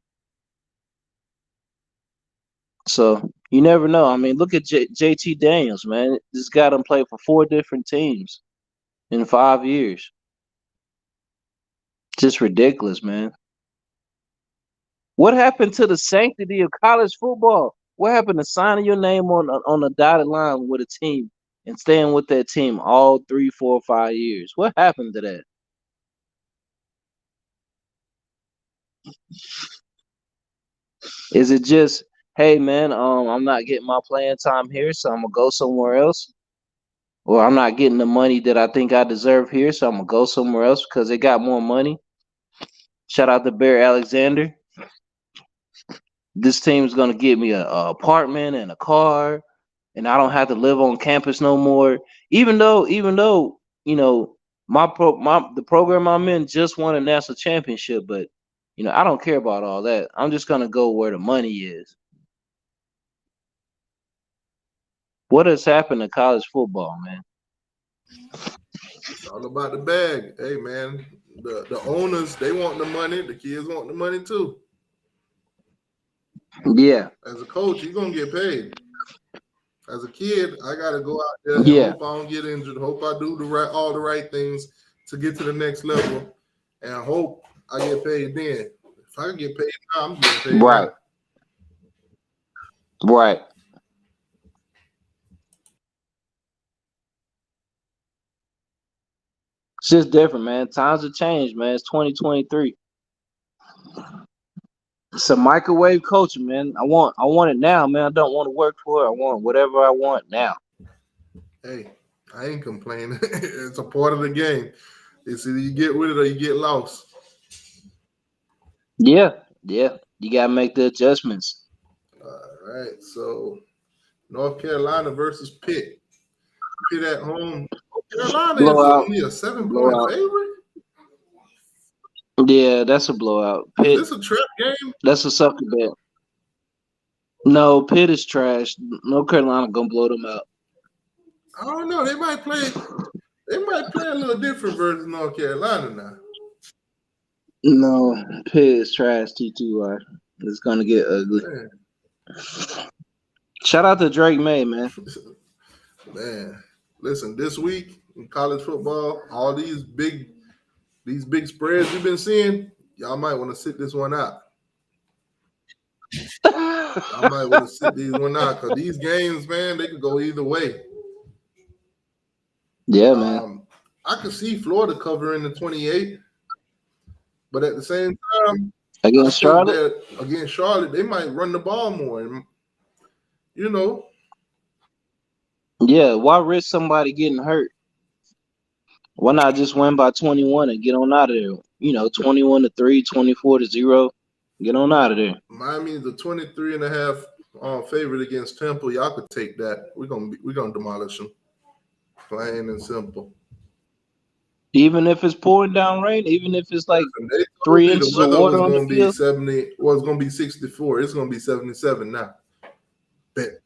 So you never know. I mean, look at JT Daniels, man. This guy done played for 4 different teams in 5 years. Just ridiculous, man. What happened to the sanctity of college football? What happened to signing your name on a dotted line with a team and staying with that team all 3, 4, 5 years? What happened to that? Is it just, hey man, I'm not getting my playing time here, so I'm gonna go somewhere else? Or I'm not getting the money that I think I deserve here, so I'm gonna go somewhere else because they got more money? Shout out to Bear Alexander. This team's gonna give me a apartment and a car, and I don't have to live on campus no more. Even though, the program I'm in just won a national championship, but I don't care about all that. I'm just gonna go where the money is. What has happened to college football, man? It's all about the bag. Hey, man, the owners, they want the money. The kids want the money too. Yeah. As a coach, you're going to get paid. As a kid, I got to go out there and hope I don't get injured, hope I do all the right things to get to the next level, and hope I get paid then. If I can get paid now, I'm getting paid right. now. Right. It's just different, man. Times have changed, man. It's 2023. It's a microwave culture, man. I want it now, man. I don't want to work for it. I want whatever I want now. Hey, I ain't complaining. It's a part of the game. It's either you get with it or you get lost. Yeah. You gotta make the adjustments. All right. So North Carolina versus Pitt. Pitt at home. North Carolina blowout. is only a 7-point favorite. Yeah, that's a blowout. Pitt, is this a trap game? That's a sucker bet. No, Pitt is trash. North Carolina gonna blow them out. I don't know. They might play a little different versus North Carolina now. No, Pitt is trash. T2R. It's gonna get ugly. Man. Shout out to Drake May, man. Man, listen. This week in college football, all these big spreads you've been seeing, y'all might want to sit this one out. I might want to sit these one out because these games, man, they could go either way. Yeah, man. I could see Florida covering the 28, but at the same time, against Charlotte, they might run the ball more. And, Yeah, why risk somebody getting hurt? Why not just win by 21 and get on out of there? 21-3, 24-0. Get on out of there. Miami is a 23.5 favorite against Temple. Y'all could take that. We're gonna demolish them. Plain and simple. Even if it's pouring down rain, even if it's like And they told 3 me inches the of weather water was on the gonna be field. 70. Well, it's gonna be 64. It's gonna be 77 now. Bet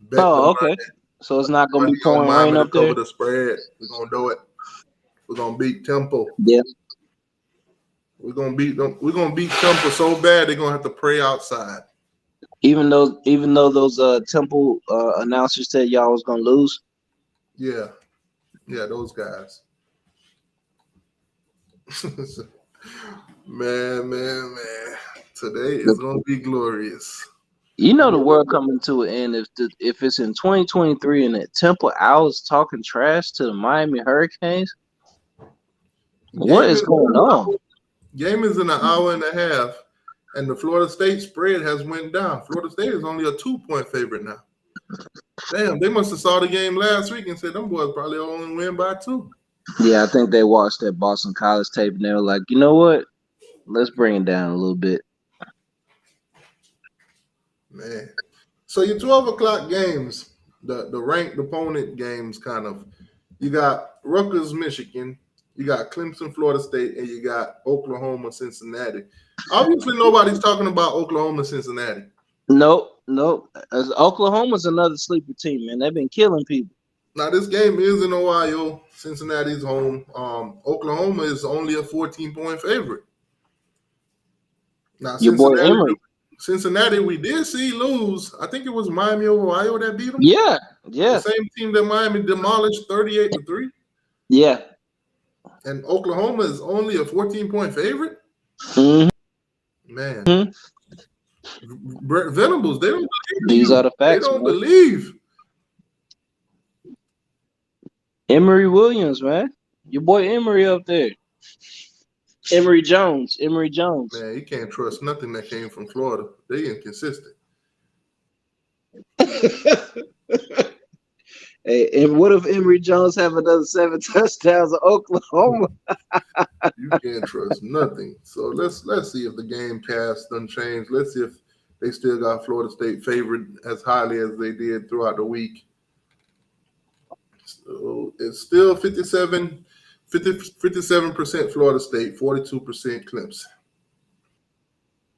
the Oh, money. okay. So it's not gonna Money be on pouring Miami rain to up there. cover the spread. We're gonna do it. We're gonna beat Temple. Yeah. We're gonna beat them. We're gonna beat Temple so bad they're gonna have to pray outside. Even though those Temple announcers said y'all was gonna lose. Yeah, those guys. man. Today is gonna be glorious. You know the world coming to an end if it's in 2023 and the Temple Owls talking trash to the Miami Hurricanes. What is going on? Game is in an hour and a half, and the Florida State spread has went down. Florida State is only a 2-point favorite now. Damn, they must have saw the game last week and said them boys probably only win by 2. Yeah, I think they watched that Boston College tape and they were like, you know what? Let's bring it down a little bit. Man. So your 12 o'clock games, the ranked opponent games kind of, you got Rutgers, Michigan, you got Clemson, Florida State, and you got Oklahoma, Cincinnati. Obviously, nobody's talking about Oklahoma, Cincinnati. Nope. Oklahoma's another sleeper team, man. They've been killing people. Now, this game is in Ohio. Cincinnati's home. Oklahoma is only a 14-point favorite. Now, Your boy Emory. Cincinnati, we did see lose. I think it was Miami of Ohio that beat them. Yeah. The same team that Miami demolished 38-3. Yeah. And Oklahoma is only a 14-point favorite. Mm-hmm. Man. Venables, they don't believe. These are the facts. They don't believe. Emory Williams, man. Your boy Emory up there. Emory Jones. Man, you can't trust nothing that came from Florida. They inconsistent. Hey, and what if Emory Jones have another 7 touchdowns at Oklahoma? You can't trust nothing. So let's see if the game cast done changed. Let's see if they still got Florida State favored as highly as they did throughout the week. So it's still 57% Florida State, 42% Clemson.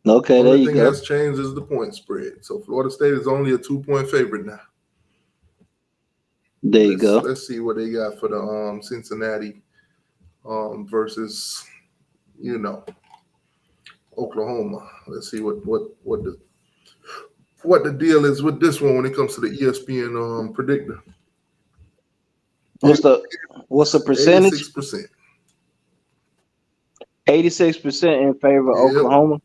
Okay, there you go. The only thing that's changed is the point spread. So Florida State is only a 2-point favorite now. There you go. Let's see what they got for the Cincinnati versus Oklahoma. Let's see what the deal is with this one when it comes to the ESPN predictor. What's the percentage? 86%. 86% in favor of Oklahoma.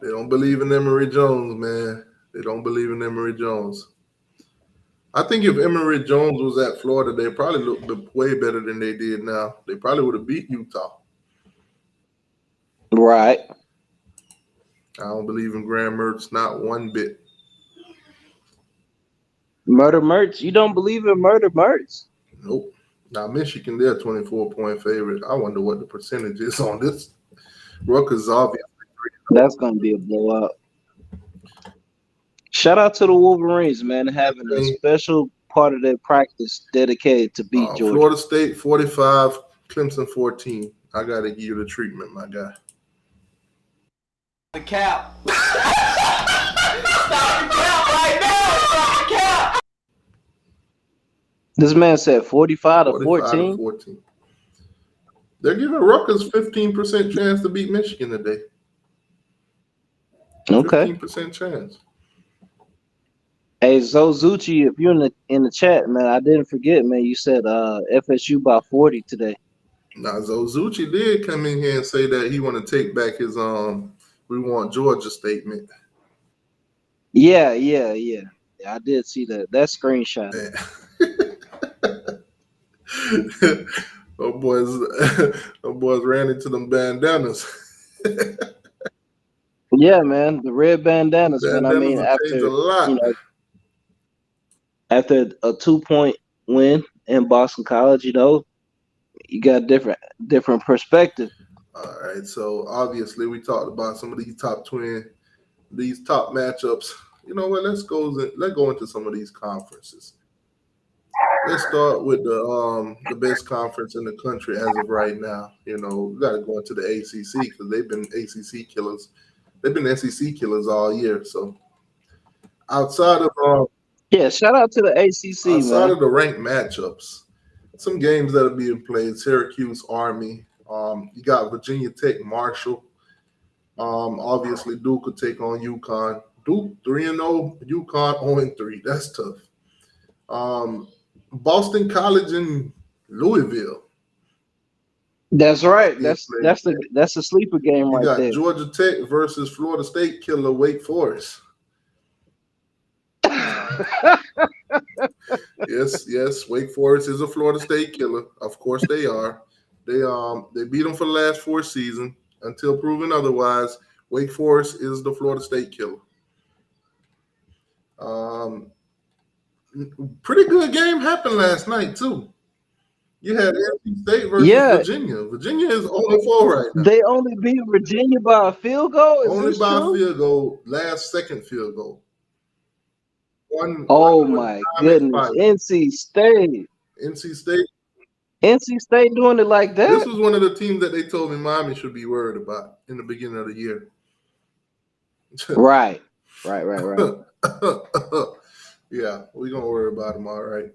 They don't believe in Emory Jones, man. They don't believe in Emory Jones. I think if Emory Jones was at Florida, they probably looked way better than they did now. They probably would have beat Utah. Right. I don't believe in Graham Mertz, not one bit. Murder Mertz? You don't believe in Murder Mertz? Nope. Now, Michigan, they're a 24-point favorite. I wonder what the percentage is on this. Rutgers, obviously. That's going to be a blowout. Shout out to the Wolverines, man, having a special part of their practice dedicated to beat Georgia. Florida State 45, Clemson 14. I got to give you the treatment, my guy. The cap. Stop the cap right now. Stop the cap. This man said 45 to 14. 14. They're giving Rutgers 15% chance to beat Michigan today. Okay. 15% chance. Hey, Zozuchi, if you're in the chat, man, I didn't forget, man. You said FSU by 40 today. Now, Zozuchi did come in here and say that he want to take back his "we want Georgia" statement. Yeah. I did see that screenshot. Those boys ran into them bandanas. Yeah, man, the red bandanas, man. I mean, after a 2-point win in Boston College, you got different perspective. All right, so obviously we talked about some of these top 20 these top matchups. You know what? Let's go into some of these conferences. Let's start with the best conference in the country as of right now. You know, we got to go into the ACC because they've been ACC killers. They've been SEC killers all year. So outside of Yeah, shout out to the ACC, outside man. of the ranked matchups, some games that are being played: Syracuse, Army. You got Virginia Tech, Marshall. Obviously, Duke could take on UConn. Duke 3-0, UConn 0-3. That's tough. Boston College and Louisville. That's right. That's a sleeper game You right got there. Georgia Tech versus Florida State killer Wake Forest. Yes, Wake Forest is a Florida State killer. Of course they are. They beat them for the last 4 seasons until proven otherwise. Wake Forest is the Florida State killer. Pretty good game happened last night too. You had NC State versus Virginia. Virginia is 0-4 right now. They only beat Virginia by a field goal? Only by a field goal, last second field goal. Oh my goodness. NC State. NC State. NC State doing it like that? This was one of the teams that they told me Miami should be worried about in the beginning of the year. Right. Yeah, we're going to worry about them, all right.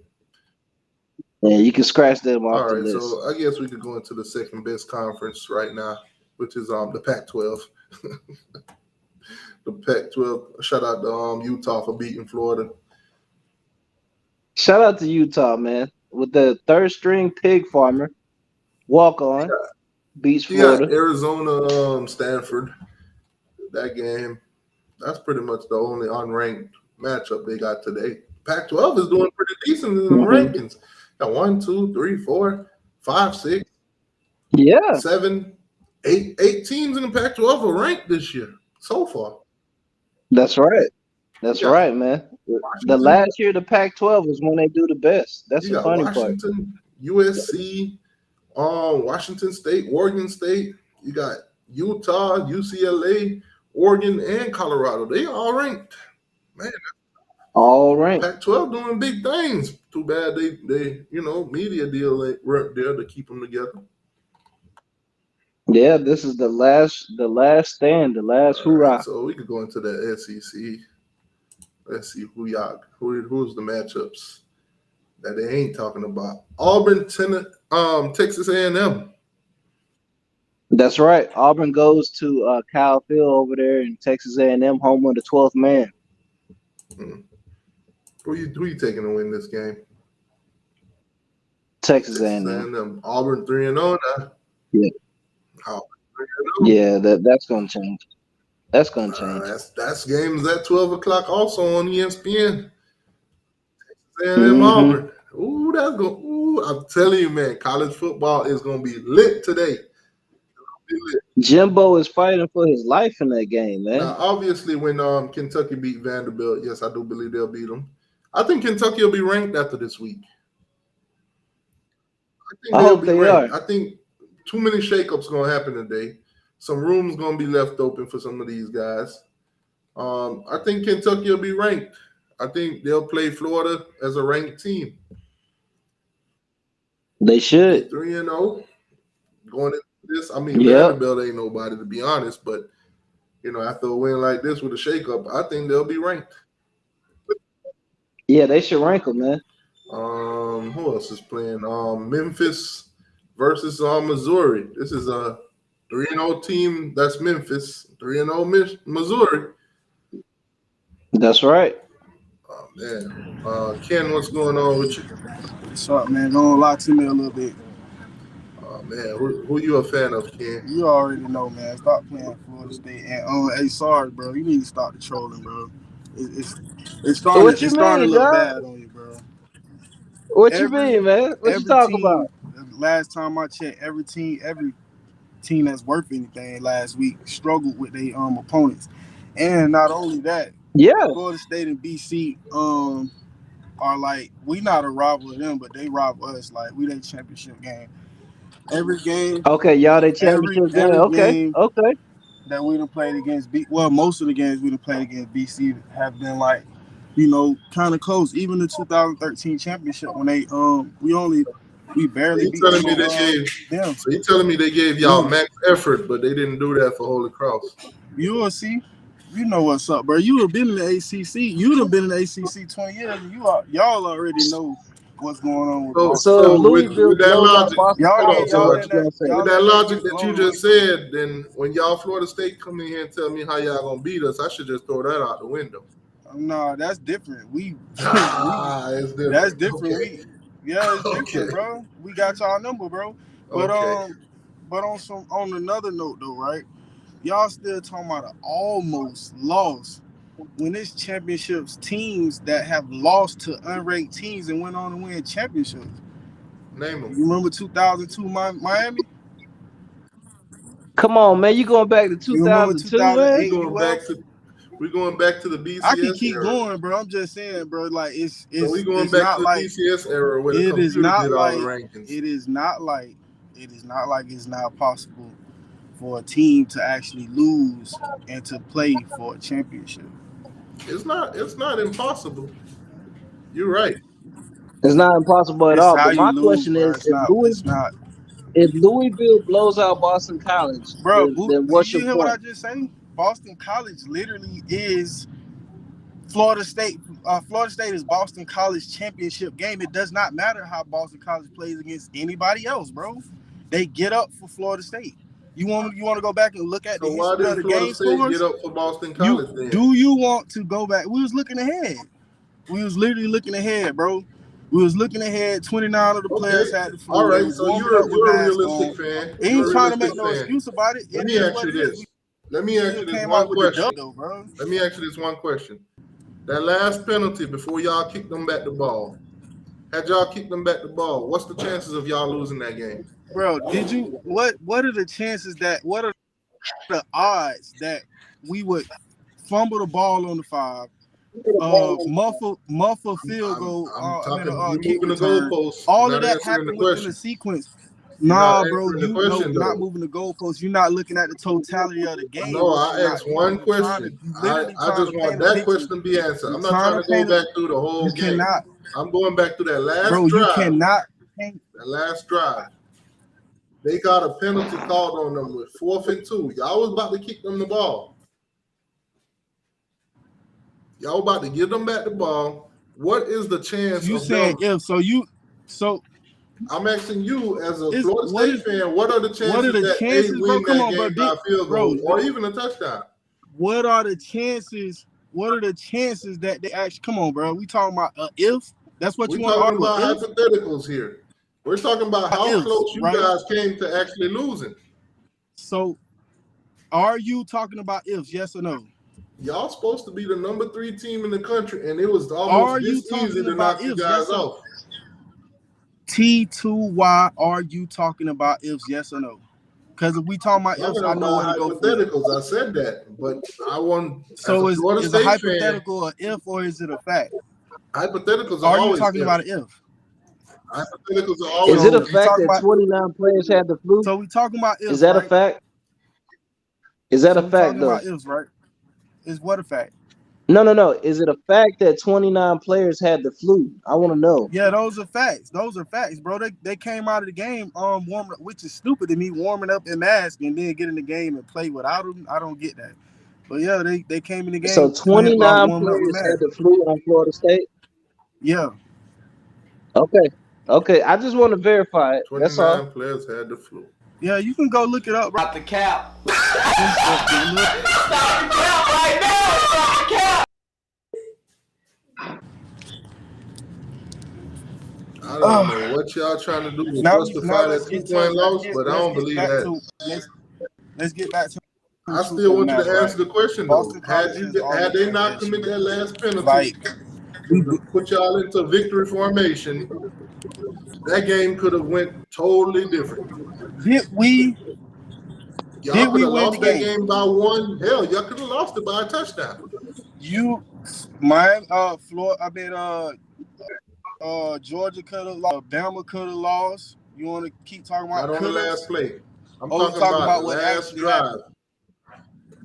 Yeah, you can scratch them off all the right, list. So I guess we could go into the second best conference right now, which is the Pac-12. The Pac-12. Shout out to Utah for beating Florida. Shout out to Utah, man. With the third string pig farmer, walk on, beats Florida. Yeah, Arizona, Stanford. That game. That's pretty much the only unranked matchup they got today. Pac-12 is doing pretty decent in the rankings. Got 1, 2, 3, 4, 5, 6, 7, 8 teams in the Pac-12 are ranked this year so far. That's right. That's right, man. Washington. The last year the Pac-12 is when they do the best. That's the funny Washington, part. USC, Washington State, Oregon State. You got Utah, UCLA, Oregon, and Colorado. They all ranked. Man, all ranked. Pac-12 doing big things. Too bad they media deal weren't there to keep them together. Yeah, this is the last stand, the last hoorah. Right, so we could go into the SEC. Let's see who's the matchups that they ain't talking about. Auburn, Texas A&M. That's right. Auburn goes to Kyle Field over there in Texas A&M, home of the 12th man. Who you taking to win this game? Texas A&M. Auburn 3-0 now. Yeah. Auburn 3-0. Yeah, that's gonna change. That's gonna change. That's games at 12 o'clock also on ESPN. Texas A&M Auburn. Ooh, that's going. Ooh, I'm telling you, man, college football is gonna be lit today. Jimbo is fighting for his life in that game, man. Now, obviously, when Kentucky beat Vanderbilt, yes, I do believe they'll beat them. I think Kentucky will be ranked after this week. I hope they are. I think too many shakeups gonna happen today. Some room's gonna be left open for some of these guys. I think Kentucky will be ranked. I think they'll play Florida as a ranked team. They should. 3-0 going into this. I mean, Vanderbilt ain't nobody to be honest, but after a win like this with a shakeup, I think they'll be ranked. Yeah, they should rank them, man. Who else is playing? Memphis versus Missouri. This is a 3-0 team. That's Memphis. 3-0 Missouri. That's right. Oh man, Ken, what's going on with you? What's up, man? Don't lie to me a little bit. Oh man, who you a fan of, Ken? You already know, man. Stop playing Florida State. And hey, sorry, bro. You need to stop the trolling, bro. It's starting to look bad on you, bro. What you mean, man? What you talking about? Last time I checked, every team that's worth anything last week struggled with their opponents. And not only that, Florida State and BC are like, we not a rival of them, but they rival us. Like, we their championship game. Every game. Okay, y'all, they championship game. Okay. that we done played against most of the games we done played against BC have been like, you know, kind of close. Even the 2013 championship when we barely beat them. So you telling me they gave y'all max effort, but they didn't do that for Holy Cross? You will see. You know what's up, bro. You have been in the ACC. You'd have been in the ACC 20 years, and y'all already know what's going on with Boston. So if Louisville blows out Boston College, with that logic that you just said, then when y'all Florida State come in here and tell me how y'all gonna beat us, I should just throw that out the window. No, that's different. It's different. That's different. Okay. It's different, bro. We got y'all number, bro. But but on another note though, right? Y'all still talking about an almost loss when it's championships teams that have lost to unranked teams and went on to win championships. Name them. You remember 2002 Miami? Come on, man. You going back to 2002, man? We're going back to the BCS I can keep era. going, bro. I'm just saying, bro. Like it's so we going back to the BCS era where the computer did all the rankings. It is not like it's not possible for a team to actually lose and to play for a championship. It's not impossible. You're right. It's not impossible at all. But my question is, if Louisville blows out Boston College, bro, then what's your hear point? What I just say? Boston College literally is Florida State. Florida State is Boston College championship game. It does not matter how Boston College plays against anybody else, bro. They get up for Florida State. You want to go back and look at the history of the game scores? Get up for Boston College then? Do you want to go back? We was looking ahead. We was literally looking ahead, bro. We was looking ahead. 29 of the players had the flu. All right, so you're a realistic fan. Ain't trying to make no excuse about it. Let me ask you this. Let me ask you this one question. Let me ask you this one question. That last penalty before y'all kicked them back the ball. Had y'all kicked them back the ball, what's the chances of y'all losing that game? Bro, did you what are the chances that what are the odds that we would fumble the ball on the 5, muffle field goal, kick return, all of that happened within a sequence? Nah, bro, not moving the goalposts. You're not looking at the totality of the game. No, I asked one question. I just want that question to be answered. I'm not trying to go back through the whole game. I'm going back to that last drive. You cannot. That last drive. They got a penalty called on them with 4th and 2. Y'all was about to kick them the ball. Y'all about to give them back the ball. What is the chance? You saying if so? I'm asking you as a Florida State fan, what are the chances that they win that game by field goal or even a touchdown? What are the chances? What are the chances that they actually come on, bro? We talking about if? That's what you want to argue about. Hypotheticals here. We're talking about how close you guys came to actually losing. So, are you talking about ifs? Yes or no? Y'all supposed to be the number 3 team in the country, and it was almost this easy to knock you guys off. T2Y, are you talking about ifs? Yes or no? Because if we talking about ifs, I know where to go. Hypotheticals, I said that, but I want. So is a hypothetical an if or is it a fact? Hypotheticals are you talking about an if? Hypotheticals are always. Is it a fact that 29 players had the flu? So we talking about ifs. Is that a fact? Is that a fact though? About ifs, right? Is what a fact? No. Is it a fact that 29 players had the flu? I want to know. Yeah, those are facts. Those are facts, bro. They came out of the game warming up, which is stupid to me, warming up in mask and then get in the game and play without them. I don't get that. But yeah, they came in the game. So 29 players had the flu on Florida State? Yeah. Okay. I just want to verify it. 29 players had the flu. Yeah, you can go look it up. Stop the cap. Stop the cap right now. Stop the cap. I don't know what y'all trying to do to justify that 2-point loss, but I don't believe that. Let's get back to. I still want you to answer the question though. Had they not committed that last penalty, put y'all into victory formation, that game could have went totally different. Did we win lost that game by 1? Hell, y'all could have lost it by a touchdown. Georgia could have lost. Alabama could have lost. You want to keep talking about? Not on the last play. I'm talking about last drive.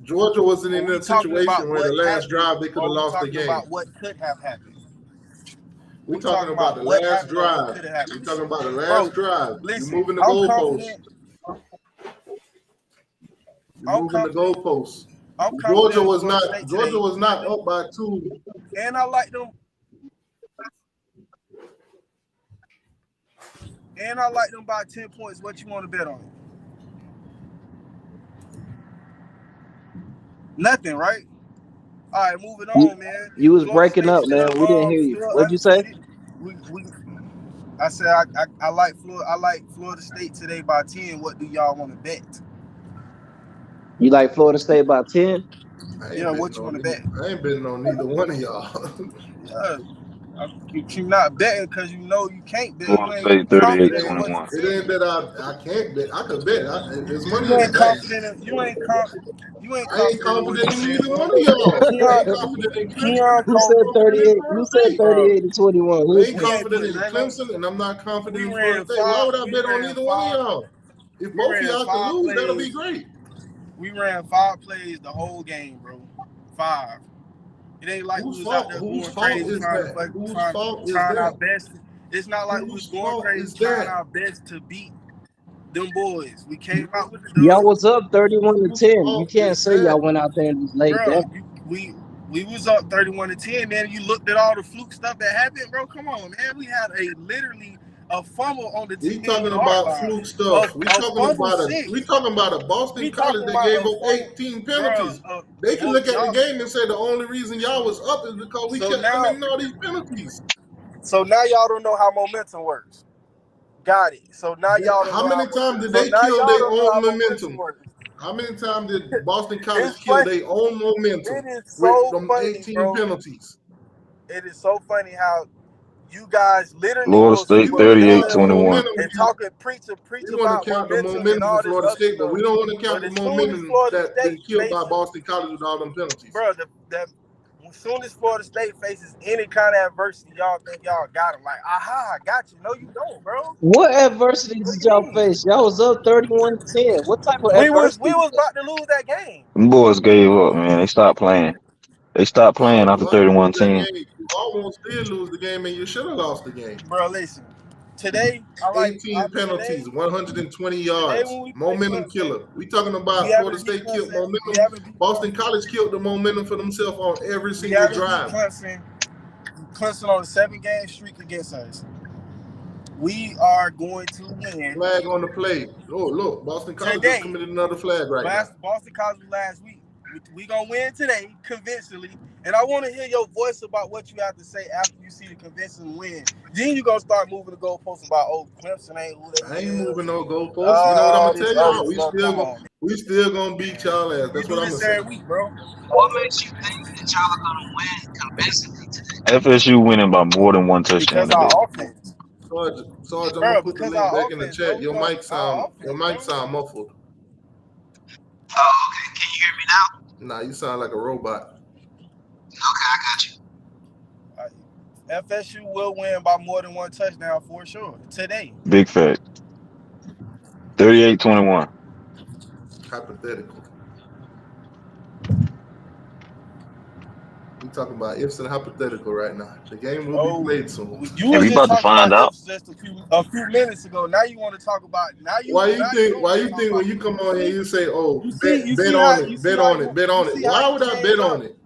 Georgia wasn't in we that talking about situation where what the last happened, drive they could or have we lost the talking game. about what could have happened? We're We talking about the what last happened or what drive. could have happened. We're talking about the last Bro, drive. listen, You're moving the I'm goalposts. confident. You're moving the goalposts. I'm Georgia confident was Florida not. State Georgia today. was not up by 2. And I like them. And I like them by 10 points. What you want to bet on it? Nothing, right? All right, moving on, man. You was Florida breaking State up, man. still, We didn't hear you. still What'd you say? undefeated. I said I like Florida. I like Florida State today by 10. What do y'all want to bet? You like Florida State by 10? Yeah, what you want to bet? I ain't betting on neither one of y'all. Yeah, you're not betting because you know you can't bet. Florida You State ain't confident in what 38-21. you It ain't saying. that I can't bet. I could bet. There's money You in the ain't bank. confident. You ain't I ain't confident in what confident you in saying. neither one of y'all. I ain't confident in Clemson. Who said I'm confident 38? in You Florida said State. 38-21. Who I ain't said? confident in Clemson, and I'm not confident in Florida State. Why would I bet on either one of y'all? If both of y'all can lose, that'll be great. We ran 5 plays the whole game, bro. 5. It ain't like we was out there going crazy trying our best. It's not like we was going crazy trying our best to beat them boys. We came out with the dub. Y'all was up 31-10. You can't say y'all went out there and just laid down. We was up 31-10, man. You looked at all the fluke stuff that happened, bro. Come on, man. We had literally a fumble on the 10. We talking about fluke stuff. We talking about a Boston College that gave up 18 penalties. They can look at the game and say the only reason y'all was up is because we kept committing all these penalties. So now y'all don't know how momentum works. Got it. So now y'all don't know how many times did they kill their own momentum? How many times did Boston College kill their own momentum with them 18 penalties? It is so funny how you guys literally Florida State 38-21. and talking, preach about count the momentum for Florida State, but we don't want to count the momentum that's been killed by Boston College with all them penalties. Bro, as soon as Florida State faces any kind of adversity, y'all think y'all got them. Like, aha, I got you. No, you don't, bro. What adversity did y'all face? Y'all was up 31-10. What type of adversity? We was about to lose that game. Them boys gave up, man. They stopped playing. They stopped playing after 31-10. You almost did lose the game, and you should have lost the game. Bro, listen. Today, 18 penalties, 120 yards, momentum killer. We talking about Florida State killed momentum. Boston College killed the momentum for themselves on every single drive. Clemson on a 7-game streak against us. We are going to win. Flag on the play. Oh, look, Boston College just committed another flag right now. Boston College was last week. We gonna win today convincingly, and I want to hear your voice about what you have to say after you see the convincing win. Then you gonna start moving the goalposts about Clemson ain't who they. I ain't moving no goalposts. You know what I'm gonna tell y'all? We still gonna beat y'all ass. That's what I'm gonna say. Week, bro. What makes you think that y'all are gonna win convincingly today? FSU winning by more than 1 touchdown today. Because our offense. Sarge, I'm gonna put the link back in the chat. Your mic sound muffled. Oh, okay. Can you hear me now? Nah, you sound like a robot. Okay, I got you. FSU will win by more than 1 touchdown for sure today. Big fact. 38-21. Hypothetical. We talking about ifs and hypothetical right now. The game will be played soon. We about to find out. Just a few minutes ago. Now you want to talk about Why you think when you come on here you say, bet on it. Why would I bet on it?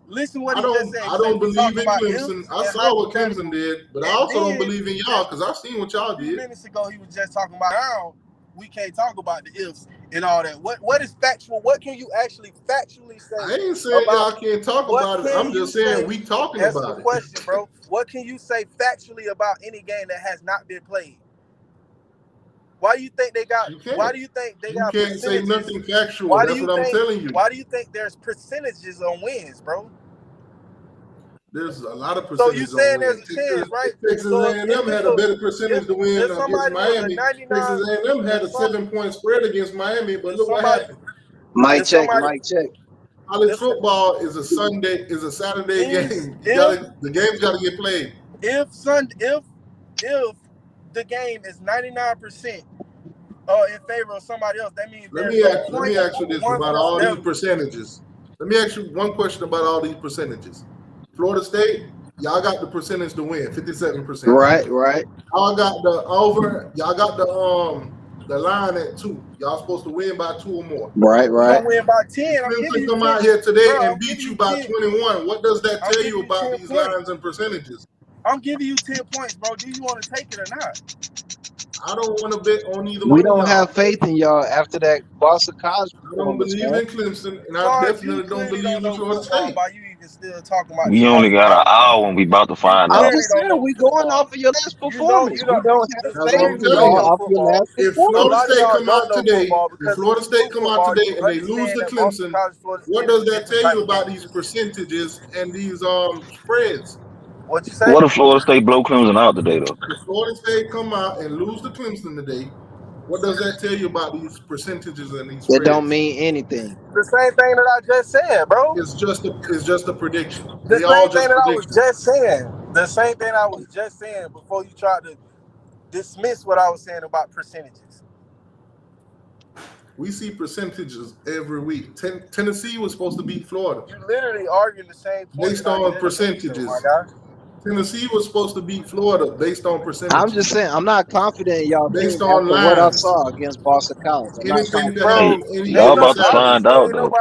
Listen what he just said. I don't believe in Clemson. I saw what Clemson did, but I also don't believe in y'all because I've seen what y'all did. A few minutes ago he was just talking about how we can't talk about the ifs and all that. What is factual? What can you actually factually say? I ain't saying y'all can't talk about it. I'm just saying we talking about it. That's the question, bro. What can you say factually about any game that has not been played? Why do you think they got? Why do you think they got? You can't say nothing factual. That's what I'm telling you. Why do you think there's percentages on wins, bro? There's a lot of percentages. So you saying there's a chance, right? Texas A&M had a better percentage to win against Miami. Texas A&M had a 7-point spread against Miami, but look what happened. Mic check. College football is a Saturday game. The game's got to get played. If the game is 99% in favor of somebody else, that means Let there's me no ask point. you this about all these percentages. Let me ask you one question about all these percentages. Florida State, y'all got the percentage to win, 57%. Right. Y'all got the over. Y'all got the line at 2. Y'all supposed to win by 2 or more. Right. We're gonna win by 10. I'm giving Clemson you come 10. out here today Bro, and beat you by 21. What does that tell you about these lines and percentages? I'm giving you 10 points, bro. Do you want to take it or not? I don't want to bet on either We one of don't y'all. have faith in y'all after that Boston College I don't performance, believe man. in Clemson, and I definitely don't believe in Florida State. By you even still talking about We only got an hour and we about to find I'm out. just saying we going off of your last performance. We don't have That's faith what I'm in telling y'all you. off your last If performance. Florida State come out today, and they lose to Clemson, what does that tell you about these percentages and these spreads? What you say? What if Florida State blow Clemson out today, though? If Florida State come out and lose to Clemson today, what does that tell you about these percentages and these spreads? It don't mean anything. The same thing that I just said, bro. It's just a prediction. The same thing that I was just saying. The same thing I was just saying before you tried to dismiss what I was saying about percentages. We see percentages every week. Tennessee was supposed to beat Florida. You're literally arguing the same point based on percentages. my guy. Tennessee was supposed to beat Florida based on percentages. I'm just saying, I'm not confident in y'all based team on after lines. what I saw against Boston College. Anything that Hey, y'all about to find out, though.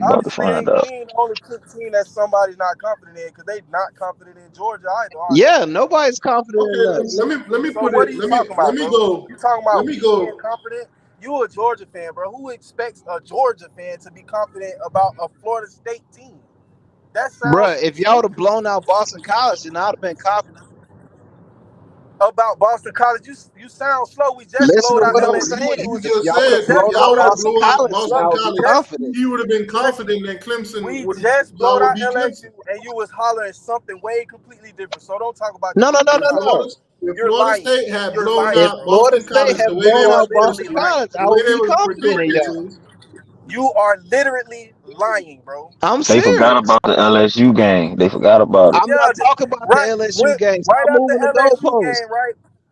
About to find out. We ain't the only team that somebody's not confident in because they not confident in Georgia either. Yeah, nobody's confident in us. Let me So put what it. are you Let talking about, me bro? go. You talking about Let me go. being confident? You a Georgia fan, bro. Who expects a Georgia fan to be confident about a Florida State team? That sounds Bruh, if y'all would have blown out Boston College, then I'd have been confident. About Boston College, you sound slow. We just Listen blowed to out what I'm LSU. saying. You If just y'all would have said blown y'all out would have Boston blew out College, Boston I would be College. confident. He would have been confident that Clemson We would just blowed out beat LSU, Clemson. and you was hollering something way completely different. So don't talk about No. If You're Florida lying. State had You're blown lying, If out bro. Florida Boston State College had the way blown they out were Boston College, I would be confident in y'all. You are literally lying, bro. I'm They forgot serious. about the LSU game. They forgot about it. I'm not talking about the LSU game. Stop Right after moving the LSU goalposts. game,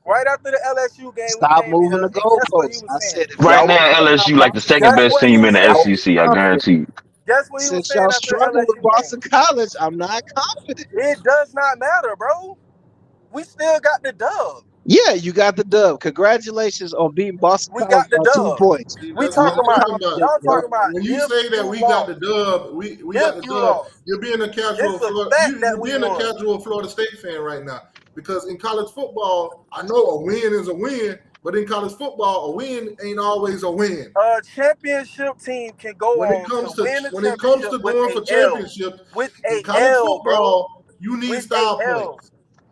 right after the LSU game, Stop we came in moving here, the and guess what he goalposts. was I saying? said if Right y'all would now, have blown out LSU like the Boston second College, best team in the I would be SEC. I confident. guarantee you. Guess what he was Since saying y'all after the struggle with LSU Boston game? College, I'm not confident. It does not matter, bro. We still got the dub. Yeah, you got the dub. Congratulations on beating Boston We College got the by 2 dub. points. We That's what talking I'm about talking about. y'all talking about When you if say that you we got lost. the dub, we got the If you dub. lost. You're being a casual It's a Florida. fact that You're we being a won. casual Florida State fan right now. Because in college football, I know a win is a win, but in college football, a win ain't always a win. A championship team can go When it on comes to to win a when it comes championship to with going for a L. championship With in a college L, bro. football, you need With style a L. points.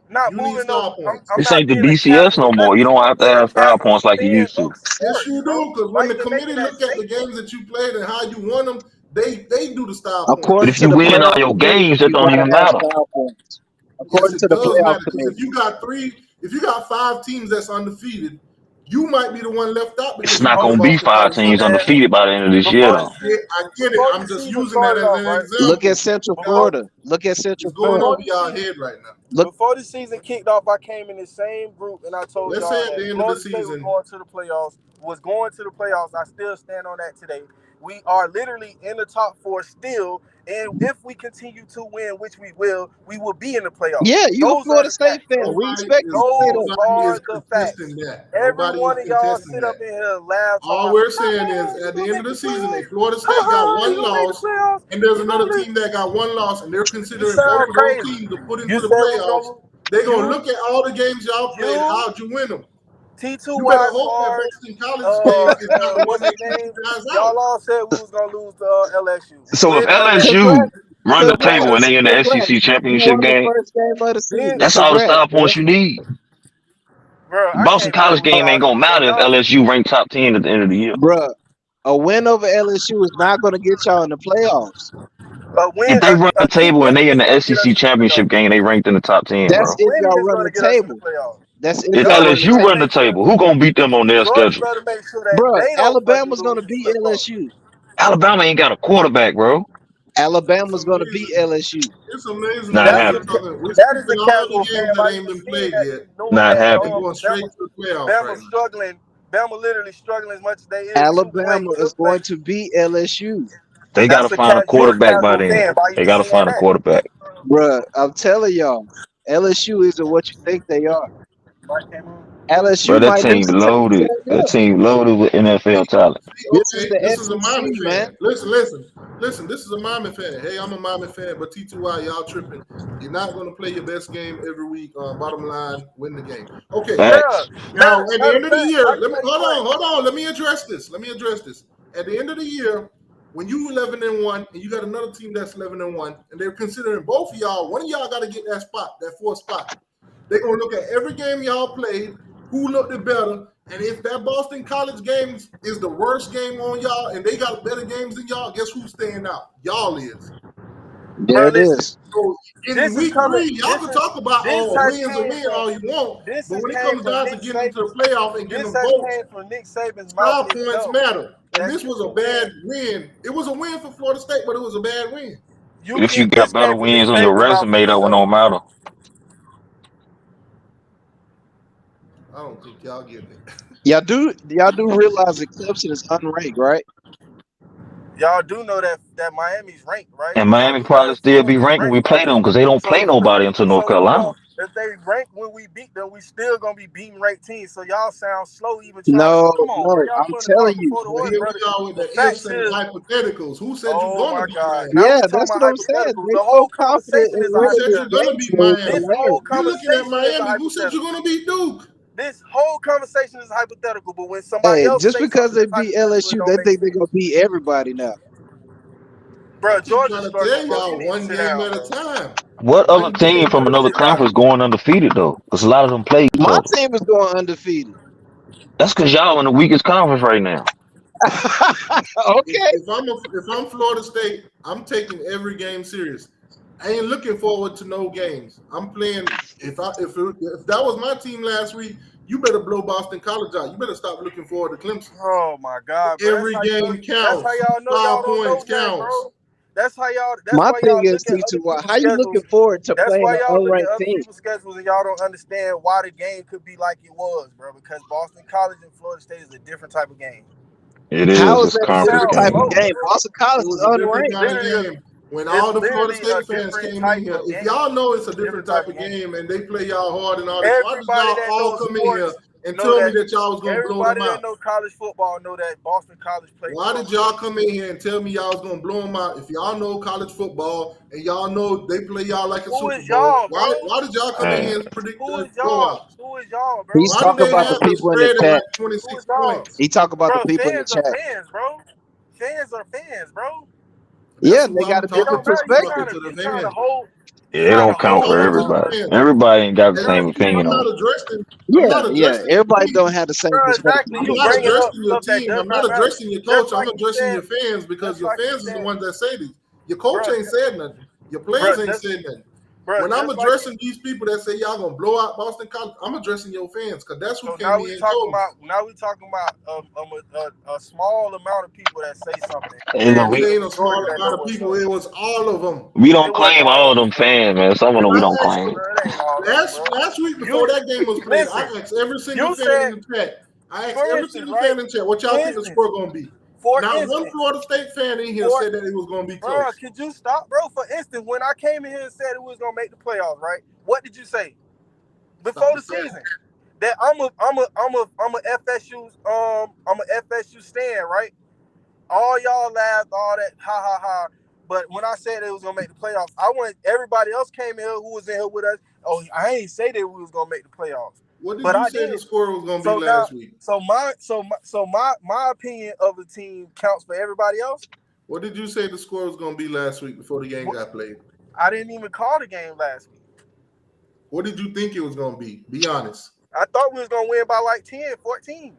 Not You need moving style no. points. I'm This not ain't the being a BCS no casual. more. You don't have to have style points like you used to. Yes, you do. Because when the committee look at the games that you played and how you won them, they do the style points. But According if to you the win all playoff your committee, games, that you don't gotta even have matter. style points. Yes, According to it the does playoff matter. Because committee. if you got 5 teams that's undefeated, you might be the one left out because It's you not beat going to be Boston 5 College. teams undefeated by the end of this year, though. I get it. I'm just using that as an example. Look at Central Florida. Look at Central It's going Florida. over y'all head right now. Before the season kicked off, I came in the same group and I told Let's y'all say at the that end of Florida the State season, was going to the playoffs. I still stand on that today. We are literally in the top 4 still, and if we continue to win, which we will be in the playoffs. Yeah, you a Those Florida are the State facts. fan. We expect you to say that. nobody is contesting that. Every Nobody one is of y'all contesting sit up that. in here and laugh. All we're saying is at the end of the season, if Florida State got 1 loss and there's another team that got 1 loss and they're considering both of those teams to put into the playoffs, they're going to look at all the games y'all played. How'd you win them? T2 You better hope that Boston College game is not the one that keeps you guys out. Y'all all said we was going to lose to LSU. So if LSU run the table and they in the SEC championship game, that's all the style points you need. Bro, The Boston College game ain't going to matter if LSU ranked top 10 at the end of the year. Bruh, a win over LSU is not going to get y'all in the playoffs. If they run the table and they in the SEC championship game, they ranked in the top 10, bro. That's if y'all run the table. That's if If y'all run LSU run the table, who going to beat them on their schedule? Bruh, Alabama's going to beat LSU. Alabama ain't got a quarterback, bro. Alabama's going to beat LSU. It's amazing. Not happening. That is a casual fan. that ain't been played yet. Not happening. They're going straight to the playoffs right now. Bama literally struggling as much as they is. Alabama is going to beat LSU. They got to find a quarterback by then. They got to find a quarterback. Bruh, I'm telling y'all, LSU isn't what you think they are. LSU But that might team just loaded. That team loaded with NFL talent. This is a Miami fan. Listen. This is a Miami fan. Hey, I'm a Miami fan, but T2Y, y'all tripping. You're not going to play your best game every week. Bottom line, win the game. Okay. Now, at the end of the year, hold on. Let me address this. At the end of the year, when you 11-1 and you got another team that's 11-1, and they're considering both of y'all, one of y'all got to get that spot, that fourth spot. They're going to look at every game y'all played, who looked it better, and if that Boston College game is the worst game on y'all and they got better games than y'all, guess who's staying out? Y'all is. There it is. So in week 3, y'all can talk about wins or win all you want, but when it comes down to getting into the playoff and getting them votes, star points matter. And this was a bad win. It was a win for Florida State, but it was a bad win. If you got better wins on your resume, that one don't matter. I don't think y'all get it. Y'all do realize that Clemson is unranked, right? Y'all do know that Miami's ranked, right? And Miami probably still be ranked when we play them because they don't play nobody until North Carolina. If they rank when we beat them, we still gonna be beating ranked teams. So y'all sound slow even trying to come on. I'm telling you. Here we are with the ifs and hypotheticals. Who said you're gonna beat Miami? Yeah, that's what I'm saying. The whole conversation is who said you're gonna beat Miami? You're looking at Miami. Who said you're gonna beat Duke? This whole conversation is hypothetical, but when somebody else just because they beat LSU, they think they're gonna beat everybody now. Bro, Georgia's trying to tell y'all one game at a time. What other team from another conference going undefeated though? Because a lot of them play each other. My team is going undefeated. That's because y'all in the weakest conference right now. Okay. If I'm Florida State, I'm taking every game serious. I ain't looking forward to no games. I'm playing. If that was my team last week, you better blow Boston College out. You better stop looking forward to Clemson. Oh my God! Bro. Every game counts. That's how y'all know y'all don't know that, bro. That's how y'all. That's my why thing y'all is, T2, how you looking forward to playing an unranked team? People's schedules and y'all don't understand why the game could be like it was, bro. Because Boston College and Florida State is a different type of game. It is. How is that a different type of game? Boston College is unranked. When all the Florida State fans came in here, if y'all know it's a different type of game and they play y'all hard and all that, why did y'all all come in here and tell me that y'all was going to blow them out? Everybody that know college football know that Boston College plays. Why did y'all come in here and tell me y'all was going to blow them out? If y'all know college football and y'all know they play y'all like a Super Bowl, why did y'all come in here and predict blowouts? Who is y'all, bro? He's talking about the people in the chat. 26 points. He talk about the people in the chat. Fans, bro. Fans are fans, bro. Yeah, they got a different perspective. It don't count for everybody. Everybody ain't got the same opinion on it. Yeah, everybody don't have the same perspective. I'm not addressing your team. I'm not addressing your coach. I'm addressing your fans because your fans is the ones that say these. Your coach ain't said nothing. Your players ain't said nothing. When I'm addressing these people that say y'all gonna blow out Boston College, I'm addressing your fans because that's who came in. Now we talking about a small amount of people that say something. It ain't a small amount of people. It was all of them. We don't claim all of them fans, man. Some of them we don't claim. Last week before that game was played, I asked every single fan in the chat. What y'all think the score gonna be? Not one Florida State fan in here said that it was going to be close. Bro, could you stop, bro? For instance, when I came in here and said it was going to make the playoffs, right? What did you say before the season? That I'm a FSU stand, right? All y'all laughed, all that, ha ha ha. But when I said it was going to make the playoffs, I want everybody else came in here who was in here with us. Oh, I ain't say that we was going to make the playoffs. What did you say the score was going to be last week? So my opinion of the team counts for everybody else. What did you say the score was going to be last week before the game got played? I didn't even call the game last week. What did you think it was going to be? Be honest. I thought we was going to win by like 10, 14.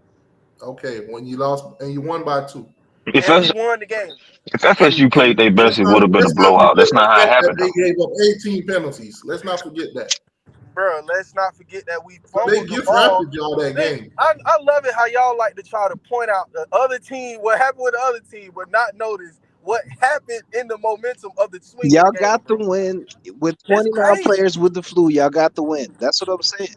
Okay, when you lost and you won by 2. We won the game. If FSU played their best, it would have been a blowout. That's not how it happened. They gave up 18 penalties. Let's not forget that. Bro, let's not forget that we fumbled the ball. Y'all that game. I love it how y'all like to try to point out the other team, what happened with the other team, but not notice what happened in the momentum of the swing. Y'all got the win with 29 players with the flu. Y'all got the win. That's what I'm saying.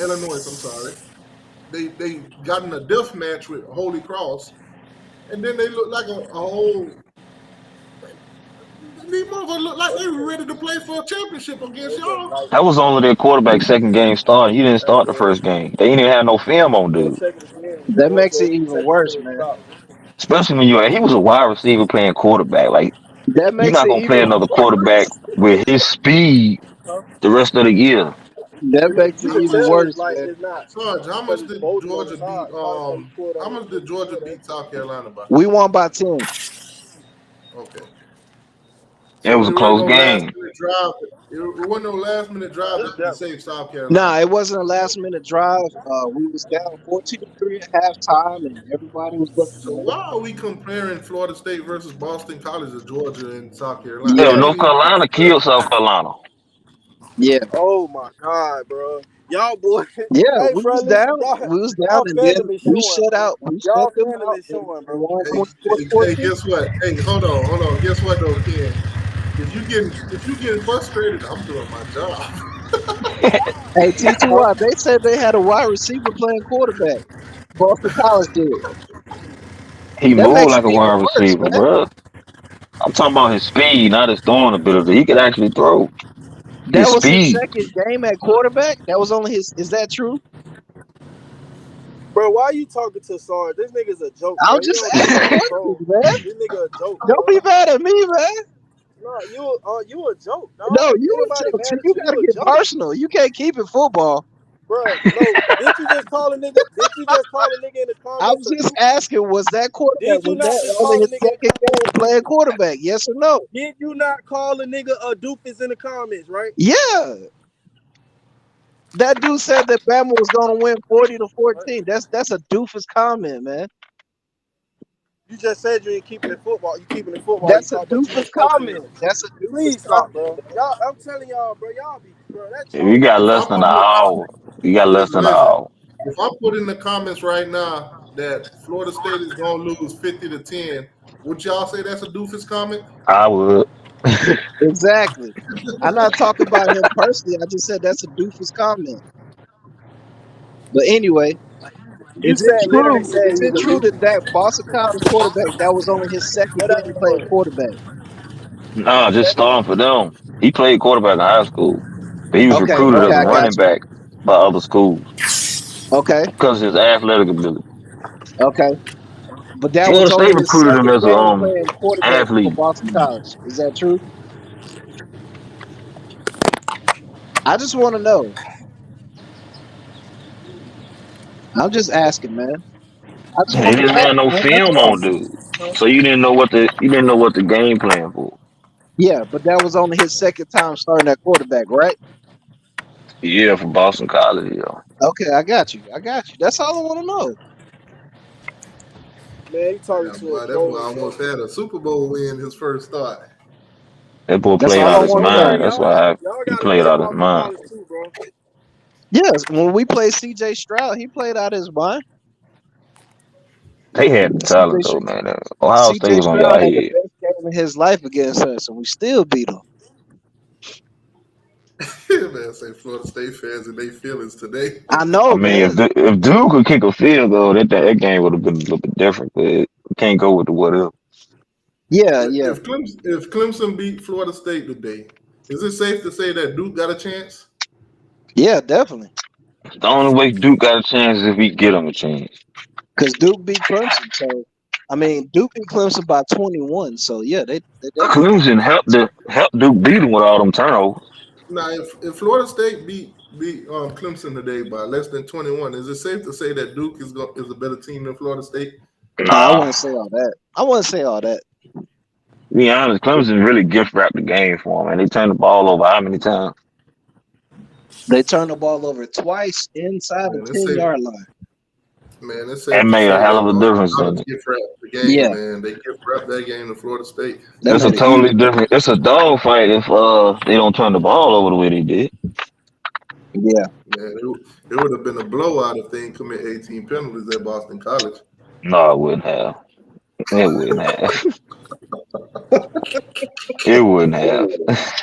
Illinois. I'm sorry. They got in a death match with Holy Cross, and then they look like a whole. These motherfuckers look like they were ready to play for a championship against y'all. That was only their quarterback's second game starting. He didn't start the first game. They didn't even have no film on dude. That makes it even worse, man. Especially when he was a wide receiver playing quarterback. Like That you're makes not it gonna play even another quarterback worse. with his speed the rest of the year. That makes it You can even tell worse, like man. it's not Sarge, how because much it's did bolded on Georgia the beat? side. Probably because he pulled How on much did the Georgia field. beat South Carolina by? We won by 10. Okay, It so was a it wasn't close no last game. minute drive. It wasn't no last minute drive It's to definitely. save South Nah, Carolina. it wasn't a last minute drive. We was down 14-3 at halftime, and everybody was looking So at it. why are we comparing Florida State versus Boston College to Georgia and South Carolina? Yeah, That Yeah, ain't North even Carolina comparable. killed South Carolina. yeah, Oh my God, bro. Y'all boy. yeah. Hey, We bro, was listen, down. We was down, y'all and then fandom is we showing, shut bro. out. We shut Y'all them fandom out is and showing, bro. won Hey, 24 hey, to hey, 14. guess what? Hey, hold on. Guess what though, Ken? If you getting frustrated, I'm doing my job. Hey, TTY, they said they had a wide receiver playing quarterback. Boston College did. He That moved makes like it a even wide worse, receiver, man. bro. I'm talking about his speed, not his throwing ability. He could actually throw. That His was his speed. second game at quarterback. That was only his. Is that true? Bro, why you talking to Sarge? This nigga's a joke, I'm bro. He just don't do asking nothing to questions, troll. man. This nigga a joke, Don't be bro. mad at me, man. No, you a joke, No, dog. you a Anybody joke. See, mad you at you? gotta You a get joke, personal. You can't keep it football. bro. No, did you just call a nigga? Did you just call a nigga in the I comments was a just doofus? asking, was that quarterback? Did you Was not that just only call a his nigga? second game playing quarterback? Yes or no? Did you not call a nigga a doofus in the comments, right? Yeah. That dude said that Bama was gonna win 40 to Right. 14. That's a doofus comment, man. You just said you ain't keeping it football. You keeping it football. You That's a talk, but you doofus was posting it. comment. That's a doofus Please stop, comment. bro. Y'all, I'm telling y'all, bro. Y'all be, bro. That You trolling got shit If less I is than put an in the ridiculous. hour. comments, You got less than an listen. hour. If I put in the comments right now that Florida State is gonna lose 50 to 10, would y'all say that's a doofus comment? I would. Exactly. I'm not talking about him personally. I just said that's a doofus comment. But anyway, You said literally said Is he's it a true that doofus. that Boston College quarterback that was only his second What that game mean playing what? quarterback? Nah, just starting for them. He played quarterback in high school, but he was Okay, recruited okay, as a I got running you. back by other schools Okay, because of his athletic ability. okay. But that was Florida only State his recruited him second as a game playing quarterback for athlete. Boston College. Is that true? I just want to know. I'm just asking, man. I just They want to didn't know, have no man. That's film all. on dude, so you didn't know what the game plan for. Yeah, but that was only his second time starting at quarterback, right? Yeah, for Boston College, yeah. Okay, I got you. I got you. That's all I want to know. Man, you talking Yeah, to a boy, that boy troll, bro. almost had a Super Bowl win his first start. That boy That's played all out I his want to Don't know. mind. worry, That's y'all. why Y'all he got to played play out his Boston mind. College too, bro. Yes, when we played CJ Stroud, he played out his mind. They had the talent though, CJ, man. Ohio State CJ was on y'all Stroud had the head. best game of his life against us, and we still beat him. Man, say Florida State fans and they feelings today. I I know, mean, man. if Duke could kick a field goal, that game would have been a little bit different. But we can't go with the what if. Yeah, yeah, If Clemson beat Florida State today, is it safe to say that Duke got a chance? yeah, definitely. The only way Duke got a chance is if we get them a chance. Because Duke beat Clemson, so I mean, Duke beat Clemson by 21. So yeah, they definitely got Clemson a chance. helped Duke beat them with all them turnovers. Now, if Florida State beat Clemson today by less than 21, is it safe to say that Duke is a better team than Florida State? No, I Nah, wouldn't say all that. I wouldn't say all that. to be honest, Clemson really gift wrapped the game for them, and they turned the ball over how many times? They turned the ball over twice inside the Man, it's 10-yard safe. line. Man, it's That safe to made a say hell that of a Boston difference College in it. gift wrapped the game. Yeah, Man, they gift wrapped that game to Florida State. that It's a made a huge totally different. It's a dog fight if they don't turn the ball over the way they did. yeah. Man, it would have been a blowout if they didn't commit 18 penalties at Boston College. No, it wouldn't have. It wouldn't have. It wouldn't have.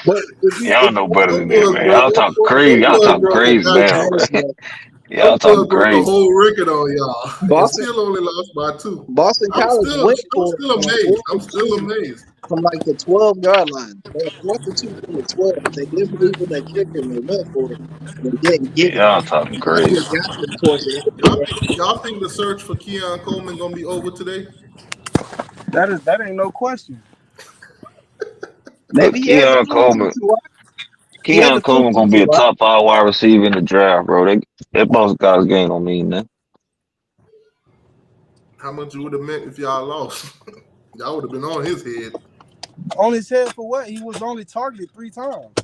But Y'all know better Them than that, boys man. broke. Y'all talk crazy. Them Y'all boys talking broke crazy the now, honest, man. man, Them Y'all boys talking broke the crazy. whole record on y'all, and Boston still only lost by 2. Boston College went I'm for still it on amazed. 4th I'm and still 2 amazed. from like the 12-yard line. They had 4th and 2 from the 12. They didn't believe in their kicker and they went for it. They didn't get it. Y'all talking That's crazy. what got them towards the end. Y'all think the search for Keon Coleman gonna be over today? That ain't no question. But Maybe he has a Keon chance Coleman, to. He had the Keon Coleman 15th gonna be a spot. top 5 wide receiver in the draft, bro. That Boston College game don't mean nothing. How much it would have meant if y'all lost? Y'all would have been on his head. On his head for what? He was only targeted 3 times.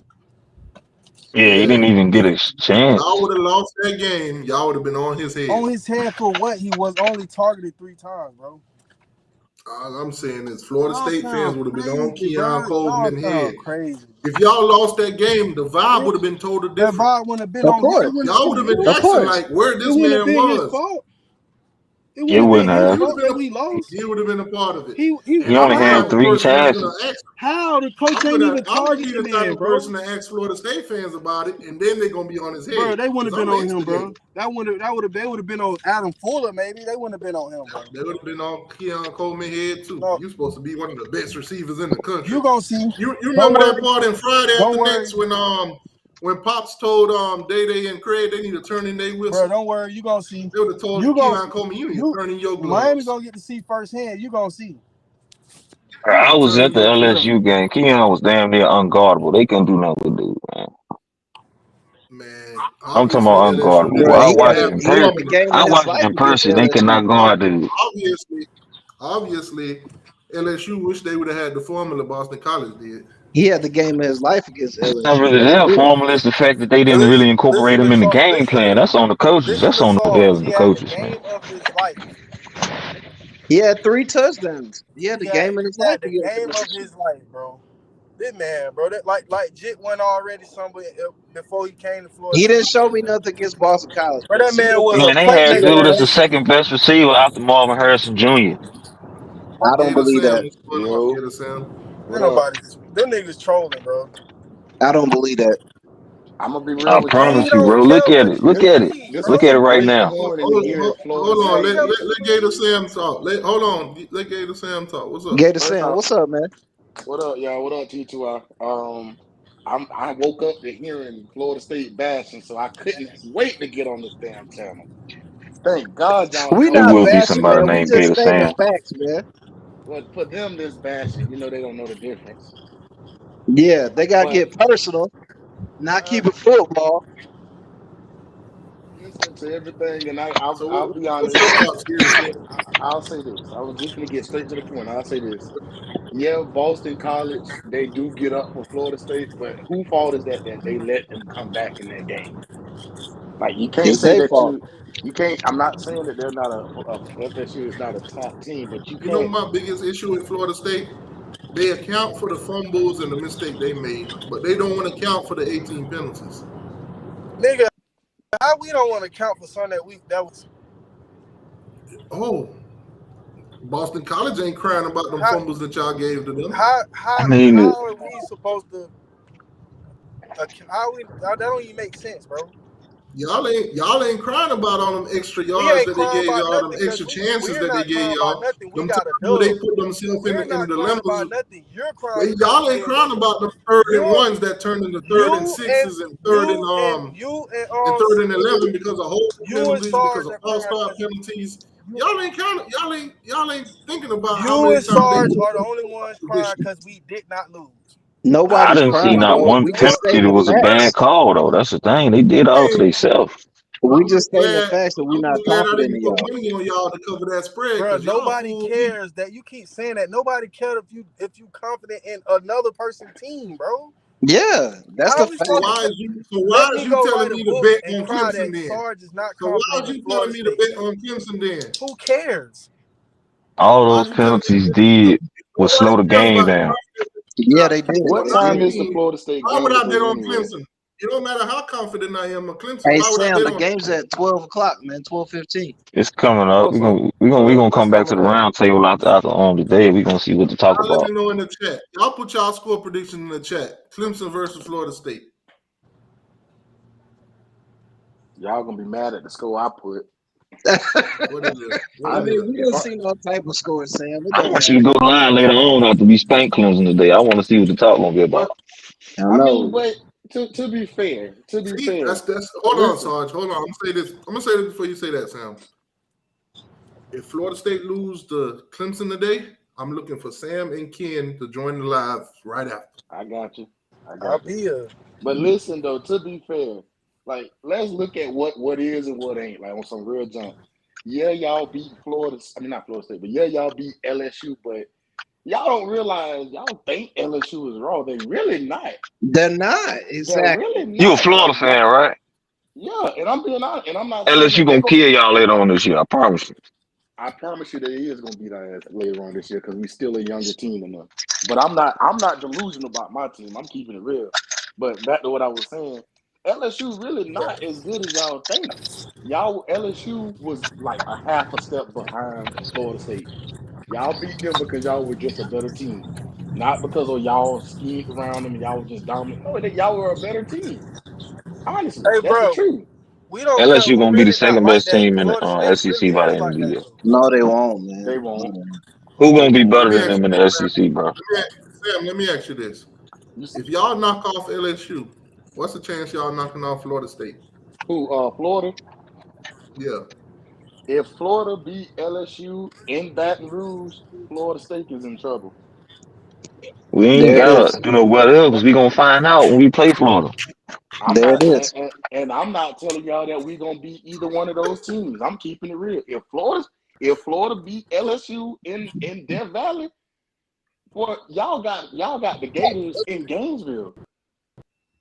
Yeah, he didn't even get a chance. Y'all would have lost that game. Y'all would have been on his head. On his head for what? He was only targeted 3 times, bro. All I'm saying is Florida Y'all State fans would have been on crazy, Keon bro. Coleman's Y'all head. crazy. If y'all lost that game, the vibe would have been totally That different. vibe wouldn't have been Of on course. him. Y'all would have been Of asking course. like where It this wouldn't have man been his was. fault. It It wouldn't wouldn't have been his have. fault that we lost. He would have been a part of it. He And He I'm only the had type of 3 person that's gonna chances. ask. How the coach ain't even I'm gonna be target the the type man, of bro? person to ask Florida State fans about it, and then they're gonna be on his head. Bro, they wouldn't have been I'm on him, bro. instigator. They would have been on Adam Fuller, maybe. They wouldn't have been on him, bro. They would have been on Keon Coleman's head too. No. You're supposed to be one of the best receivers in the country. You gonna see. You remember that part in Friday After Next when Pops told Day and Craig they need to turn in their whistle? Bro, don't worry. You gonna see. They would have told Keon Coleman you need to turn in your gloves. Miami gonna get to see firsthand. You gonna see. I was at the Turn in your LSU game. Keon was damn near unguardable. They couldn't do nothing with dude, man. Man, I'm talking obviously about LSU unguardable. didn't Boy, Bro, I have watched it in he had person. the game I of his watched it life in against person. They could LSU. not guard dude. Obviously, LSU wish they would have had the formula Boston College did. He had the game of his life against It's not LSU. really He their did. formula. It's the fact that they didn't really incorporate him in the game plan. That's on the coaches. Listen That's to on the Sarge. heads of He the had the coaches, man. game of his life. He had 3 touchdowns. He had the game of his He life had the against game of LSU. his life, bro. This man, bro. That like Jit went already somewhere before he came to Florida He State. didn't show me nothing against Boston College. But Bro. that man was Man, a they had playmaker, dude as bro. the second best receiver after Marvin Harrison Jr. I don't Gator believe Sam that. was going up. Gator Sam. Ain't nobody. Them niggas trolling, bro. I don't believe that. I'm gonna be I real with Man, he y'all. promise you, don't bro. care Look at what it. you Look This at it. believe, this bro. Look is at the it right great now. thorn in the ear of Florida Hold on. State. Let Gator Sam talk. Hold on. Let Gator Sam talk. What's up? Gator First Sam, off, what's up, man? what up, y'all? What up, T2R? I woke up to hearing Florida State bashing, so I couldn't wait to get on this damn channel. Thank God y'all We It told not me will to be do bashing, this. somebody man. We named just Gator stating Sam. facts, man. But for them, this bashing, they don't know the difference. Yeah, they gotta But get personal, not uh, keep it football. listening to everything, and So I'll be what's honest. your thoughts, Gator Sam? I'll say this. I was just gonna get straight to the point. I'll say this. Yeah, Boston College, they do get up for Florida State, but who fault is that they let them come back in that game? Like you can't It's say their that fault. you can't. I'm not saying that they're not a FSU is not a top team, but you You know can't. my biggest issue with Florida State? They account for the fumbles and the mistake they made, but they don't want to account for the 18 penalties. Nigga, how we don't want to count for something that was. Oh, Boston College ain't crying about them fumbles that y'all gave to them. How I mean, are we supposed to? That don't even make sense, bro. Y'all ain't crying about all them extra We yards ain't that they crying gave about y'all, them nothing because extra chances we're that they not gave crying about y'all, nothing. We them got a times where dub. they put themselves We're in not the crying dilemmas. about nothing. You're Well, crying because y'all we ain't didn't crying win. about the third and You ones that turned into third and you and sixes and third and third and 11 because of holding you and penalties, because Sarge of are false crying start because penalties. Y'all ain't thinking about how you many and times they Sarge put are the them only in ones crying position. because we did not lose. I Nobody's didn't see crying, not bro. one We just penalty stating that the was a bad facts. call, though. That's the thing. They did all to Hey, themselves. We I'm just just stating the glad. facts that we're I'm not just glad I confident didn't in put y'all. money on y'all to cover that spread Bro, because y'all nobody fooled me. cares that you keep saying that. Nobody cared if you confident in another person's team, bro. Yeah, that's How the are we So fact. supposed why to is let me you go telling write a me to book bet and on cry Clemson that then? Sarge is not So why confident is in you Florida telling me to State? bet on Clemson then? Who cares? All Why those is you telling me to penalties bet on did Clemson? If was slow nobody the cares game about the down. prospect Yeah, they did. What They on time did. is the 19, Florida State why would game I bet today on anyway? Clemson? It don't matter how confident I am of Clemson. Hey Why would I Sam, bet the on game's Clemson? at 12 o'clock, man. 12:15. It's coming up. We're Also, gonna we gonna we so gonna what's come back to coming the up? round table after today. We're gonna see what to talk Y'all let about. me know in the chat. Y'all put y'all score prediction in the chat. Clemson versus Florida State. Y'all gonna be mad at the score I put. What is it? I What is mean, it? we didn't see no type of score, Sam. It I don't want you to matter. go live later on after we spank Clemson today. I want to see what the talk gonna be about. But I I mean, know. but to be fair, See, that's hold on, listen. Sarge. Hold on. I'm gonna say this before you say that, Sam. If Florida State lose to Clemson today, I'm looking for Sam and Ken to join the live right after. I got you. I I'll got you. be here. But listen though, to be fair, like let's look at what is and what ain't, like on some real jump. Yeah, y'all beat Florida. I mean not Florida State, but yeah, y'all beat LSU. But y'all don't realize y'all think LSU is raw. They really not. They're not They're exactly. really You a not. Florida Like fan, y'all, right? yeah. And I'm being honest. And I'm not saying LSU that they're gonna gonna kill be. y'all later on this year. I promise you. I promise you, they is gonna beat our ass later on this year because we still a younger team enough. But I'm not delusional about my team. I'm keeping it real. But back to what I was saying, LSU really not as good as y'all think. Y'all LSU was like a half a step behind Florida State. Y'all beat them because y'all were just a better team, not because of y'all schemed around them and y'all were just dominant. No, y'all were a better team. Honestly, Hey, that's the bro, truth. LSU we gonna be the really not second like best that. team in the Florida State SEC really by the is end of like the that year. though. No, they won't, man. They No, won't. they won't. Who They gonna be won't. Let better me than ask them you in the this, SEC, bro? Sam. Let me ask you this: You see, if y'all knock off LSU, what's the chance y'all knocking off Florida State? who? Florida. Yeah, If Florida beat LSU in Baton Rouge, Florida State is in trouble. We ain't There it gotta is. do no what else because we gonna find out when we play Florida. I'm There not, it is. and I'm not telling y'all that we're gonna beat either one of those teams. I'm keeping it real. If Florida beat LSU in Death Valley, well, y'all got the Gators in Gainesville.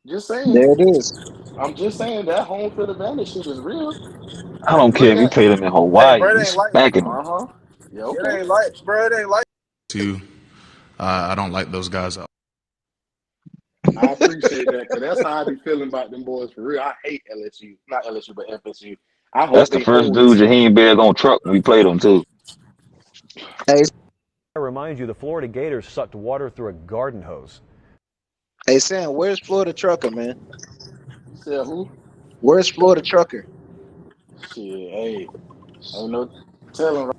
Just saying. There it is. I'm just saying that home field advantage shit is real. I don't care Look if we at play them in Hey, Hawaii. bro, it We ain't like smacking them. uh-huh. Yeah, it okay. ain't like, bro, it ain't like. To I don't like those guys. I appreciate that because that's how I be feeling about them boys for real. I hate LSU, not LSU, but FSU. I That's hope the they first hold dude this. Jaheim Bell gonna truck when we play them too. Hey, I remind you, the Florida Gators sucked water through a garden hose. hey, Sam, where's Florida Trucker, man? You said who? Where's Florida Trucker? Shit, hey, ain't no telling.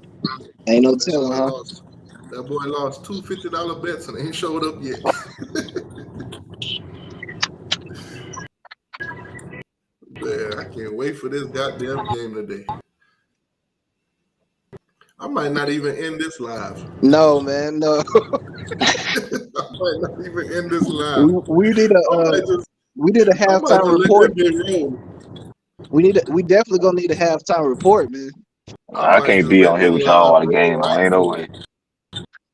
Ain't no that telling, boy huh? lost. That boy lost two $50 bets and ain't showed up yet. Man, I can't wait for this goddamn game today. I might not even end this live. No, man, no. I might not even end this live. We need I a might just, I might halftime just let report. this bit roll. We definitely gonna need a halftime report, man. I I might can't just be let on this here with y'all live while the roll game on. right Ain't no through. way.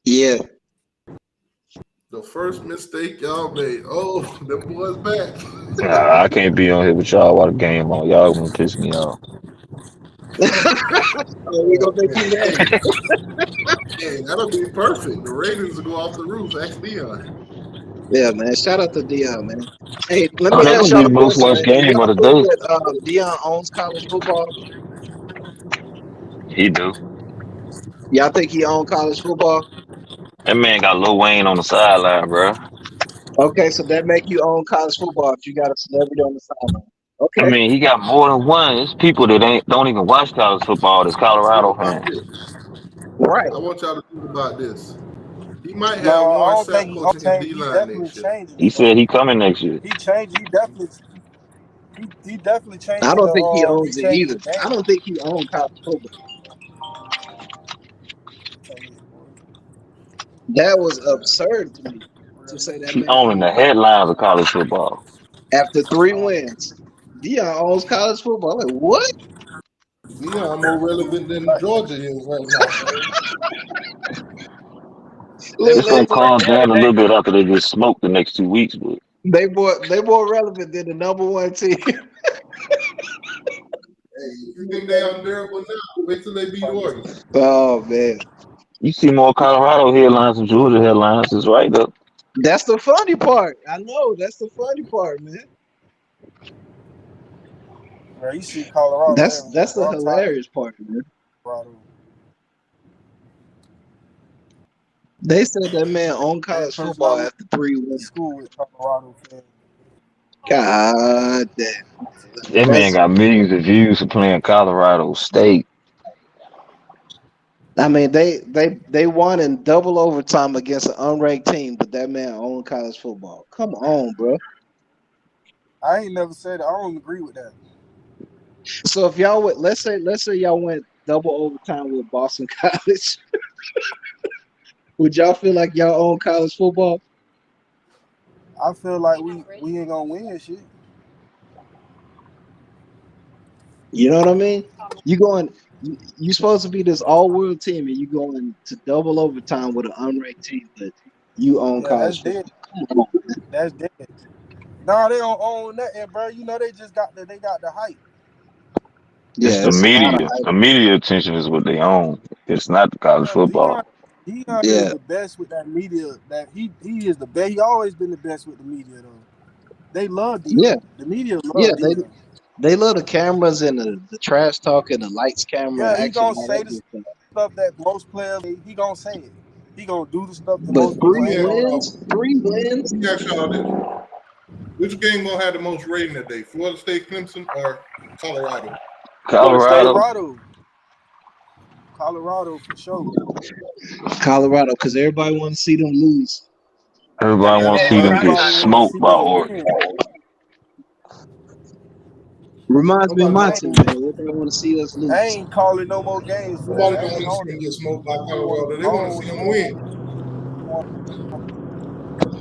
Yeah. The first mistake y'all made. Oh, them boys back. I can't be on here with y'all while the game on. Y'all gonna piss me off. Oh, we gonna make you Hey, mad. hey, that'll be perfect. The ratings will go off the roof. Ask Deion. Yeah, man. Shout out to Deion, man. Hey, let Oh, me that ask gonna be y'all the a most question, watched man. Do game of y'all the think day. that Deion owns college football? He do. Y'all think he owns college football? That man got Lil Wayne on the sideline, bro. Okay, so that make you own college football if you got a celebrity on the sideline. I Okay. mean, he got more than one. It's people that ain't don't even watch college football. That's Think Colorado about fans. this. Right. I want y'all to think about this. He might No, have I Warren don't Sapp think he gonna coaching his change. D He line definitely next year. changing He it though. said he coming next year. He changed. He definitely I changing don't think he he owns it changing the either. I game. don't think he owns college football. That was absurd to me to say that He man owning owns the college headlines of football. college football. After 3 wins, Deion owns college football. Like, what? Deion more relevant than Georgia is right now, man. It's gonna Look, calm down a little bit after they get smoked the next 2 weeks, but they more relevant than the number one team. Hey, if you think they unbearable now, wait till they beat Oregon. Oh man. you see more Colorado headlines than Georgia headlines. It's right up. That's the funny part. I know. That's the funny part, man. Bro, you see Colorado everywhere. That's the Bro, I'm tired of hilarious part, man. Colorado. They said that man owned Every college person I football went after 3 wins. to school with Colorado fans. God damn. That man That's got millions of views for playing Colorado State. I mean they won in double overtime against an unranked team, but that man owned college football. Come on, bro. I ain't never said it. I don't agree with that. So if y'all would let's say y'all went double overtime with Boston College, would y'all feel like y'all own college football? I feel like we ain't gonna win shit. You know what I mean? You supposed to be this all-world team, and you going to double overtime with an unranked team, but you own Yeah, that's college dead. football. Come on, man. That's dead. No, they don't own nothing, bro. You know they just got the hype. It's Yeah, the it's a lot of media. hype. The media attention is what they own. It's not the college Yeah, Deion, football. Deion is Yeah, the best with that media. That he is the best. He always been the best with the media though. They love yeah, Deion. The media yeah. love Deion. They love the cameras and the trash talk and the lights, camera, Yeah, he action, gonna all say that the good stuff. stuff that most players. He gonna say it. He gonna do the stuff that But most people Let me ain't ask gonna y'all. do. three Let wins. me ask y'all this: which game gonna have the most rating today? Florida State, Clemson, or Colorado? Florida State, Colorado. Colorado for sure. Colorado, because everybody want to see them lose. Everybody want to see them get Everybody want to smoked see by us Oregon. win. Reminds me of Nobody my I don't. team, ain't, man. Everybody want to see us I lose. ain't calling no more games for that. Nobody I don't ain't want to see on them it. get smoked by I don't want. Colorado. I They want to don't see them want win.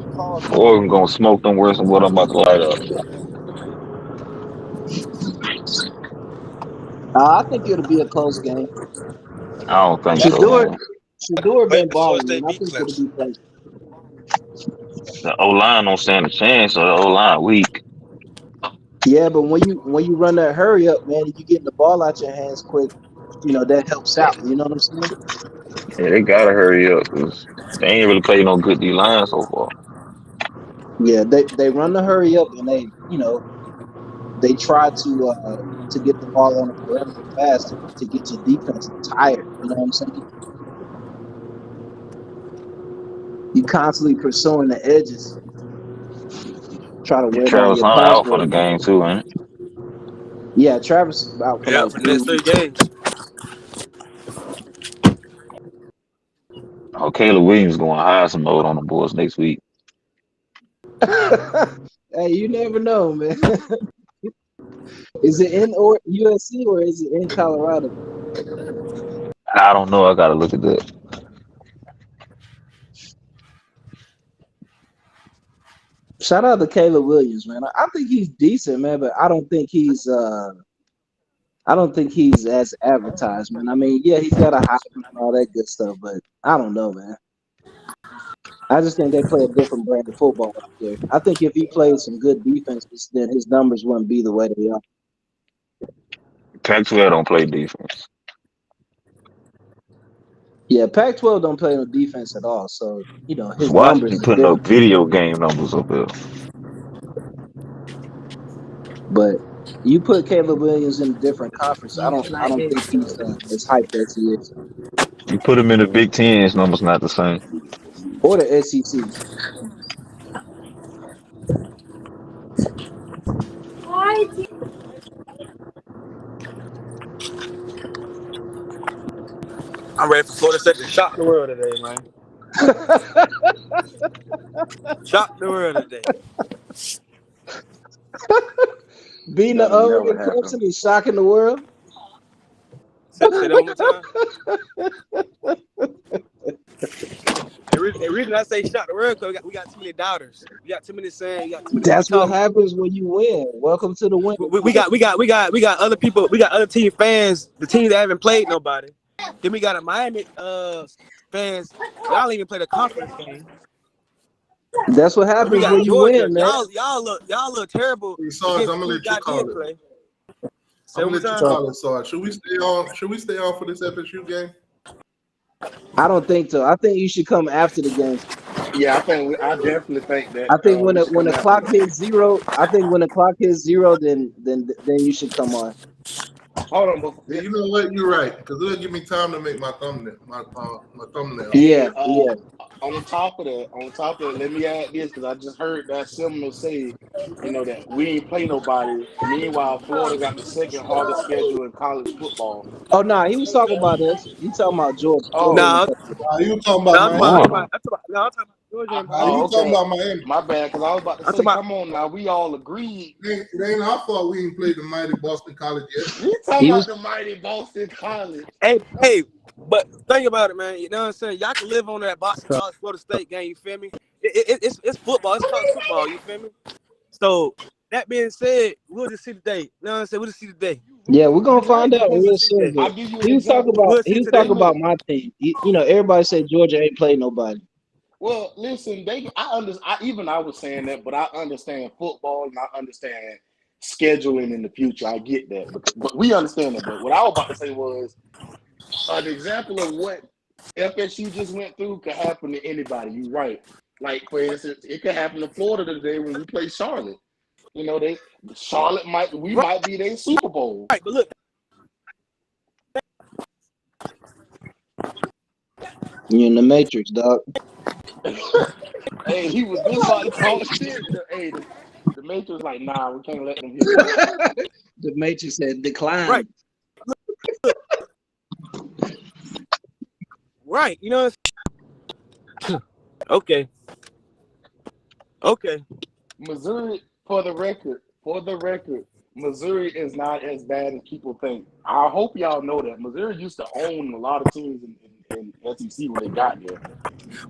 to call too much. Oregon gonna smoke them worse than what I'm about to light up. I think it'll be a close game. I don't think so, Shador, man. Shador been Wait, Florida balling, man. State I beat think it'll Clemson. be close. The O line don't stand a chance, so the O line weak. Yeah, but when you run that hurry up, man, and you getting the ball out your hands quick, that helps out. You know what I'm saying? Yeah, they gotta hurry up because they ain't really played no good D line so far. Yeah, they run the hurry up, and they try to get the ball on the perimeter fast to get your defense tired. You know what I'm saying? You constantly pursuing the edges, try to wear down Travis your Hunter pass out for the rush. game too, ain't it? Yeah, Travis is out for Yeah, like for the 3 next three weeks. games. Oh, Caleb Williams going Heisman mode on the boys next week. Hey, you never know, man. Is it in or USC or is it in Colorado? I don't know. I gotta look at that. Shout out to Caleb Williams, man. I think he's decent, man, but I don't think he's as advertised, man. I mean, yeah, he's got a high and all that good stuff, but I don't know, man. I just think they play a different brand of football out there. I think if he played some good defenses, then his numbers wouldn't be the way they are. Pac-12 don't play defense. Yeah, Pac-12 don't play no defense at all, so It's his numbers Washington is putting up different. video game numbers up there. But you put Caleb Williams in a different conference, I don't think he's as hyped as he is, You put him in the Big Ten, his numbers not the same. or the SEC. I'm ready for Florida State to shock the world today, man. Shock the world today. Being the That'll never Oregon happen. Clemson is shocking the world. Say that one more time. The reason I say shock the world because we got too many doubters. We got too many saying. We got too many people That's what talking. happens when you win. Welcome to the winning We time. got other people. We got other team fans. The team that haven't played nobody. Then we got a Miami fans. Y'all even played a conference game. That's what Then we happens got when you Georgia. win, man. Y'all look terrible Hey, Sarge, against I'm gonna teams let you y'all call did it. play. Say I'm one gonna more let you time. call it, Sarge. Should we stay on? Should we stay on for this FSU game? I don't think so. I think you should come after the game. Yeah, I definitely think that I think when we the should when come the after clock the game. hits zero, I think when the clock hits zero, then you should come on. Hold on, but Hey, you know what? You're right, because it'll give me time to make my thumbnail. My thumbnail. Yeah, hey, yeah. on top of that, let me add this because I just heard that Seminole say, that we ain't play nobody. Meanwhile, Florida got the second hardest schedule in college football. Oh no, he was talking about us. He talking about Georgia. Georgia Oh, ain't No, play. You talking no, about I'm talking about, Miami? Florida. I'm talking about Georgia and You Miami. talking okay. about Miami? My bad, because I was about to I'm talking say, about. come on now, we all agreed. It ain't our fault we ain't played the mighty Boston College yet. You talking He about was the mighty Boston College? Hey, but think about it, man. You know what I'm saying? Y'all can live on that Boston College Florida State game. You feel me? it's football. It's college football. You feel me? So that being said, we'll just see today. You know what I'm saying? We'll just see today. Yeah, we're gonna find out We'll real just see soon. today. But I'll give you an he was talking example. about We'll see today. my team. You know, everybody said Georgia ain't played nobody. Well, listen, I was saying that, but I understand football and I understand scheduling in the future. I get that, but we understand that. But what I was about to say was an example of what FSU just went through could happen to anybody. You're right. Like for instance, it could happen to Florida today when we play Charlotte. You know, Charlotte might be their Super Bowl. Right, but look. You in the Matrix, dog. Hey, he was just about to talk shit. Hey, the Matrix was like, nah, we can't let them hear that. The Matrix said decline. Right. Right. You know. Okay. Missouri, for the record, Missouri is not as bad as people think. I hope y'all know that. Missouri used to own a lot of teams in SEC when they got there.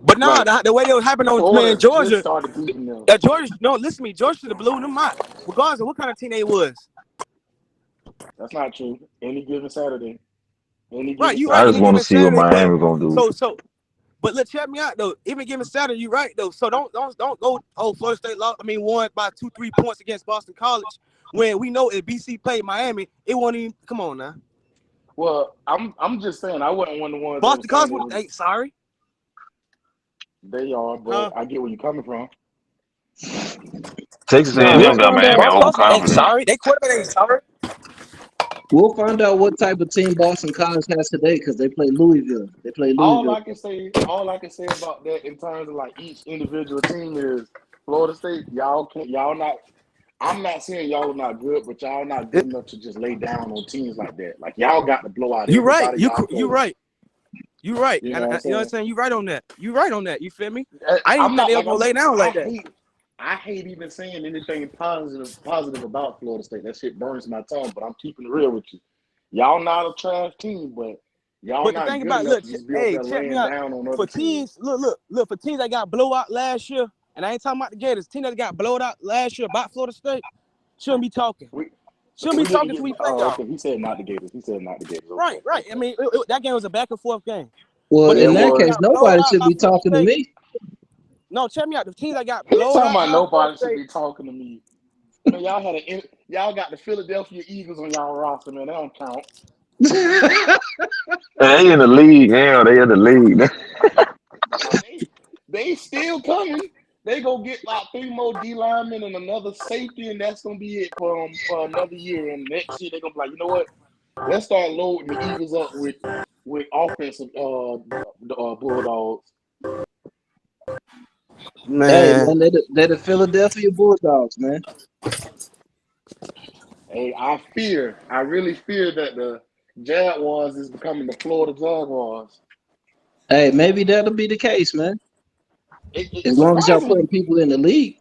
But now the way they was hyping on Florida Georgia just started beating them. Georgia, no, listen to me. Georgia should have blew them out, regardless of what kind of team they was. That's not true. Any given Saturday. Right, you I right. just want to see what Miami gonna do. But let's check me out though. Even given Saturday, you right though. So don't go. Oh, Florida State won by 2-3 points against Boston College. When we know if BC played Miami, it won't even. Come on now. Well, I'm just saying I wasn't one of the ones. Boston College ain't sorry. They are, but I get where you're coming from. Texas A&M got Miami overconfident. Sorry, they quarterback ain't sorry. We'll find out what type of team Boston College has today because they play Louisville. All I can say about that in terms of like each individual team is Florida State. I'm not saying y'all are not good, but y'all not good enough to just lay down on teams like that. Like y'all got to blow out everybody. You right. You right. You know what I'm saying? You right on that. You feel me? I didn't think they were gonna lay down like that. I hate even saying anything positive about Florida State. That shit burns my tongue, but I'm keeping it real with you. Y'all not a trash team, but y'all not good enough to just be up there laying down on other teams. Look, for teams that got blow out last year, and I ain't talking about the Gators, team that got blowed out last year about Florida State, shouldn't be talking. Shouldn't be talking till we play y'all. Okay, he said not the Gators. Okay. Right. I mean, that game was a back and forth game. Well, in that case, nobody should be talking to me. No, check me out. The teams that got blowed talking out. About nobody should be talking to me. Man, y'all got the Philadelphia Eagles on y'all roster, man. They don't count. They in the league now. They in the league. they still coming. They go get like 3 more D linemen and another safety, and that's gonna be it for another year. And next year they're gonna be like, you know what? Let's start loading the Eagles up with offensive Bulldogs. Man. Hey, man, they're the Philadelphia Bulldogs, man. Hey, I really fear that the Jaguars is becoming the Florida Jaguars. Hey, maybe that'll be the case, man. As long as y'all putting people in the league.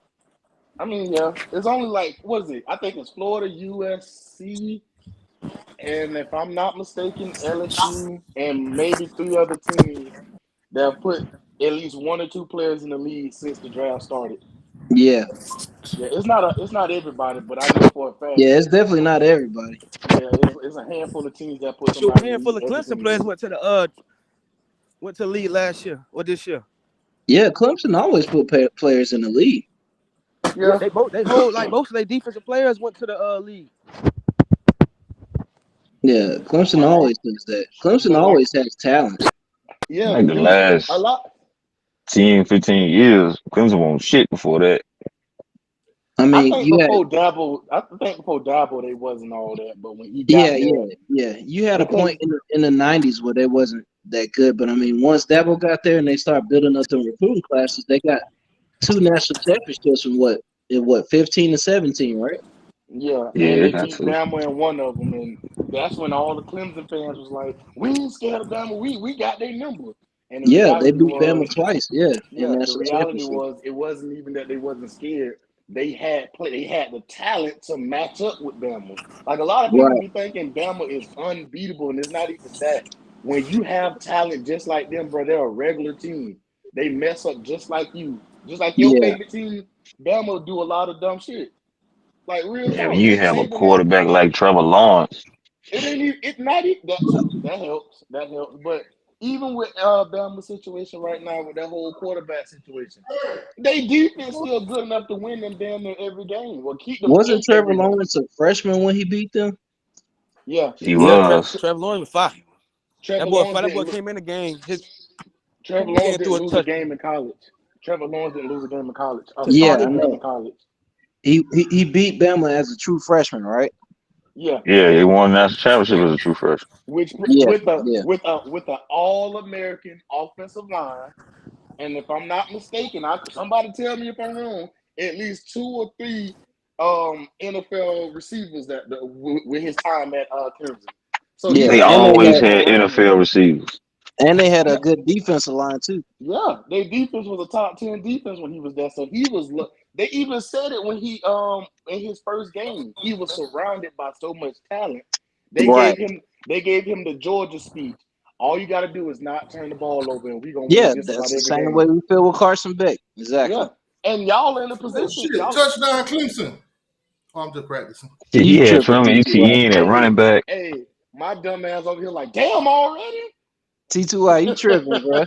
I mean, yeah, it's only like, what is it? I think it's Florida, USC, and if I'm not mistaken, LSU, and maybe 3 other teams that have put at least 1 or 2 players in the league since the draft started. Yeah. Yeah, it's not everybody, but I know for a fact. Yeah, it's definitely not everybody. Yeah, it's a handful of teams that put somebody. A handful of Clemson players went to the league last year or this year. Yeah, Clemson always put players in the league. Yeah, they hold like most of their defensive players went to the league. Yeah, Clemson always does that. Clemson always has talent. Yeah, like the last a lot. 10, 15 years, Clemson won't shit before that. I mean, I think before Dabo, they wasn't all that, but when he got yeah. You had a point in the 90s where they wasn't that good, but I mean, once Dabo got there and they started building up the recruiting classes, they got 2 national championships from what 15 to 17, right? Yeah, and they beat Bama in one of them, and that's when all the Clemson fans was like, "We ain't scared of Bama. We got their number." And they beat Bama twice. Yeah. The reality was it wasn't even that they wasn't scared. They had the talent to match up with Bama. Like a lot of people be thinking Bama is unbeatable, and it's not even that. When you have talent just like them, bro, they're a regular team. They mess up just like you. Just like your Yeah. favorite team, Bama do a lot of dumb shit. Like real Yeah, when talk. you Nick have a Saban ain't. quarterback like Trevor Lawrence, It ain't even. It's not even that too. That helps. That helps. But even with Bama's situation right now, with that whole quarterback situation, they defense still good enough to win them damn near every game. Or keep them Wasn't in Trevor every game. Lawrence a freshman when he beat them? Yeah. he Yeah, was. Trevor Lawrence was fire. Trevor That boy Lawrence fire. That boy didn't. came in the game. His Trevor he Lawrence threw didn't a lose a touchdown. game in college. Trevor Lawrence didn't lose a game in college. Yeah, Start a I game in know. college. He beat Bama as a true freshman, right? Yeah. Yeah, he won national championship as a true freshman. Which Yeah, with a yeah. with a All American offensive line. And if I'm not mistaken, somebody tell me if I'm wrong. At least 2 or 3 NFL receivers with his time at Clemson. So he Yeah. They was And always always a had lineman. NFL receivers. they had a Yeah, good defensive line too. yeah. Their defense was a top 10 defense when he was there. So he was. They even said it when he in his first game. He was surrounded by so much talent. They Right. gave him the Georgia speech. All you got to do is not turn the ball over, and we're gonna win Yeah, just that's about the every same way game. we feel with Carson Beck. Yeah, Exactly. and y'all in a Oh position. shit! Y'all, Touchdown, Clemson. Oh, I'm just practicing. Yeah, You he had tripping, Trevor T2I. Etienne at hey, running back. hey, my dumb ass over here like, damn already. T2I, you tripping, bro.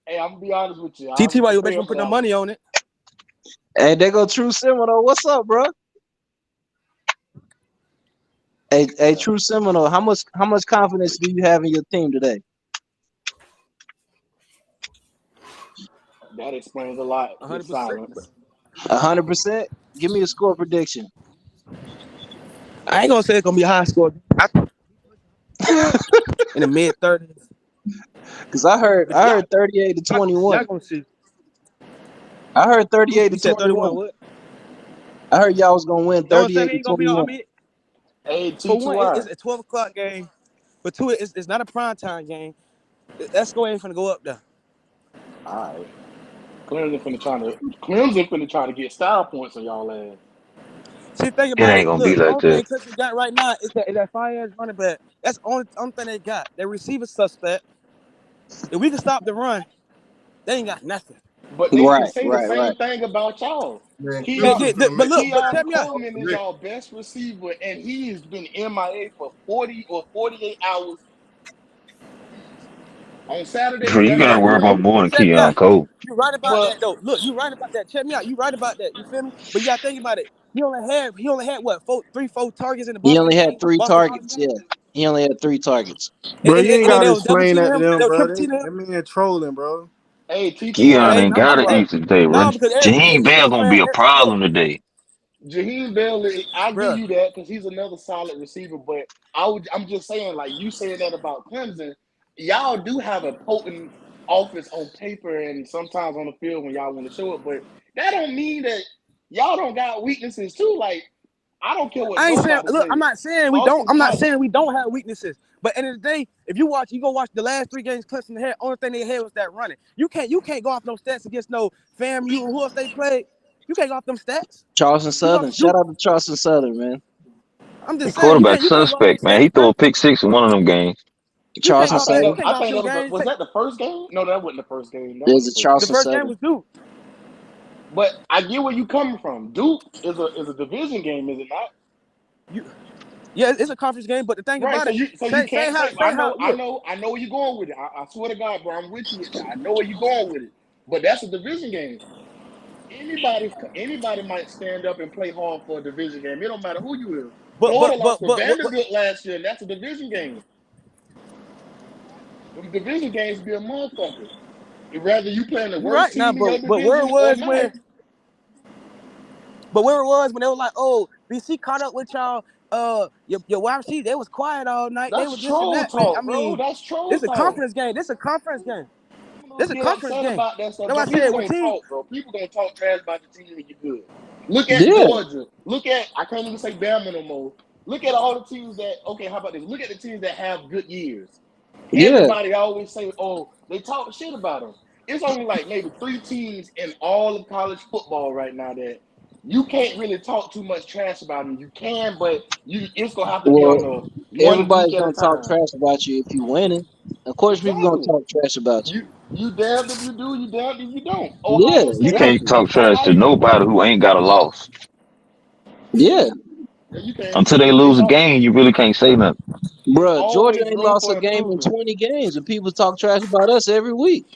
Hey, I'm gonna be honest with you. I'm TTY, you bet you prepared gonna for put no that one. money on it. Hey, there go True Seminole. What's up, bro? Hey, True Seminole. How much confidence do you have in your team today? That explains a lot. His 100%. silence. 100%. Give me a score prediction. I ain't gonna say it's gonna be a high score. In the mid-30s. Cause I heard But I y'all, heard 38 to y'all 21. gonna see. I heard 38 to You said 31. 21. What? I heard y'all was gonna win The only thing 38 to ain't gonna be on. I 21. mean, Hey, for one, T2I. it's a 12 o'clock game. But two, it's not a prime time game. That's going finna go up there. All right. Clemson finna try to get style points on y'all ass. See, the thing It about ain't it, gonna be look, the like only that. thing Clemson got right now is that fire ass running back. That's the only thing they got. Their receiver suspect. If we can stop the run, they ain't got nothing. But they can Right, say the right, right. same thing about y'all. Man, Keon Clemson finna But make look, but Keon check me out. Coleman is y'all best receiver, and he has been MIA for 40 or 48 hours. On Saturday, Bro, he you got gotta hurt. worry But about more than check me out. Keon Cole. You right about Well, that though. Look, you right about that. Check me out. You right about that. You feel me? But you gotta think about it. He only had what 4 targets in the He Boston only had game, 3 Boston College targets. game, Yeah, he only had 3 targets. and, Bro, and, you ain't and then gotta they was double explain teaming that to him. them, They were bro. triple teaming him. That man trolling, bro. hey, Keon Hey, ain't no, gotta hey, eat today, bro. no, because Jaheim Bell Eagles gonna be fan, a look, problem today. Jaheim Bell, I give bro. you that because he's another solid receiver. But I'm just saying, like you saying that about Clemson, y'all do have a potent offense on paper and sometimes on the field when y'all want to show it. But that don't mean that y'all don't got weaknesses too. Like I don't care what I ain't saying. nobody Look, I'm say. not saying we don't. Boston I'm not College, saying we don't have weaknesses. But at the end of the day, if you go watch the last 3 games Clemson had. Only thing they had was that running. You can't go off no stats against no FAMU or who else they played. You can't go off them stats. Charleston You go off Southern. you. Shout out to Charleston Southern, man. I'm The just saying you quarterback can't go off them suspect, man. stats, He threw bro. a pick six in one of them games. You can't Charleston go off that. You Southern. can't I go off think them that games. was that the first game? No, that wasn't the first game. That There's wasn't a the first The game. Charleston first game Southern. was Duke. But I get where you coming from. Duke is a division game, is it not? Yeah, it's a conference game. But the thing Right. about So it, you say can't how say I look. know where you're going with it. I swear to God, bro, I'm with you with that. I know where you're going with it. But that's a division game. Anybody might stand up and play hard for a division game. It don't matter who you is. But Florida but but lost to but what? Vanderbilt last year, and that's a division game. Them division games be a motherfucker. Rather you playing the You're worst right now. team in your But where it division or was not. when. But where it was when they were like, oh, BC caught up with y'all. Your wide receiver, they was quiet all night. They That's were this and troll that, man. I talk, bro. mean, That's troll this is a talk. conference game. This is a conference game. This is People a get conference upset game. about that stuff, That's why bro. I said People with gonna teams. talk, bro. People gonna talk trash about the team when you're good. Look at Yeah, Georgia. Look at I can't even say Bama no more. Look at all the teams that how about this? Look at the teams that have good years. yeah. Everybody always say, oh, they talk shit about them. It's only like maybe 3 teams in all of college football right now that you can't really talk too much trash about him. You can, but it's gonna have to be Well, on a 1 everybody's week at a gonna talk time. trash about you if you winning. Of course, people gonna Exactly. talk trash about you. You damned if you do, you damned if you don't. Yeah, Ohio You State, can't exactly. talk trash to Ohio, nobody who ain't got a loss. Yeah, yeah, you can't. Until they It's lose a game, you really can't say nothing. bruh. Georgia always ain't room lost a for game in improvement. 20 games, and people talk trash about us every week.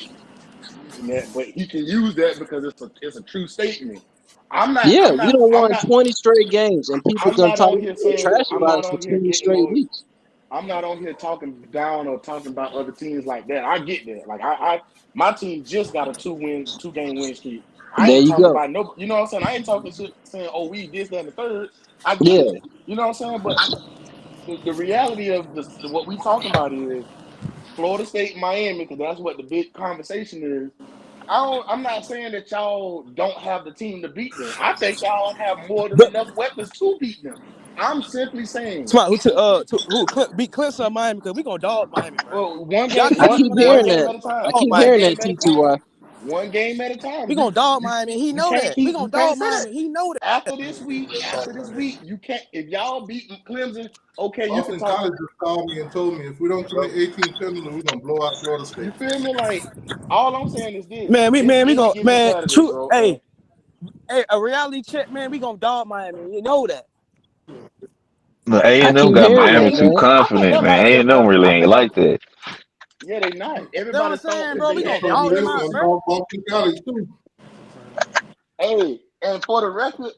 Using that, but he can use that because it's a true statement. I'm not. Yeah, I'm we not. don't I'm won not. 20 straight games, and people I'm done not talk on here saying. trash I'm about not us for on here 20 getting straight no. weeks. I'm not on here talking down or talking about other teams like that. I get that. Like my team just got a 2-game win streak. I There ain't you talking go. about no. You know what I'm saying? I ain't talking shit saying, oh, we this, that, and the third. I get Yeah, it. You know what I'm saying? But the reality of what we talking about is Florida State, Miami, because that's what the big conversation is. I'm not saying that y'all don't have the team to beat them. I think y'all have more than But enough weapons to beat them. I'm simply saying, smart, beat Clemson or Miami because we gonna dog Miami, bro. well, one Y'all game, niggas I one keep keep on that one hearing game that. at a time. I dog keep One hearing Miami. that game at a T2Y. time. One game at a We time. gonna dog Miami. And he You know can't that. We keep gonna you can't dog say that. Miami. He know that. After this week, you can't. If y'all beat Clemson, okay, you can Boston talk. College just called me and told me if we don't commit 18 penalties, we're gonna blow out Florida You State. feel me? Like all I'm saying is this: Man, it's we any gonna given Saturday, true. bro. And Hey, a reality check, man. We gonna dog Miami. You know that. The I A&M keep got hearing I Miami that, think too man. I think confident, that man. might be a A&M really I ain't think that. like that. Yeah, they not. You know what I'm Everybody thought saying, that bro? they We had gonna that dog them Southwest out, gonna Tennessee. bro. dog Boston College too. Hey, and for the record,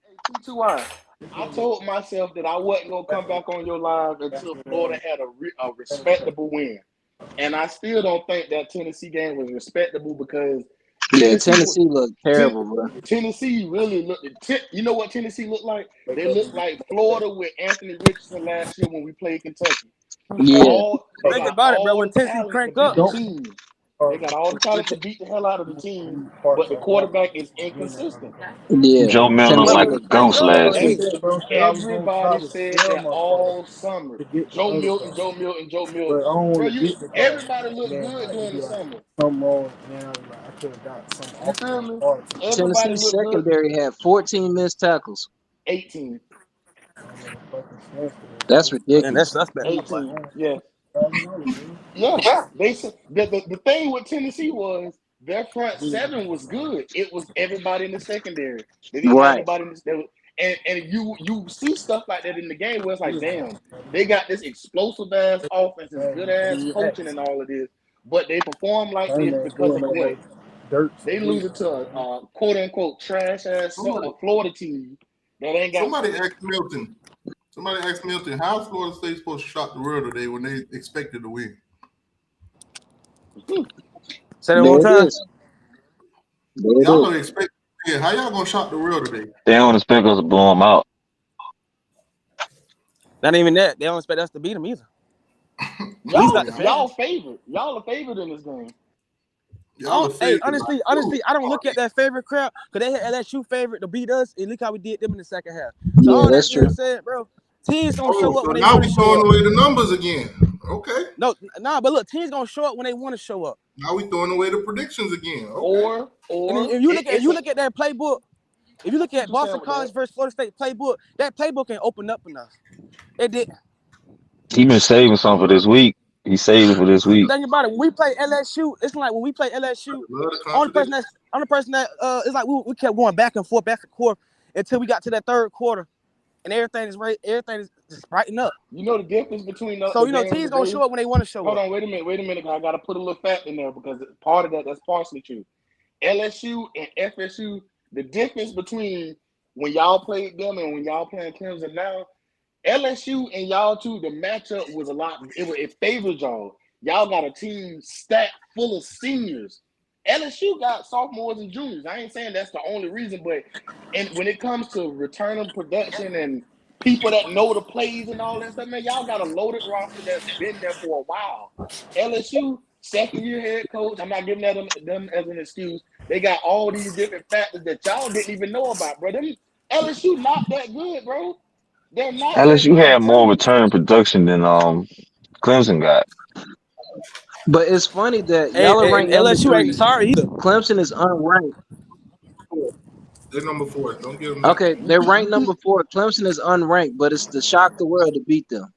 hey, T2I, I told myself that I wasn't gonna come back on your live until Florida had a respectable win, and I still don't think that Tennessee game was respectable because Yeah, Tennessee Tennessee look Ten, terrible, bro. Tennessee really looked. You know what Tennessee looked like? They looked like Florida with Anthony Richardson last year when we played Kentucky. Yeah, They Think got about it, bro. all When the Tennessee talent to crank beat up, the team. They got all the talent to beat the hell out of the team, but the quarterback is inconsistent. yeah. Joe Milton but Tennessee like when a he look crank ghost terrible. up, last Hey, week. Said, bro, said I was gonna try everybody to said sell that my car all summer. to get the Joe other Milton, car, Joe Milton, Joe but Milton. I don't Bro, want to get the car. everybody And looked then good like it'd during be the like summer. something wrong. Now like I could have got some You off of feel my me? car to Everybody Tennessee looked good. secondary had 14 missed tackles. 18. fucking standstill, That's man, that's ridiculous. suspect, boy. 18. Yeah. bro. Yeah, they said the thing with Tennessee was their front seven was good. It was everybody in the secondary. They didn't have Right. nobody in the and you see stuff like that in the game where it's like, damn, they got this explosive ass offense, this good ass coaching and all of this, but they perform like I ain't this man because doing of no what? like dirt They for me. losing to a quote unquote trash ass Somebody, Florida team that ain't got. somebody asked Milton. Somebody asked Milton, how is Florida State supposed to shock the world today when they expected to win? Say that one There more it time. is. There it Y'all is. don't expect. Yeah, how y'all gonna shock the world today? They don't expect us to blow them out. Not even that. They don't expect us to beat them either. At least Oh not the yeah, Y'all fans. favorite. Y'all are favored in this game. y'all are Hey, favored. honestly, I don't look at that favorite crowd because they had LSU favorite to beat us, and look how we did them in the second half. So Yeah, all that that's being true. said, bro, teams gonna Oh, show up so when they now want to we show throwing up. away the numbers again. Okay. No, nah, but look, teams gonna show up when they want to show up. Now we throwing away the predictions again. Okay. And Or if you look at it's a that playbook, if you look see what at you're saying Boston with that. College versus Florida State playbook, that playbook ain't open up enough. It didn't. He been saving some for this week. He saved it for this week. Think about it. When we play LSU, it's like when we play LSU, Love the only person contradiction. that's only person that it's like we kept going back and forth until we got to that third quarter, and everything is right. Everything is just brighten up. You know the difference between So the game teams gonna today. show up when they want to show Hold up. on, wait a minute. I got to put a little fact in there because part of that's partially true. LSU and FSU, the difference between when y'all played them and when y'all playing Clemson now, LSU and y'all two, the matchup was a lot. It favored y'all. Y'all got a team stacked full of seniors. LSU got sophomores and juniors. I ain't saying that's the only reason, but and when it comes to returning production and people that know the plays and all that stuff, man, y'all got a loaded roster that's been there for a while. LSU, second year head coach. I'm not giving them as an excuse. They got all these different factors that y'all didn't even know about, bro. LSU not that good, bro. They're not that LSU good. I'm had more telling you. return production than Clemson got. But it's funny that And y'all are ranked number LSU ain't 3. sorry either. Clemson is unranked. They're number 4. Don't give them that. Okay, they're ranked number 4. Clemson is unranked, but it's to shock the world to beat them.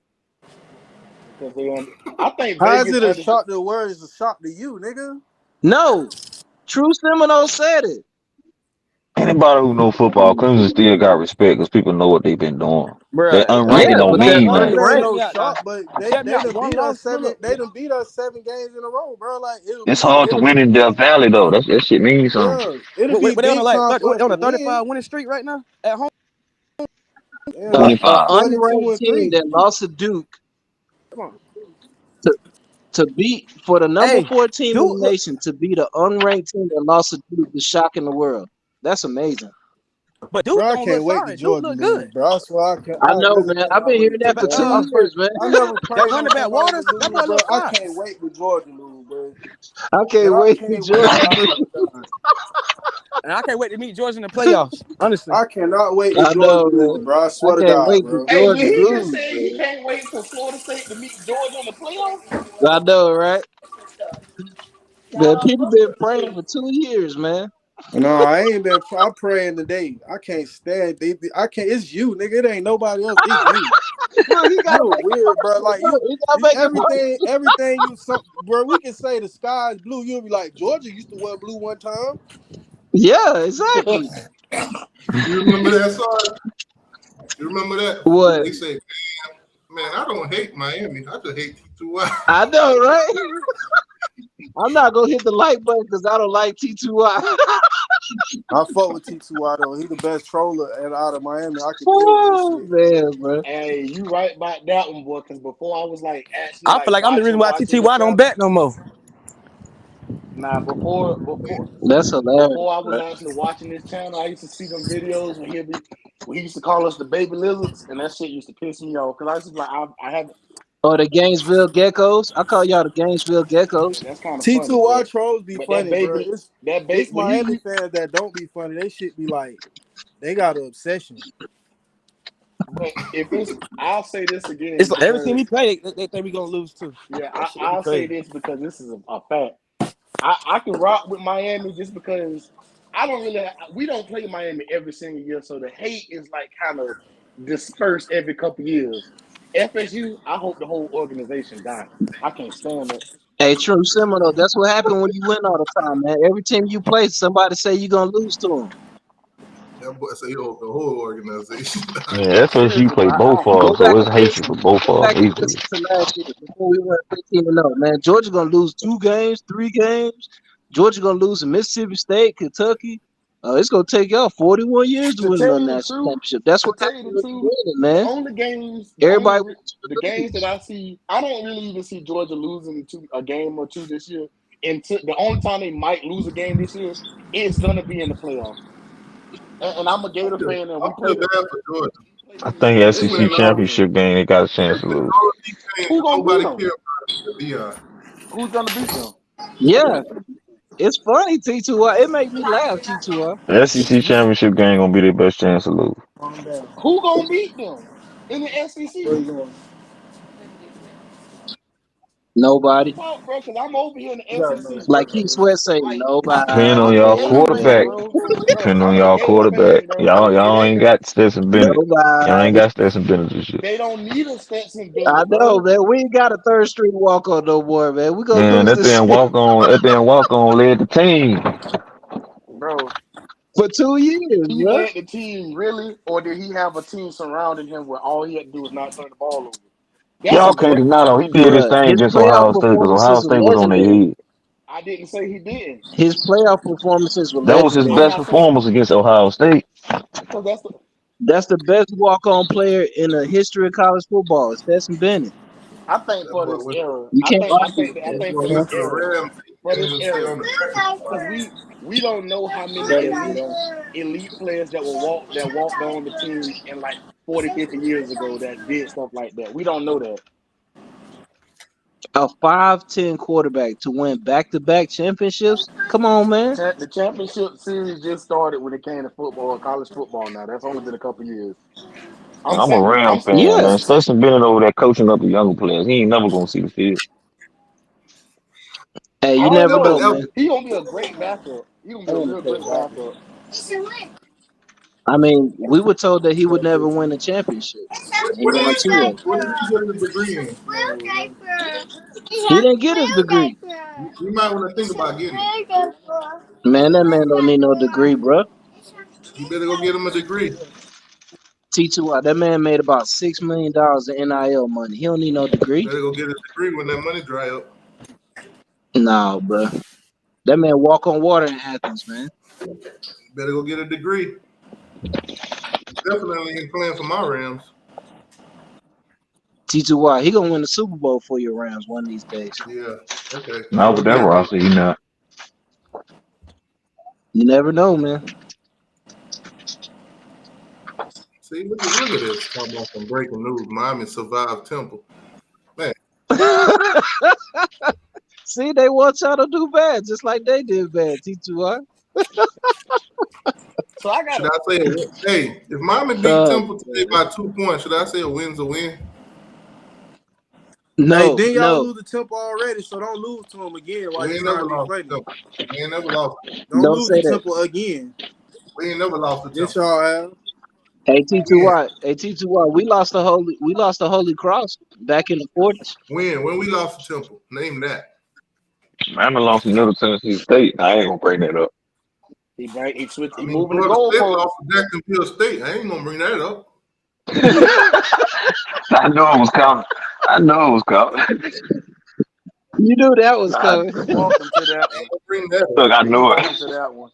Because I think How is Vegas it a understand. shock to the world? It's a shock to you, nigga. No, True Seminole said it. Anybody who know football, Clemson still got respect because people know what they've been doing. That Bruh. unranked Yeah, don't but they're mean But it nothing. ain't Check unranked. no me out now. shock. But Check me they out. done One beat us loss. Look, 7. look. They done beat us 7 games in a row, bro. Like It's hard to it'll win be in Death Valley though. That shit means something. yeah, it'll What, be what they on a big like time 30, for what, they us on to a win. 35 winning streak right now at home? Yeah, A, like a 25. 32 unranked and team 3. that lost to Duke Come on. to, to beat for the number Hey, 4 team in dude, the look. nation to beat an unranked team that lost to Duke is shocking the world. That's amazing. But dude Bro, I don't look can't wait to sorry. Dude Georgia look good. lose, bro. I swear I I know, really man. I've cannot been wait hearing to that for That, 2 Georgia. uh, years, man. I never that prayed on running back somebody to Waters, that lose, boy bro. look I fine. can't wait to Georgia lose, bro. I And can't I wait for can't wait. Georgia. I swear to God. And I can't wait to meet Georgia in the playoffs. Honestly. I cannot wait to I Georgia know, lose, man. bro. I I swear to can't God, wait for bro. Hey, Georgia did to he just lose, say he man. can't wait for Florida State to meet Georgia in the playoffs? I know, right? Man, people been praying for 2 years, man. No, I ain't been. I'm praying today. I can't stand. I can't. It's you, nigga. It ain't nobody else. It's you. Look, he gotta You're make it weird, bro. personal. Like Look, he gotta make it personal. everything you some, bro. We can say the sky is blue. You'll be like, Georgia used to wear blue one time. Yeah, exactly. You remember that song? You remember that? What? They say, man, I don't hate Miami. I just hate T2Y. I know, right? I'm not gonna hit the like button because I don't like T2Y. I fuck with T2Y though. He the best troller out of Miami. I can deal with his Oh shit. man, bro. Hey, you right about that one, boy. Because before I was like actually I feel like like I'm the reason why watching the TTY don't channel. bet no more. Nah, That's hilarious, before I was bro. actually watching this channel, I used to see them videos when he used to call us the baby lizards, and that shit used to piss me off because I was just like, I haven't. Or the Gainesville Geckos. I call y'all the Gainesville Geckos. That's kind of funny, T2Y trolls be but that funny, bro. baby It's when Miami fans that don't be funny. They shit be like, they got an obsession. but if it's, I'll say this again It's like every team because we play, they think we gonna lose too. yeah, That shit be I'll say crazy. this because this is a fact. I can rock with Miami just because I don't really. We don't play Miami every single year, so the hate is like kind of dispersed every couple years. FSU, I hope the whole organization die. I can't stand it. Hey, true Seminole. That's what happened when you win all the time, man. Every team you play, somebody say you're gonna lose to them. That boy say the whole organization. Yeah, FSU Seriously, play bro. both of them, Go so back it's and hatred listen. for both Go of back them and equally. listen to last year before we went 15-0. Man, Georgia gonna lose 2 games, 3 games. Georgia gonna lose to Mississippi State, Kentucky. It's gonna take y'all 41 years to To win tell the you the national truth, championship. That's to what tell happens you the when you truth, win it, the man. only games, Everybody wants you the to games that lose. I see, I don't really even see Georgia losing a game or two this year. And the only time they might lose a game this year is gonna be in the playoffs. And I'm a Gator fan, and I we feel play bad for Georgia. I them think every They year. SEC winning all. championship game they got a They chance to winning lose. all of these games. Who gonna beat Nobody them? care about Deion. Who's gonna beat them? Yeah, it's funny, T2Y. It make me laugh, T2Y. The SEC championship game gonna be their best chance to lose. Calm down. Who gonna beat them in the Where SEC? you going? Nobody. Fuck, bro, because I'm over here in You the got another SEC. Like sweat Keith right Sweat say, Like Depending on I'm a y'all Gator fan, quarterback. bro. Bro, Depending on I'm a y'all Gator quarterback. fan, bro. Y'all It ain't ain't got Stetson Bennett. Y'all ain't nobody. got Stetson Bennett this year. they don't need a Stetson I Bennett, know, bro. man. We ain't got a third string walk on no more, man. We gonna Man, lose this shit that damn walk on led the team. Bro, for 2 years, he bro. led the team really, or did he have a team surrounding him where all he had to do was not turn the ball over? That's Y'all a can't great. deny though. He did his Bruh, thing his against playoff Ohio State because Ohio performances were State was on their legendary. head. I didn't say he didn't. His playoff performances were That was his I'm legendary. best not saying performance against Ohio State. because that's the. That's the best walk-on player in the history of college football. Stetson Bennett. I think That for boy this went. era, You can't argue with I that, think for He man. this went to the era, Rams. He can't even stay on the practice because squad. we don't know how many elite players that walked on the team in like 40, 50 years ago that did stuff like that. We don't know that. A 5'10" quarterback to win back-to-back championships? Come on, man. The championship series just started when it came to football, college football. Now that's only been a couple years. I'm I'm a saying, Ram fan, Yeah. man. Stetson Bennett over there coaching up the younger players. He ain't never gonna see the field. Hey, I you don't never Never know, know. ever. man. He gonna be a great backup. He gonna be now. a I want real to play great ball. backup. I mean, we were told that he would never win a championship. He What won did he two get? of them. What did he get his degree in? He didn't get his degree. You might want to think about getting it. Man, that man don't need no degree, bro. You better go get him a degree. T2, that man made about $6 million in NIL money. He don't need no You degree. better go get his degree when that money dry up. No, bro. That man walk on water in Athens, man. You better go get a degree. Definitely ain't playing for my Rams. T2Y, he gonna win the Super Bowl for your Rams one of these days. Yeah. Okay. Not with that roster, you know. You never know, man. See, look at this. Talking about some breaking news. Miami survived Temple. Man. See, they want y'all to do bad, just like they did bad, T2Y. So I got. Should I say, hey, if Miami beat Temple today by 2 points, should I say a win's a win? No, hey, then y'all no. lose the Temple already, so don't lose to them again. While We ain't you never trying to lost be to Temple. We ain't never lost. Don't lose say the that. Temple again. We ain't never lost to Temple. Yes, y'all have. Hey T2Y, we lost the Holy Cross back in the 40s. When we lost to Temple, name that. Miami lost to Middle Tennessee State. I ain't gonna bring that up. He moving the Florida State goalpost. lost to Jacksonville State. I ain't gonna bring that up. I know it was coming. You knew that was coming. Welcome to that one. Bring that up. Look, I knew Welcome it. to that one.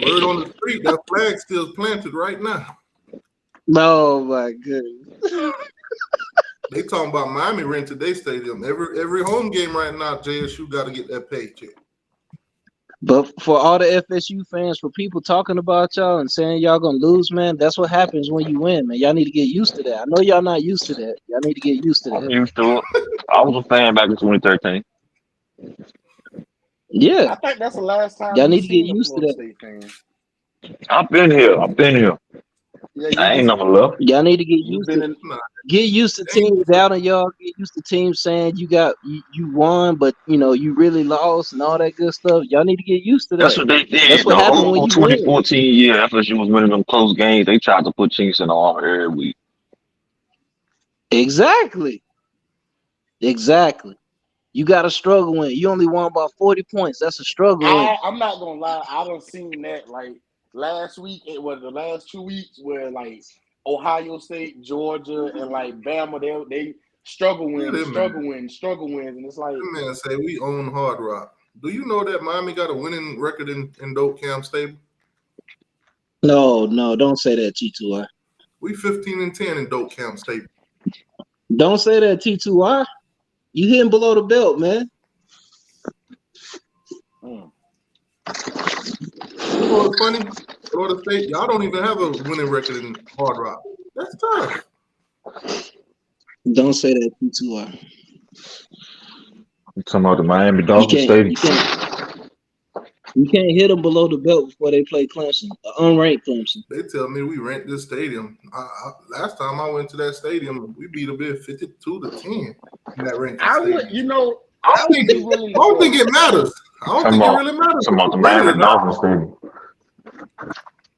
Word on the street, that flag still planted right now. Oh my goodness. They talking about Miami rented their stadium. Every home game right now, JSU got to get that paycheck. But for all the FSU fans, for people talking about y'all and saying y'all gonna lose, man, that's what happens when you win, man. Y'all need to get used to that. I know y'all not used to that. Y'all need to get used to I'm that. used to it. I was a fan back in 2013. Yeah. I think that's the last time Y'all you need to get seen a used to Florida that. State fan. I've been here. Yeah, I ain't never left. Y'all need to get used to get used to teams doubting y'all. Get used to teams saying you won, but you really lost and all that good stuff. Y'all need to get used to that. That's what they did. That's what The happened when whole you win. 2014 year, FSU was winning them close games. They tried to put chinks in the armor every week. Exactly. You got to struggle win. You only won about 40 points. That's a struggle win. I'm not gonna lie. I done seen that like last week. It was the last 2 weeks where like Ohio State, Georgia, and like Bama, they struggle wins, and it's like that man say we own Hard Rock. Do you know that Miami got a winning record in Doak Camp Stable? No, don't say that, T2I. We 15-10 in Doak Camp Stable. Don't say that, T2I. You hitting below the belt, man. You know what's funny? Florida State, y'all don't even have a winning record in Hard Rock. That's tough. Don't say that, T2I. You talking about the Miami Dolphins Stadium? You can't hit them below the belt before they play Clemson, unranked Clemson. They tell me we rent this stadium. Last time I went to that stadium, we beat a bit 52-10 in that ranked stadium. I don't think it matters. I don't think it really matters. Talking about the Miami Dolphins Stadium.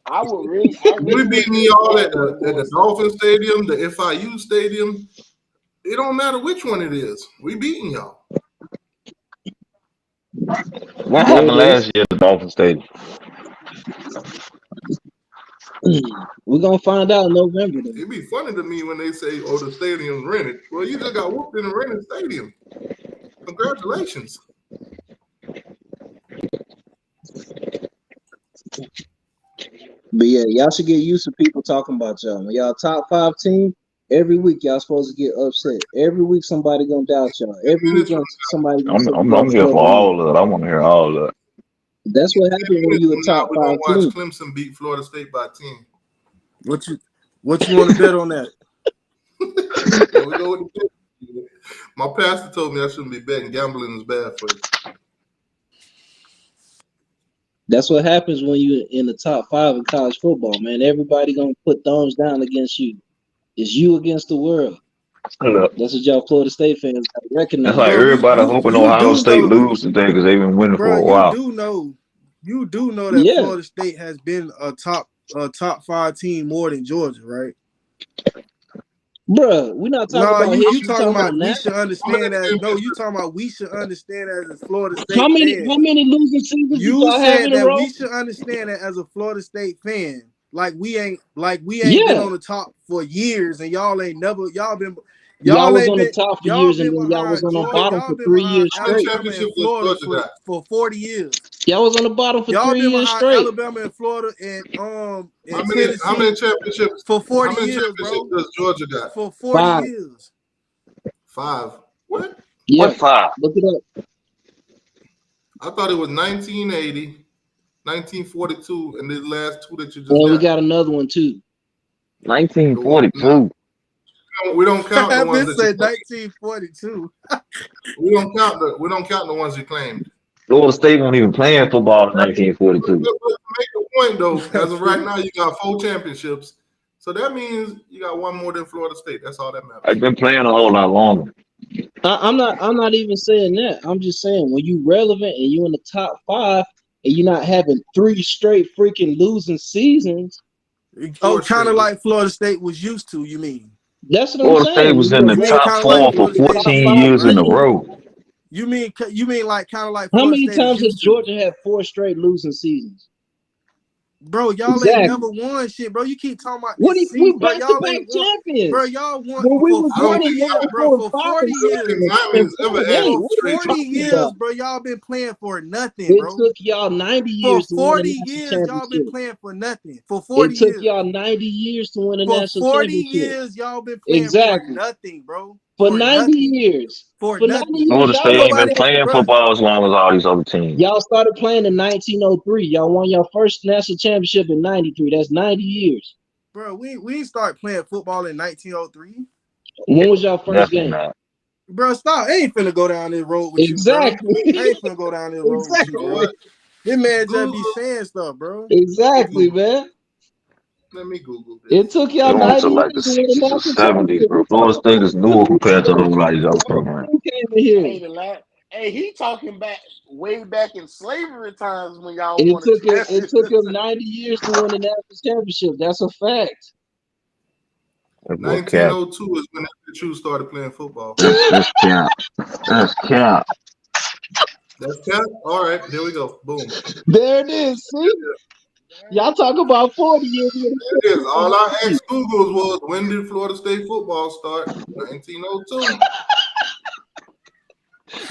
I would really. We beating y'all at the Dolphin Stadium, the FIU Stadium. It don't matter which one it is. We beating y'all. What happened last year at the Dolphin Stadium? We're gonna find out in November. It'd be funny to me when they say, "Oh, the stadium's rented." Well, you just got whooped in a rented stadium. Congratulations. But yeah, y'all should get used to people talking about y'all. When y'all top 5 team, every week y'all supposed to get upset. Every week somebody gonna doubt y'all. Every week somebody gonna say I'm here for all of it. I want to hear all of it. That's what happened when you a top 5 team. Watch team. Clemson beat Florida State by 10. What you want to bet on that? We go with the bet. My pastor told me I shouldn't be betting. Gambling is bad for you. That's what happens when you in the top 5 in college football, man. Everybody gonna put thumbs down against you. It's you against the world. That's what y'all Florida State fans gotta recognize. That's like everybody hoping Ohio State lose today because they've been winning for a while. You You do know that Florida State has been a top 5 team more than Georgia, right? Bruh, we're not talking about you history. talking about now. we should understand that. No, you talking about we should understand that as Florida State How many losing seasons you y'all have said in a that row? we should understand that as a Florida State fan. Like we ain't been on the top for years, and y'all ain't never Y'all was on the top for years, and then y'all was on the bottom for 3 years straight. Alabama and Florida for 40 years. Y'all was on the bottom for 3 years straight. Alabama and Florida and Tennessee. How many championships for 40 how many years, championships bro? does Georgia got? For 40 years. 5. What? Yeah, what 5? Look it up. I thought it was 1980, 1942, and the last 2 that you just got. we got another one too. 1942. We don't count the ones that said 1942. We don't count the ones you claimed. Florida State won't even playing football in 1942. Make the point though. As of right now, you got 4 championships, so that means you got 1 more than Florida State. That's all that matters. I've been playing a whole lot longer. I'm not even saying that. I'm just saying when you relevant and you in the top 5 and you're not having 3 straight freaking losing seasons. Oh, kind of like Florida State was used to. You mean? That's what Florida I'm saying. State was in the top 4 for 14 years in a row. You mean like kind of like how Florida many State times has Georgia had 4 straight losing seasons? Bro, y'all ain't never won shit, bro. You keep talking about this we back-to-back champions. Bro, y'all won for 40 years, bro. For 40 years. For 40 years, bro. Y'all been playing for nothing, bro. It took y'all 90 years for 40 years, y'all been playing for nothing. For 40 years. It took y'all 90 years to win a national championship. For 40 years, y'all been playing for nothing, bro. For 90 years. For 90 years. Florida State ain't been playing football as long as all these other teams. Y'all started playing in 1903. Y'all won your first national championship in 93. That's 90 years. Bro, we start playing football in 1903. When was y'all first game? Not. Bro, stop. I ain't finna go down this road with you, bro. I ain't finna go down this road with you, bro. This man just be saying stuff, bro. Exactly, man. Let me Google this. It took y'all 90 to like the 60s or 70s, bro. Florida State is newer compared to a whole lot of these other programs. Hey, he talking back way back in slavery times when y'all it took him 90 years to win the national championship. That's a fact. 1902 is when the True started playing football. That's cap. That's cap. That's cap? All right, here we go. Boom. There it is. See? Y'all talk about 40 years. There it is. All I asked Google was, when did Florida State football start? 1902.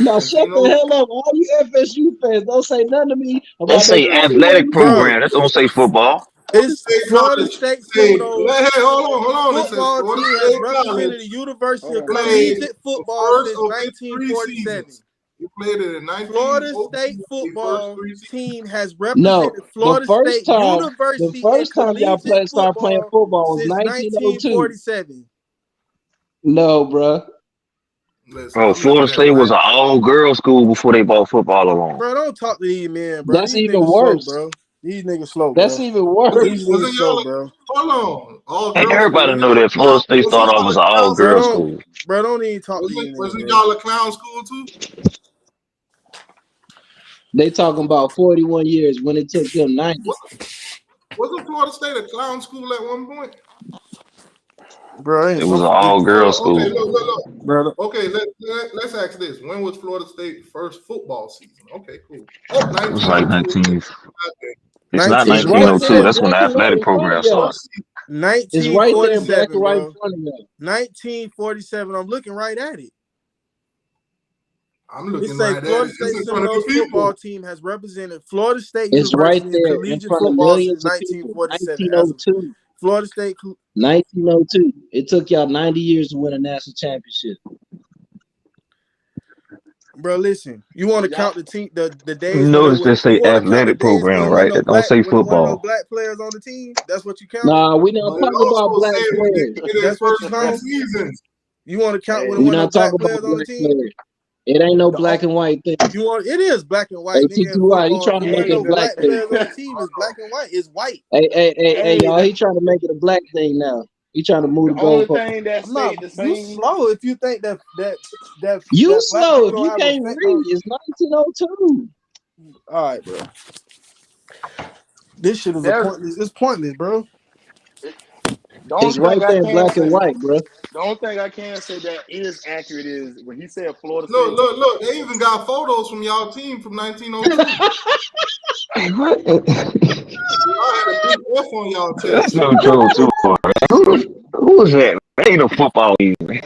Now shut the hell up. All you FSU fans, don't say nothing to me about that. Say athletic program. That don't say football. It's Florida State football. Hey, hold on. Football team has represented the University of Collegiate Football since 1947. You played it in 19. Florida State football team has represented Florida State University. The first time y'all started playing football was 1947. No, bro. Bro, Florida State was an all-girl school before they bought football along. Bro, don't talk to these men, bro. That's even worse, bro. These niggas slow, bro. That's even worse. These niggas slow, bro. Hold on. And everybody know that Florida State started off as an all-girl school. Bro, don't even talk to these niggas. Wasn't y'all a clown school too? They talking about 41 years when it took them 90. Wasn't Florida State a clown school at one point? Bro, it was an all-girl school. Okay, look. Brother. Okay, let's ask this. When was Florida State first football season? Okay, cool. It was like 19. It's not 1902. That's when the athletic program started. 1947, right 1947. I'm looking right at it. I'm looking right at it. Florida State Seminoles football team has represented Florida State University right there in collegiate front football of millions since of people. 1947. Florida State 1902. It took y'all 90 years to win a national championship. Bro, listen. You want to count the team, the days? You notice they say athletic program, right? They don't say football. No black players on the team. That's what you count. Nah, we don't talk about black players. That's what you count. Seasons. You want to count when no black players on the team? It ain't no black and white thing. It is black and white. Hey, TQY, he trying to make it a black thing. Players on the team is black and white. It's white. Hey, y'all. He trying to make it a black thing now. He trying to move the goalpost. You slow if you think that you slow if you can't read. It's 1902. All right, bro. This shit is pointless. It's pointless, bro. The only It's right thing I there in can black and say, white, bro. the only thing I can say that is accurate is when he said Florida Look, State. look, look. They even got photos from y'all team from 1902. Hey, what? Y'all had a big F on y'all That's chest. no joke, too, man. Who is that? That ain't no football even.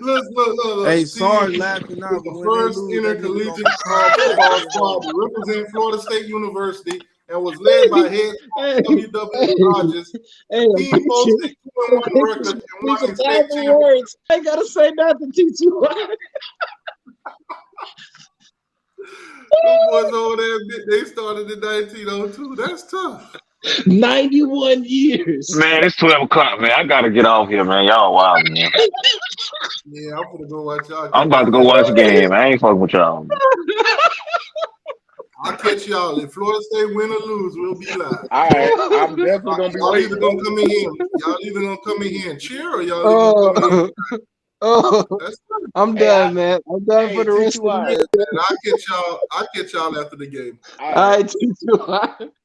Look. Hey, See, sorry laughing now, was but the when they first lose, that nigga gonna intercollegiate be crying football acting squad hard. to represent Florida State University and was led by head Hey, coach W.W. hey, Rogers. hey, The team posted a 2-1 record and speak won a a state thousand championship. words. I ain't gotta say nothing, T2. Those boys over there, they started in 1902. That's tough. 91 years. Man, it's 12 o'clock, man. I gotta get off here, man. Y'all wild, man. Yeah, I'm gonna go watch y'all I'm get about back to go at watch a it. game. I ain't fucking with y'all. I'll catch y'all. If Florida State win or lose, we'll be live. All right, I'm definitely gonna be Y'all either waiting. gonna come in here. Y'all either gonna come in here and cheer, or y'all either gonna come in here. Oh, That's I'm Hey, done, man. I'm done for hey, the rest of the T2I. year. and I'll catch y'all after the game. All All right. right, T2.